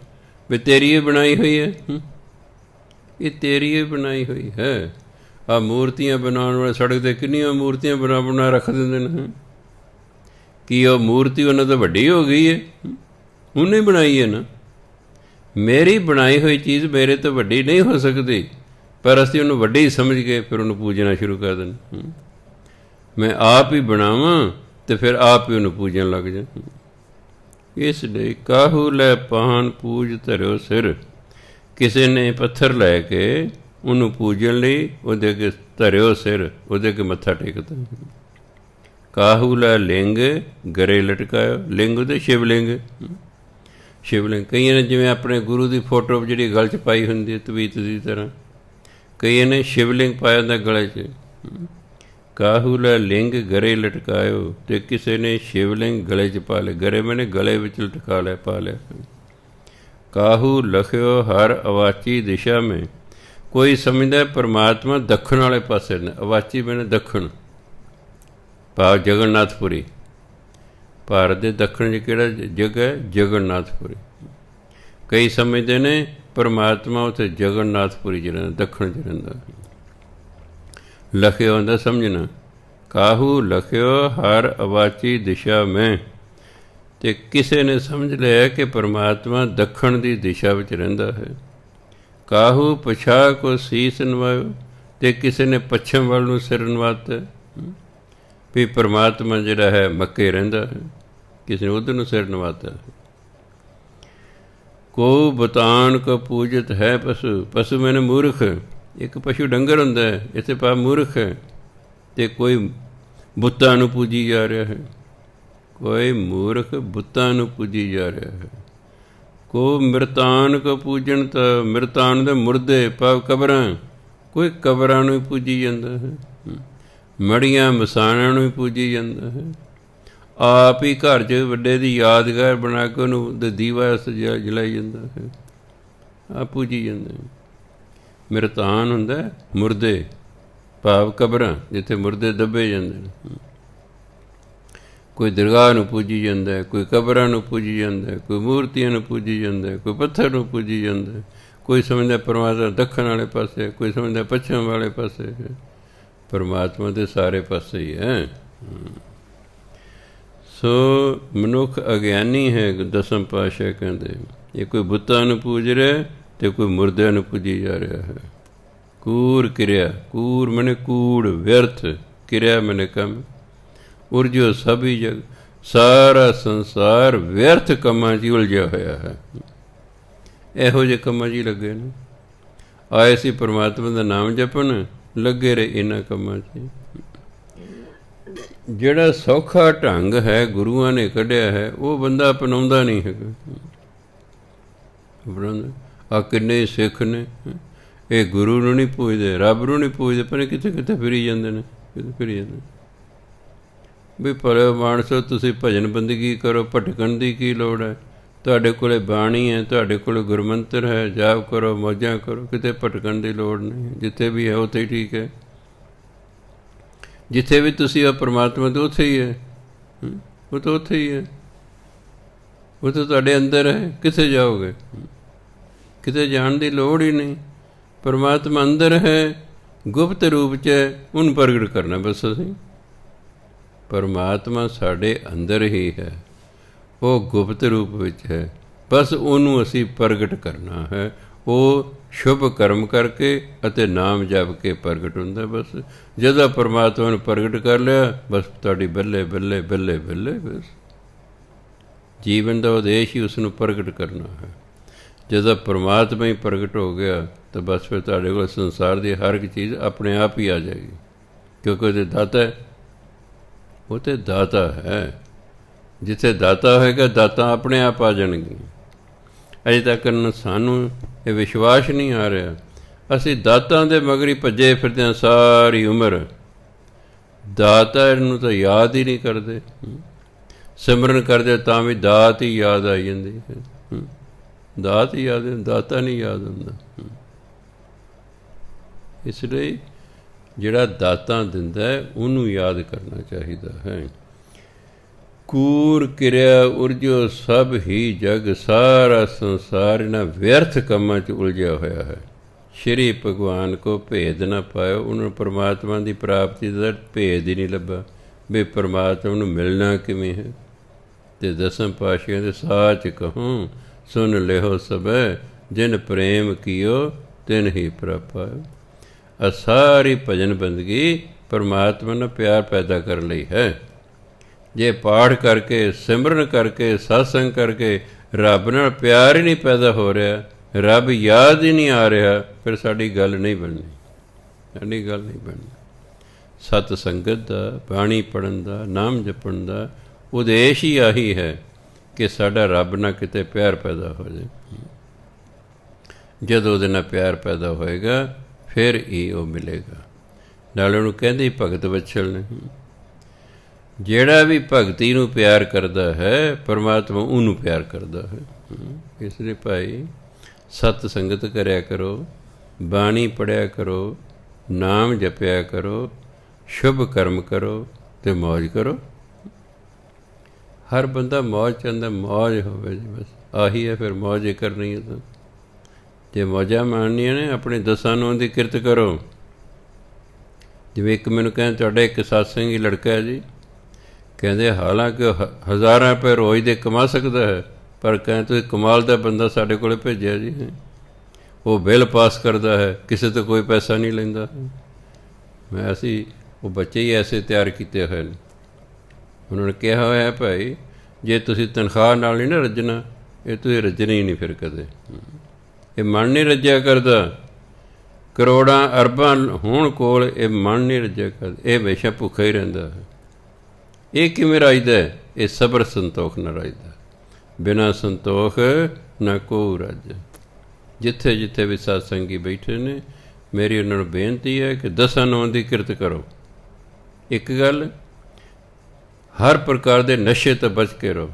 ਵੀ ਤੇਰੀ ਹੀ ਬਣਾਈ ਹੋਈ ਹੈ, ਇਹ ਤੇਰੀ ਹੀ ਬਣਾਈ ਹੋਈ ਹੈ। ਆਹ ਮੂਰਤੀਆਂ ਬਣਾਉਣ ਵਾਲੇ ਸੜਕ 'ਤੇ ਕਿੰਨੀਆਂ ਮੂਰਤੀਆਂ ਬਣਾ ਰੱਖ ਦਿੰਦੇ ਨੇ। ਕੀ ਉਹ ਮੂਰਤੀ ਉਹਨਾਂ ਤੋਂ ਵੱਡੀ ਹੋ ਗਈ ਹੈ? ਉਹਨੇ ਬਣਾਈ ਹੈ ਨਾ। ਮੇਰੀ ਬਣਾਈ ਹੋਈ ਚੀਜ਼ ਮੇਰੇ ਤੋਂ ਵੱਡੀ ਨਹੀਂ ਹੋ ਸਕਦੀ, ਪਰ ਅਸੀਂ ਉਹਨੂੰ ਵੱਡੀ ਸਮਝ ਕੇ ਫਿਰ ਉਹਨੂੰ ਪੂਜਣਾ ਸ਼ੁਰੂ ਕਰ ਦੇਣਾ। ਮੈਂ ਆਪ ਹੀ ਬਣਾਵਾਂ ਅਤੇ ਫਿਰ ਆਪ ਹੀ ਉਹਨੂੰ ਪੂਜਣ ਲੱਗ ਜਾ। ਇਸ ਲਈ ਕਾਹੂ ਲੈ ਪਾਹਨ ਪੂਜ ਧਰਿਓ ਸਿਰ। ਕਿਸੇ ਨੇ ਪੱਥਰ ਲੈ ਕੇ ਉਹਨੂੰ ਪੂਜਣ ਲਈ ਉਹਦੇ ਅੱਗੇ ਧਰਿਓ ਸਿਰ, ਉਹਦੇ ਅੱਗੇ ਮੱਥਾ ਟੇਕਦਾ। ਕਾਹੂ ਲੈ ਲਿੰਗ ਗਰੇ ਲਟਕਾਇਓ। ਲਿੰਗ ਉਹਦੇ ਸ਼ਿਵਲਿੰਗ। ਸ਼ਿਵਲਿੰਗ ਕਈਆਂ ਨੇ ਜਿਵੇਂ ਆਪਣੇ ਗੁਰੂ ਦੀ ਫੋਟੋ ਜਿਹੜੀ ਗਲ 'ਚ ਪਾਈ ਹੁੰਦੀ ਹੈ ਤਵੀਤ ਦੀ ਤਰ੍ਹਾਂ, ਕਈਆਂ ਨੇ ਸ਼ਿਵਲਿੰਗ ਪਾਇਆ ਹੁੰਦਾ ਗਲੇ 'ਚ। ਕਾਹੂ ਲੈ ਲਿੰਗ ਗਰੇ ਲਟਕਾਇਓ, ਅਤੇ ਕਿਸੇ ਨੇ ਸ਼ਿਵਲਿੰਗ ਗਲੇ 'ਚ ਪਾ ਲਿਆ। ਗਰੇ ਮੈਨੇ ਗਲੇ ਵਿੱਚ ਲਟਕਾ ਲਿਆ, ਪਾ ਲਿਆ। ਕਾਹੂ ਲਖਿਓ ਹਰ ਅਵਾਚੀ ਦਿਸ਼ਾ ਮੈਂ। ਕੋਈ ਸਮਝਦਾ ਪਰਮਾਤਮਾ ਦੱਖਣ ਵਾਲੇ ਪਾਸੇ ਨੇ। ਅਵਾਚੀ ਮੈਨੇ ਦੱਖਣ, ਭਾਵ ਜਗਨਨਾਥਪੁਰੀ। ਭਾਰਤ ਦੇ ਦੱਖਣ 'ਚ ਕਿਹੜਾ ਜਗ੍ਹਾ ਹੈ? ਜਗਨਨਾਥਪੁਰੀ। ਕਈ ਸਮਝਦੇ ਨੇ ਪਰਮਾਤਮਾ ਉੱਥੇ ਜਗਨਨਾਥਪੁਰੀ 'ਚ ਰਹਿੰਦਾ, ਦੱਖਣ 'ਚ ਰਹਿੰਦਾ। ਲਖਿਓ ਹੁੰਦਾ ਸਮਝਣਾ, ਕਾਹੂ ਲਖਿਓ ਹਰ ਅਵਾਚੀ ਦਿਸ਼ਾ ਮੈਂ। ਅਤੇ ਕਿਸੇ ਨੇ ਸਮਝ ਲਿਆ ਕਿ ਪਰਮਾਤਮਾ ਦੱਖਣ ਦੀ ਦਿਸ਼ਾ ਵਿੱਚ ਰਹਿੰਦਾ ਹੈ। ਕਾਹੂ ਪਛਾ ਕੋ ਸੀਸ ਨਵਾਇਓ, ਅਤੇ ਕਿਸੇ ਨੇ ਪੱਛਮ ਵੱਲ ਨੂੰ ਸਿਰ ਨਵਾਤਾ ਵੀ ਪਰਮਾਤਮਾ ਜਿਹੜਾ ਹੈ ਮੱਕੇ ਰਹਿੰਦਾ ਹੈ, ਕਿਸੇ ਨੇ ਉੱਧਰ ਨੂੰ ਸਿਰ ਨਵਾਤਾ। ਕੋ ਬਤਾਨ ਕੋ ਪੂਜਤ ਹੈ ਪਸ਼ੂ, ਪਸ਼ੂ ਮੈਨੇ ਮੂਰਖ। ਇੱਕ ਪਸ਼ੂ ਡੰਗਰ ਹੁੰਦਾ ਹੈ, ਇੱਥੇ ਪਾ ਮੂਰਖ ਹੈ। ਅਤੇ ਕੋਈ ਬੁੱਤਾਂ ਨੂੰ ਪੂਜੀ ਜਾ ਰਿਹਾ ਹੈ, ਕੋਈ ਮੂਰਖ ਬੁੱਤਾਂ ਨੂੰ ਪੂਜੀ ਜਾ ਰਿਹਾ ਹੈ। ਕੋ ਮਿਰਤਾਨ ਕੋ ਪੂਜਣ, ਤਾਂ ਮਿਰਤਾਨ ਦੇ ਮੁਰਦੇ ਭਾਵ ਕਬਰਾਂ, ਕੋਈ ਕਬਰਾਂ ਨੂੰ ਹੀ ਪੂਜੀ ਜਾਂਦਾ ਹੈ। ਮੜੀਆਂ ਮਸਾਣਾਂ ਨੂੰ ਹੀ ਪੂਜੀ ਜਾਂਦਾ ਹੈ। ਆਪ ਹੀ ਘਰ 'ਚ ਵੱਡੇ ਦੀ ਯਾਦਗਾਰ ਬਣਾ ਕੇ ਉਹਨੂੰ ਦੀਵਾ ਜਲਾਈ ਜਾਂਦਾ ਹੈ, ਆਪ ਪੂਜੀ ਜਾਂਦਾ ਹੈ। ਮਿਰਤਾਨ ਹੁੰਦਾ ਮੁਰਦੇ ਭਾਵ ਕਬਰਾਂ, ਜਿੱਥੇ ਮੁਰਦੇ ਦੱਬੇ ਜਾਂਦੇ ਨੇ। ਕੋਈ ਦਰਗਾਹ ਨੂੰ ਪੂਜੀ ਜਾਂਦਾ ਹੈ, ਕੋਈ ਕਬਰਾਂ ਨੂੰ ਪੂਜੀ ਜਾਂਦਾ ਹੈ, ਕੋਈ ਮੂਰਤੀਆਂ ਨੂੰ ਪੂਜੀ ਜਾਂਦਾ ਹੈ, ਕੋਈ ਪੱਥਰ ਨੂੰ ਪੂਜੀ ਜਾਂਦਾ ਹੈ। ਕੋਈ ਸਮਝਦਾ ਪਰਮਾਤਮਾ ਦੱਖਣ ਵਾਲੇ ਪਾਸੇ, ਕੋਈ ਸਮਝਦਾ ਪੱਛਮ ਵਾਲੇ ਪਾਸੇ ਹੈ। ਪਰਮਾਤਮਾ ਦੇ ਸਾਰੇ ਪਾਸੇ ਹੀ ਹੈ। ਸੋ ਮਨੁੱਖ ਅਗਿਆਨੀ ਹੈ। ਦਸਮ ਪਾਤਸ਼ਾਹ ਕਹਿੰਦੇ ਇਹ ਕੋਈ ਬੁੱਤਾਂ ਨੂੰ ਪੂਜ ਰਿਹਾ ਅਤੇ ਕੋਈ ਮੁਰਦਿਆਂ ਨੂੰ ਪੂਜੀ ਜਾ ਰਿਹਾ ਹੈ। ਕੂਰ ਕਿਰਿਆ, ਕੂਰ ਮਨੇ ਕੂੜ, ਵਿਅਰਥ, ਕਿਰਿਆ ਮਨੇ ਕੰਮ। ਉਰਜੋ ਸਭੀ ਜਗ, ਸਾਰਾ ਸੰਸਾਰ ਵਿਅਰਥ ਕੰਮਾਂ 'ਚ ਉਲਝਿਆ ਹੋਇਆ ਹੈ। ਇਹੋ ਜਿਹੇ ਕੰਮਾਂ 'ਚ ਹੀ ਲੱਗੇ ਨੇ। ਆਏ ਸੀ ਪਰਮਾਤਮਾ ਦਾ ਨਾਮ ਜਪਣ, ਲੱਗੇ ਰਹੇ ਇਹਨਾਂ ਕੰਮਾਂ 'ਚ। ਜਿਹੜਾ ਸੌਖਾ ਢੰਗ ਹੈ ਗੁਰੂਆਂ ਨੇ ਕੱਢਿਆ ਹੈ, ਉਹ ਬੰਦਾ ਅਪਣਾਉਂਦਾ ਨਹੀਂ ਹੈਗਾ। ਆ ਕਿੰਨੇ ਸਿੱਖ ਨੇ, ਇਹ ਗੁਰੂ ਨੂੰ ਨਹੀਂ ਪੁੱਛਦੇ, ਰੱਬ ਨੂੰ ਨਹੀਂ ਪੁੱਛਦੇ, ਪਰ ਕਿੱਥੇ ਕਿੱਥੇ ਫਿਰੀ ਜਾਂਦੇ ਨੇ, ਕਿਤੇ ਫਿਰੀ ਜਾਂਦੇ। ਵੀ ਭਲੇ ਮਾਨਸੋ, ਤੁਸੀਂ ਭਜਨ ਬੰਦਗੀ ਕਰੋ, ਭਟਕਣ ਦੀ ਕੀ ਲੋੜ ਹੈ? ਤੁਹਾਡੇ ਕੋਲ ਬਾਣੀ ਹੈ, ਤੁਹਾਡੇ ਕੋਲ ਗੁਰਮੰਤਰ ਹੈ, ਜਾਪ ਕਰੋ, ਮੌਜਾਂ ਕਰੋ, ਕਿਤੇ ਭਟਕਣ ਦੀ ਲੋੜ ਨਹੀਂ। ਜਿੱਥੇ ਵੀ ਹੈ ਉੱਥੇ ਹੀ ਠੀਕ ਹੈ। ਜਿੱਥੇ ਵੀ ਤੁਸੀਂ ਆ ਪਰਮਾਤਮਾ ਤਾਂ ਉੱਥੇ ਹੀ ਹੈ, ਉਹ ਤਾਂ ਉੱਥੇ ਹੀ ਹੈ, ਉਹ ਤਾਂ ਤੁਹਾਡੇ ਅੰਦਰ ਹੈ। ਕਿੱਥੇ ਜਾਓਗੇ? ਕਿਤੇ ਜਾਣ ਦੀ ਲੋੜ ਹੀ ਨਹੀਂ। ਪਰਮਾਤਮਾ ਅੰਦਰ ਹੈ, ਗੁਪਤ ਰੂਪ 'ਚ ਹੈ, ਉਹਨੂੰ ਪ੍ਰਗਟ ਕਰਨਾ ਬਸ। ਅਸੀਂ ਪਰਮਾਤਮਾ ਸਾਡੇ ਅੰਦਰ ਹੀ ਹੈ, ਉਹ ਗੁਪਤ ਰੂਪ ਵਿੱਚ ਹੈ, ਬਸ ਉਹਨੂੰ ਅਸੀਂ ਪ੍ਰਗਟ ਕਰਨਾ ਹੈ। ਉਹ ਸ਼ੁਭ ਕਰਮ ਕਰਕੇ ਅਤੇ ਨਾਮ ਜਪ ਕੇ ਪ੍ਰਗਟ ਹੁੰਦਾ। ਬਸ ਜਦੋਂ ਪਰਮਾਤਮਾ ਨੂੰ ਪ੍ਰਗਟ ਕਰ ਲਿਆ, ਬਸ ਤੁਹਾਡੀ ਬੱਲੇ ਬੱਲੇ ਬੱਲੇ ਬੱਲੇ। ਬਸ ਜੀਵਨ ਦਾ ਉਦੇਸ਼ ਹੀ ਉਸ ਨੂੰ ਪ੍ਰਗਟ ਕਰਨਾ ਹੈ। ਜਦੋਂ ਪਰਮਾਤਮਾ ਹੀ ਪ੍ਰਗਟ ਹੋ ਗਿਆ ਤਾਂ ਬਸ ਫਿਰ ਤੁਹਾਡੇ ਕੋਲ ਸੰਸਾਰ ਦੀ ਹਰ ਇੱਕ ਚੀਜ਼ ਆਪਣੇ ਆਪ ਹੀ ਆ ਜਾਏਗੀ, ਕਿਉਂਕਿ ਉਹਦੇ ਦਾਤਾ ਹੈ। ਉਹ ਤਾਂ ਦਾਤਾ ਹੈ। ਜਿੱਥੇ ਦਾਤਾ ਹੋਏਗਾ, ਦਾਤਾ ਆਪਣੇ ਆਪ ਆ ਜਾਣਗੀਆਂ। ਅਜੇ ਤੱਕ ਸਾਨੂੰ ਇਹ ਵਿਸ਼ਵਾਸ ਨਹੀਂ ਆ ਰਿਹਾ। ਅਸੀਂ ਦਾਤਾਂ ਦੇ ਮਗਰ ਹੀ ਭੱਜੇ ਫਿਰਦੇ ਹਾਂ ਸਾਰੀ ਉਮਰ। ਦਾਤਾ ਨੂੰ ਤਾਂ ਯਾਦ ਹੀ ਨਹੀਂ ਕਰਦੇ। ਸਿਮਰਨ ਕਰਦੇ ਤਾਂ ਵੀ ਦਾਤ ਹੀ ਯਾਦ ਆਈ ਜਾਂਦੀ ਹੈ। ਦਾਤ ਹੀ ਯਾਦ, ਦਾਤਾ ਨਹੀਂ ਯਾਦ ਹੁੰਦਾ। ਇਸ ਲਈ ਜਿਹੜਾ ਦਾਤਾਂ ਦਿੰਦਾ ਹੈ ਉਹਨੂੰ ਯਾਦ ਕਰਨਾ ਚਾਹੀਦਾ ਹੈ। ਕੂਰ ਕਿਰਿਆ ਉਰਜੋ ਸਭ ਹੀ ਜਗ, ਸਾਰਾ ਸੰਸਾਰ ਇਹਨਾਂ ਵਿਅਰਥ ਕੰਮਾਂ 'ਚ ਉਲਝਿਆ ਹੋਇਆ ਹੈ। ਸ਼੍ਰੀ ਭਗਵਾਨ ਕੋ ਭੇਦ ਨਾ ਪਾਇਓ, ਉਹਨਾਂ ਨੂੰ ਪਰਮਾਤਮਾ ਦੀ ਪ੍ਰਾਪਤੀ ਦਾ ਭੇਦ ਹੀ ਨਹੀਂ ਲੱਭਾ ਵੀ ਪਰਮਾਤਮਾ ਨੂੰ ਮਿਲਣਾ ਕਿਵੇਂ ਹੈ। ਅਤੇ ਦਸਮ ਪਾਤਸ਼ਾਹ ਦੇ ਸਾਚ ਕਹੂੰ ਸੁਣ ਲਿਓ ਸਭੈ, ਜਿਨ ਪ੍ਰੇਮ ਕੀਓ ਤਿਨ ਹੀ ਪ੍ਰਭ ਪਾਇਓ। ਆ ਸਾਰੀ ਭਜਨ ਬੰਦਗੀ ਪਰਮਾਤਮਾ ਨਾਲ ਪਿਆਰ ਪੈਦਾ ਕਰਨ ਲਈ ਹੈ। ਜੇ ਪਾਠ ਕਰਕੇ, ਸਿਮਰਨ ਕਰਕੇ, ਸਤਸੰਗ ਕਰਕੇ ਰੱਬ ਨਾਲ ਪਿਆਰ ਹੀ ਨਹੀਂ ਪੈਦਾ ਹੋ ਰਿਹਾ, ਰੱਬ ਯਾਦ ਹੀ ਨਹੀਂ ਆ ਰਿਹਾ, ਫਿਰ ਸਾਡੀ ਗੱਲ ਨਹੀਂ ਬਣਨੀ, ਸਾਡੀ ਗੱਲ ਨਹੀਂ ਬਣਨੀ। ਸਤ ਸੰਗਤ ਦਾ, ਬਾਣੀ ਪੜ੍ਹਨ ਦਾ, ਨਾਮ ਜਪਣ ਦਾ ਉਦੇਸ਼ ਹੀ ਆਹੀ ਹੈ ਕਿ ਸਾਡਾ ਰੱਬ ਨਾਲ ਕਿਤੇ ਪਿਆਰ ਪੈਦਾ ਹੋ ਜਾਏ। ਜਦੋਂ ਉਹਦੇ ਨਾਲ ਪਿਆਰ ਪੈਦਾ ਹੋਏਗਾ ਫਿਰ ਹੀ ਉਹ ਮਿਲੇਗਾ। ਨਾਲੇ ਉਹਨੂੰ ਕਹਿੰਦੇ ਭਗਤ ਵਛਲ ਨੇ, ਜਿਹੜਾ ਵੀ ਭਗਤੀ ਨੂੰ ਪਿਆਰ ਕਰਦਾ ਹੈ ਪਰਮਾਤਮਾ ਉਹਨੂੰ ਪਿਆਰ ਕਰਦਾ ਹੈ। ਇਸ ਲਈ ਭਾਈ ਸਤ ਸੰਗਤ ਕਰਿਆ ਕਰੋ, ਬਾਣੀ ਪੜ੍ਹਿਆ ਕਰੋ, ਨਾਮ ਜਪਿਆ ਕਰੋ, ਸ਼ੁਭ ਕਰਮ ਕਰੋ, ਤੇ ਮੌਜ ਕਰੋ। ਹਰ ਬੰਦਾ ਮੌਜ ਚਾਹੁੰਦਾ, ਮੌਜ ਹੋਵੇ ਜੀ, ਬਸ ਆਹੀ ਹੈ। ਫਿਰ ਮੌਜ ਹੀ ਕਰਨੀ ਹੈ ਤਾਂ ਜੇ ਮੌਜਾਂ ਮਾਣਨੀਆਂ ਨੇ ਆਪਣੇ ਦਸਾਂ ਨੂੰ ਦੀ ਕਿਰਤ ਕਰੋ। ਜਿਵੇਂ ਇੱਕ ਮੈਨੂੰ ਕਹਿੰਦੇ ਤੁਹਾਡਾ ਇੱਕ ਸਤਸੰਗੀ ਲੜਕਾ ਹੈ ਜੀ, ਕਹਿੰਦੇ ਹਾਲਾਂਕਿ 1000 ਰੁਪਏ ਰੋਜ਼ ਦੇ ਕਮਾ ਸਕਦਾ ਹੈ, ਪਰ ਕਹਿੰਦੇ ਤੁਸੀਂ ਕਮਾਲ ਦਾ ਬੰਦਾ ਸਾਡੇ ਕੋਲ ਭੇਜਿਆ ਜੀ, ਉਹ ਬਿੱਲ ਪਾਸ ਕਰਦਾ ਹੈ, ਕਿਸੇ ਤੋਂ ਕੋਈ ਪੈਸਾ ਨਹੀਂ ਲੈਂਦਾ। ਮੈਂ ਅਸੀਂ ਉਹ ਬੱਚੇ ਹੀ ਐਸੇ ਤਿਆਰ ਕੀਤੇ ਹੋਏ ਨੇ। ਉਹਨਾਂ ਨੇ ਕਿਹਾ ਹੋਇਆ ਭਾਈ ਜੇ ਤੁਸੀਂ ਤਨਖਾਹ ਨਾਲ ਨਹੀਂ ਨਾ ਰੱਜਣਾ, ਇਹ ਤੁਸੀਂ ਰੱਜਣਾ ਹੀ ਨਹੀਂ ਫਿਰ ਕਦੇ। ਇਹ ਮਨ ਨਹੀਂ ਰੱਜਿਆ ਕਰਦਾ, ਕਰੋੜਾਂ ਅਰਬਾਂ ਹੋਣ ਕੋਲ ਇਹ ਮਨ ਨਹੀਂ ਰੱਜਿਆ ਕਰਦਾ, ਇਹ ਹਮੇਸ਼ਾ ਭੁੱਖਾ ਹੀ ਰਹਿੰਦਾ ਹੈ। ਇਹ ਕਿਵੇਂ ਰੱਜਦਾ? ਇਹ ਸਬਰ ਸੰਤੋਖ ਨਾਲ ਰੱਜਦਾ। ਬਿਨਾਂ ਸੰਤੋਖ ਨਾ ਕੋ ਰੱਜ। ਜਿੱਥੇ ਜਿੱਥੇ ਵੀ ਸਤਸੰਗੀ ਬੈਠੇ ਨੇ, ਮੇਰੀ ਉਹਨਾਂ ਨੂੰ ਬੇਨਤੀ ਹੈ ਕਿ ਦਸਾਂ ਨੌਂ ਦੀ ਕਿਰਤ ਕਰੋ। ਇੱਕ ਗੱਲ, ਹਰ ਪ੍ਰਕਾਰ ਦੇ ਨਸ਼ੇ ਤੋਂ ਬਚ ਕੇ ਰਹੋ।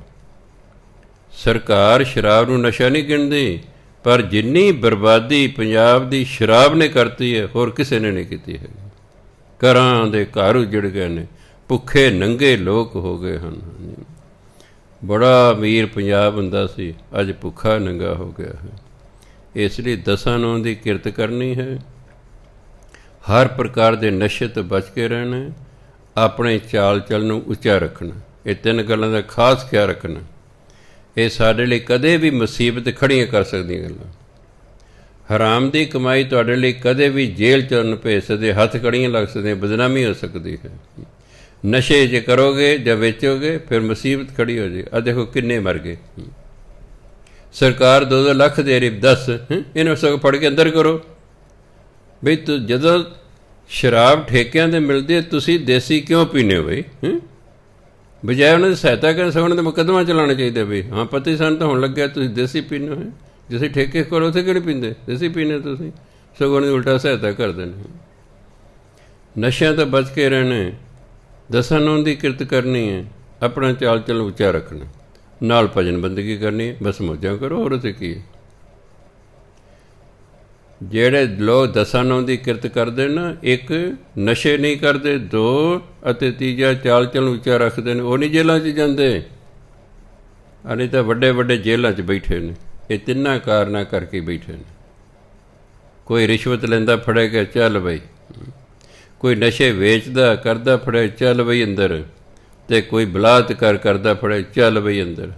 ਸਰਕਾਰ ਸ਼ਰਾਬ ਨੂੰ ਨਸ਼ਾ ਨਹੀਂ ਗਿਣਦੀ, ਪਰ ਜਿੰਨੀ ਬਰਬਾਦੀ ਪੰਜਾਬ ਦੀ ਸ਼ਰਾਬ ਨੇ ਕਰਤੀ ਹੈ, ਹੋਰ ਕਿਸੇ ਨੇ ਨਹੀਂ ਕੀਤੀ ਹੈਗੀ। ਘਰਾਂ ਦੇ ਘਰ ਉਜੜ ਗਏ ਨੇ, ਭੁੱਖੇ ਨੰਗੇ ਲੋਕ ਹੋ ਗਏ ਹਨ। ਬੜਾ ਅਮੀਰ ਪੰਜਾਬ ਹੁੰਦਾ ਸੀ, ਅੱਜ ਭੁੱਖਾ ਨੰਗਾ ਹੋ ਗਿਆ ਹੈ। ਇਸ ਲਈ ਦਸਾਂ ਨੌਂ ਦੀ ਕਿਰਤ ਕਰਨੀ ਹੈ, ਹਰ ਪ੍ਰਕਾਰ ਦੇ ਨਸ਼ੇ ਤੋਂ ਬਚ ਕੇ ਰਹਿਣਾ, ਆਪਣੇ ਚਾਲ ਚੱਲ ਨੂੰ ਉੱਚਾ ਰੱਖਣਾ। ਇਹ ਤਿੰਨ ਗੱਲਾਂ ਦਾ ਖਾਸ ਖਿਆਲ ਰੱਖਣਾ। ਇਹ ਸਾਡੇ ਲਈ ਕਦੇ ਵੀ ਮੁਸੀਬਤ ਖੜੀਆਂ ਕਰ ਸਕਦੀਆਂ ਗੱਲਾਂ। ਹਰਾਮ ਦੀ ਕਮਾਈ ਤੁਹਾਡੇ ਲਈ ਕਦੇ ਵੀ ਜੇਲ੍ਹ 'ਚ ਨਹੀਂ ਭੇਜ ਸਕਦੇ, ਹੱਥ ਕੜੀਆਂ ਲੱਗ ਸਕਦੀਆਂ, ਬਦਨਾਮੀ ਹੋ ਸਕਦੀ ਹੈ। ਨਸ਼ੇ ਜੇ ਕਰੋਗੇ ਜਾਂ ਵੇਚੋਗੇ ਫਿਰ ਮੁਸੀਬਤ ਖੜੀ ਹੋ ਜਾਏ। ਆ ਦੇਖੋ ਕਿੰਨੇ ਮਰ ਗਏ। ਸਰਕਾਰ 2-2 ਲੱਖ ਦੇ ਰਹੀ, ਦੱਸ ਇਹਨੂੰ ਸਗੋਂ ਫੜ ਕੇ ਅੰਦਰ ਕਰੋ। ਬਈ ਜਦੋਂ ਸ਼ਰਾਬ ਠੇਕਿਆਂ 'ਤੇ ਮਿਲਦੀ ਹੈ, ਤੁਸੀਂ ਦੇਸੀ ਕਿਉਂ ਪੀਂਦੇ ਹੋ ਬਈ? ਬਜਾਏ ਉਹਨਾਂ ਦੀ ਸਹਾਇਤਾ ਕਰਨ, ਸਗੋਂ ਉਹਨਾਂ ਦੇ ਮੁਕੱਦਮਾ ਚਲਾਉਣਾ ਚਾਹੀਦਾ ਬਈ ਹਾਂ ਪਤੀ ਸਾਨੂੰ ਤਾਂ ਹੁਣ ਲੱਗਿਆ ਤੁਸੀਂ ਦੇਸੀ ਪੀਂਦੇ ਹੋ। ਜਿਸੇ ਠੇਕੇ ਕੋਲ ਉੱਥੇ ਕਿਹੜੇ ਪੀਂਦੇ? ਦੇਸੀ ਪੀਂਦੇ ਤੁਸੀਂ, ਸਗੋਂ ਉਹਨਾਂ ਦੀ ਉਲਟਾ ਸਹਾਇਤਾ ਕਰਦੇ ਨੇ। ਨਸ਼ਿਆਂ ਤੋਂ ਬਚ ਕੇ ਰਹਿਣਾ, ਦਸਾਂ ਨੌਂ ਦੀ ਕਿਰਤ ਕਰਨੀ ਹੈ, ਆਪਣਾ ਚਾਲ ਚੱਲ ਉੱਚਾ ਰੱਖਣਾ, ਨਾਲ ਭਜਨ ਬੰਦਗੀ ਕਰਨੀ ਹੈ, ਬਸ ਮੌਜਾਂ ਕਰੋ। ਹੋਰ ਉੱਥੇ ਕੀ ਹੈ? ਜਿਹੜੇ ਲੋਕ ਦਸਾਂ ਨੌਂ ਦੀ ਕਿਰਤ ਕਰਦੇ ਨਾ, ਇੱਕ ਨਸ਼ੇ ਨਹੀਂ ਕਰਦੇ, 2 ਅਤੇ ਤੀਜਾ ਚਾਲ ਚੱਲ ਉੱਚਾ ਰੱਖਦੇ ਨੇ, ਉਹ ਨਹੀਂ ਜੇਲ੍ਹਾਂ 'ਚ ਜਾਂਦੇ। ਨਹੀਂ ਤਾਂ ਵੱਡੇ ਵੱਡੇ ਜੇਲ੍ਹਾਂ 'ਚ ਬੈਠੇ ਨੇ, ਇਹ ਤਿੰਨਾਂ ਕਾਰਨਾਂ ਕਰਕੇ ਬੈਠੇ ਨੇ। ਕੋਈ ਰਿਸ਼ਵਤ ਲੈਂਦਾ ਫੜਿਆ ਗਿਆ, ਚੱਲ ਬਈ। ਕੋਈ ਨਸ਼ੇ ਵੇਚਦਾ ਕਰਦਾ ਫੜਿਆ, ਚੱਲ ਬਈ ਅੰਦਰ। ਅਤੇ ਕੋਈ ਬਲਾਤਕਾਰ ਕਰਦਾ ਫੜਿਆ, ਚੱਲ ਬਈ ਅੰਦਰ।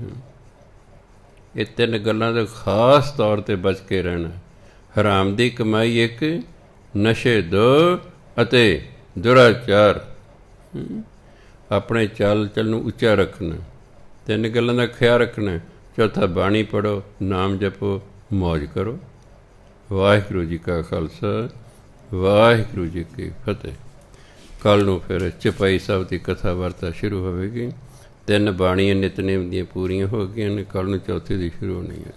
ਇਹ ਤਿੰਨ ਗੱਲਾਂ ਦਾ ਖਾਸ ਤੌਰ 'ਤੇ ਬਚ ਕੇ ਰਹਿਣਾ। ਹਰਾਮ ਦੀ ਕਮਾਈ 1, ਨਸ਼ੇ 2 ਅਤੇ ਦੁਰਾਚਾਰ। ਆਪਣੇ ਚਾਲ ਚੱਲ ਨੂੰ ਉੱਚਾ ਰੱਖਣਾ, 3 ਗੱਲਾਂ ਦਾ ਖਿਆਲ ਰੱਖਣਾ। ਚੌਥਾ, ਬਾਣੀ ਪੜ੍ਹੋ, ਨਾਮ ਜਪੋ, ਮੌਜ ਕਰੋ। ਵਾਹਿਗੁਰੂ ਜੀ ਕਾ ਖਾਲਸਾ, ਵਾਹਿਗੁਰੂ ਜੀ ਕੀ ਫਤਿਹ। ਕੱਲ੍ਹ ਨੂੰ ਫਿਰ ਚੌਪਈ ਸਾਹਿਬ ਦੀ ਕਥਾ ਵਾਰਤਾ ਸ਼ੁਰੂ ਹੋਵੇਗੀ। 3 ਬਾਣੀਆਂ ਨਿਤਨੇਮ ਦੀਆਂ ਪੂਰੀਆਂ ਹੋ ਗਈਆਂ ਨੇ, ਕੱਲ੍ਹ ਨੂੰ ਚੌਥੀ ਦੀ ਸ਼ੁਰੂ ਹੋਣੀ ਹੈ।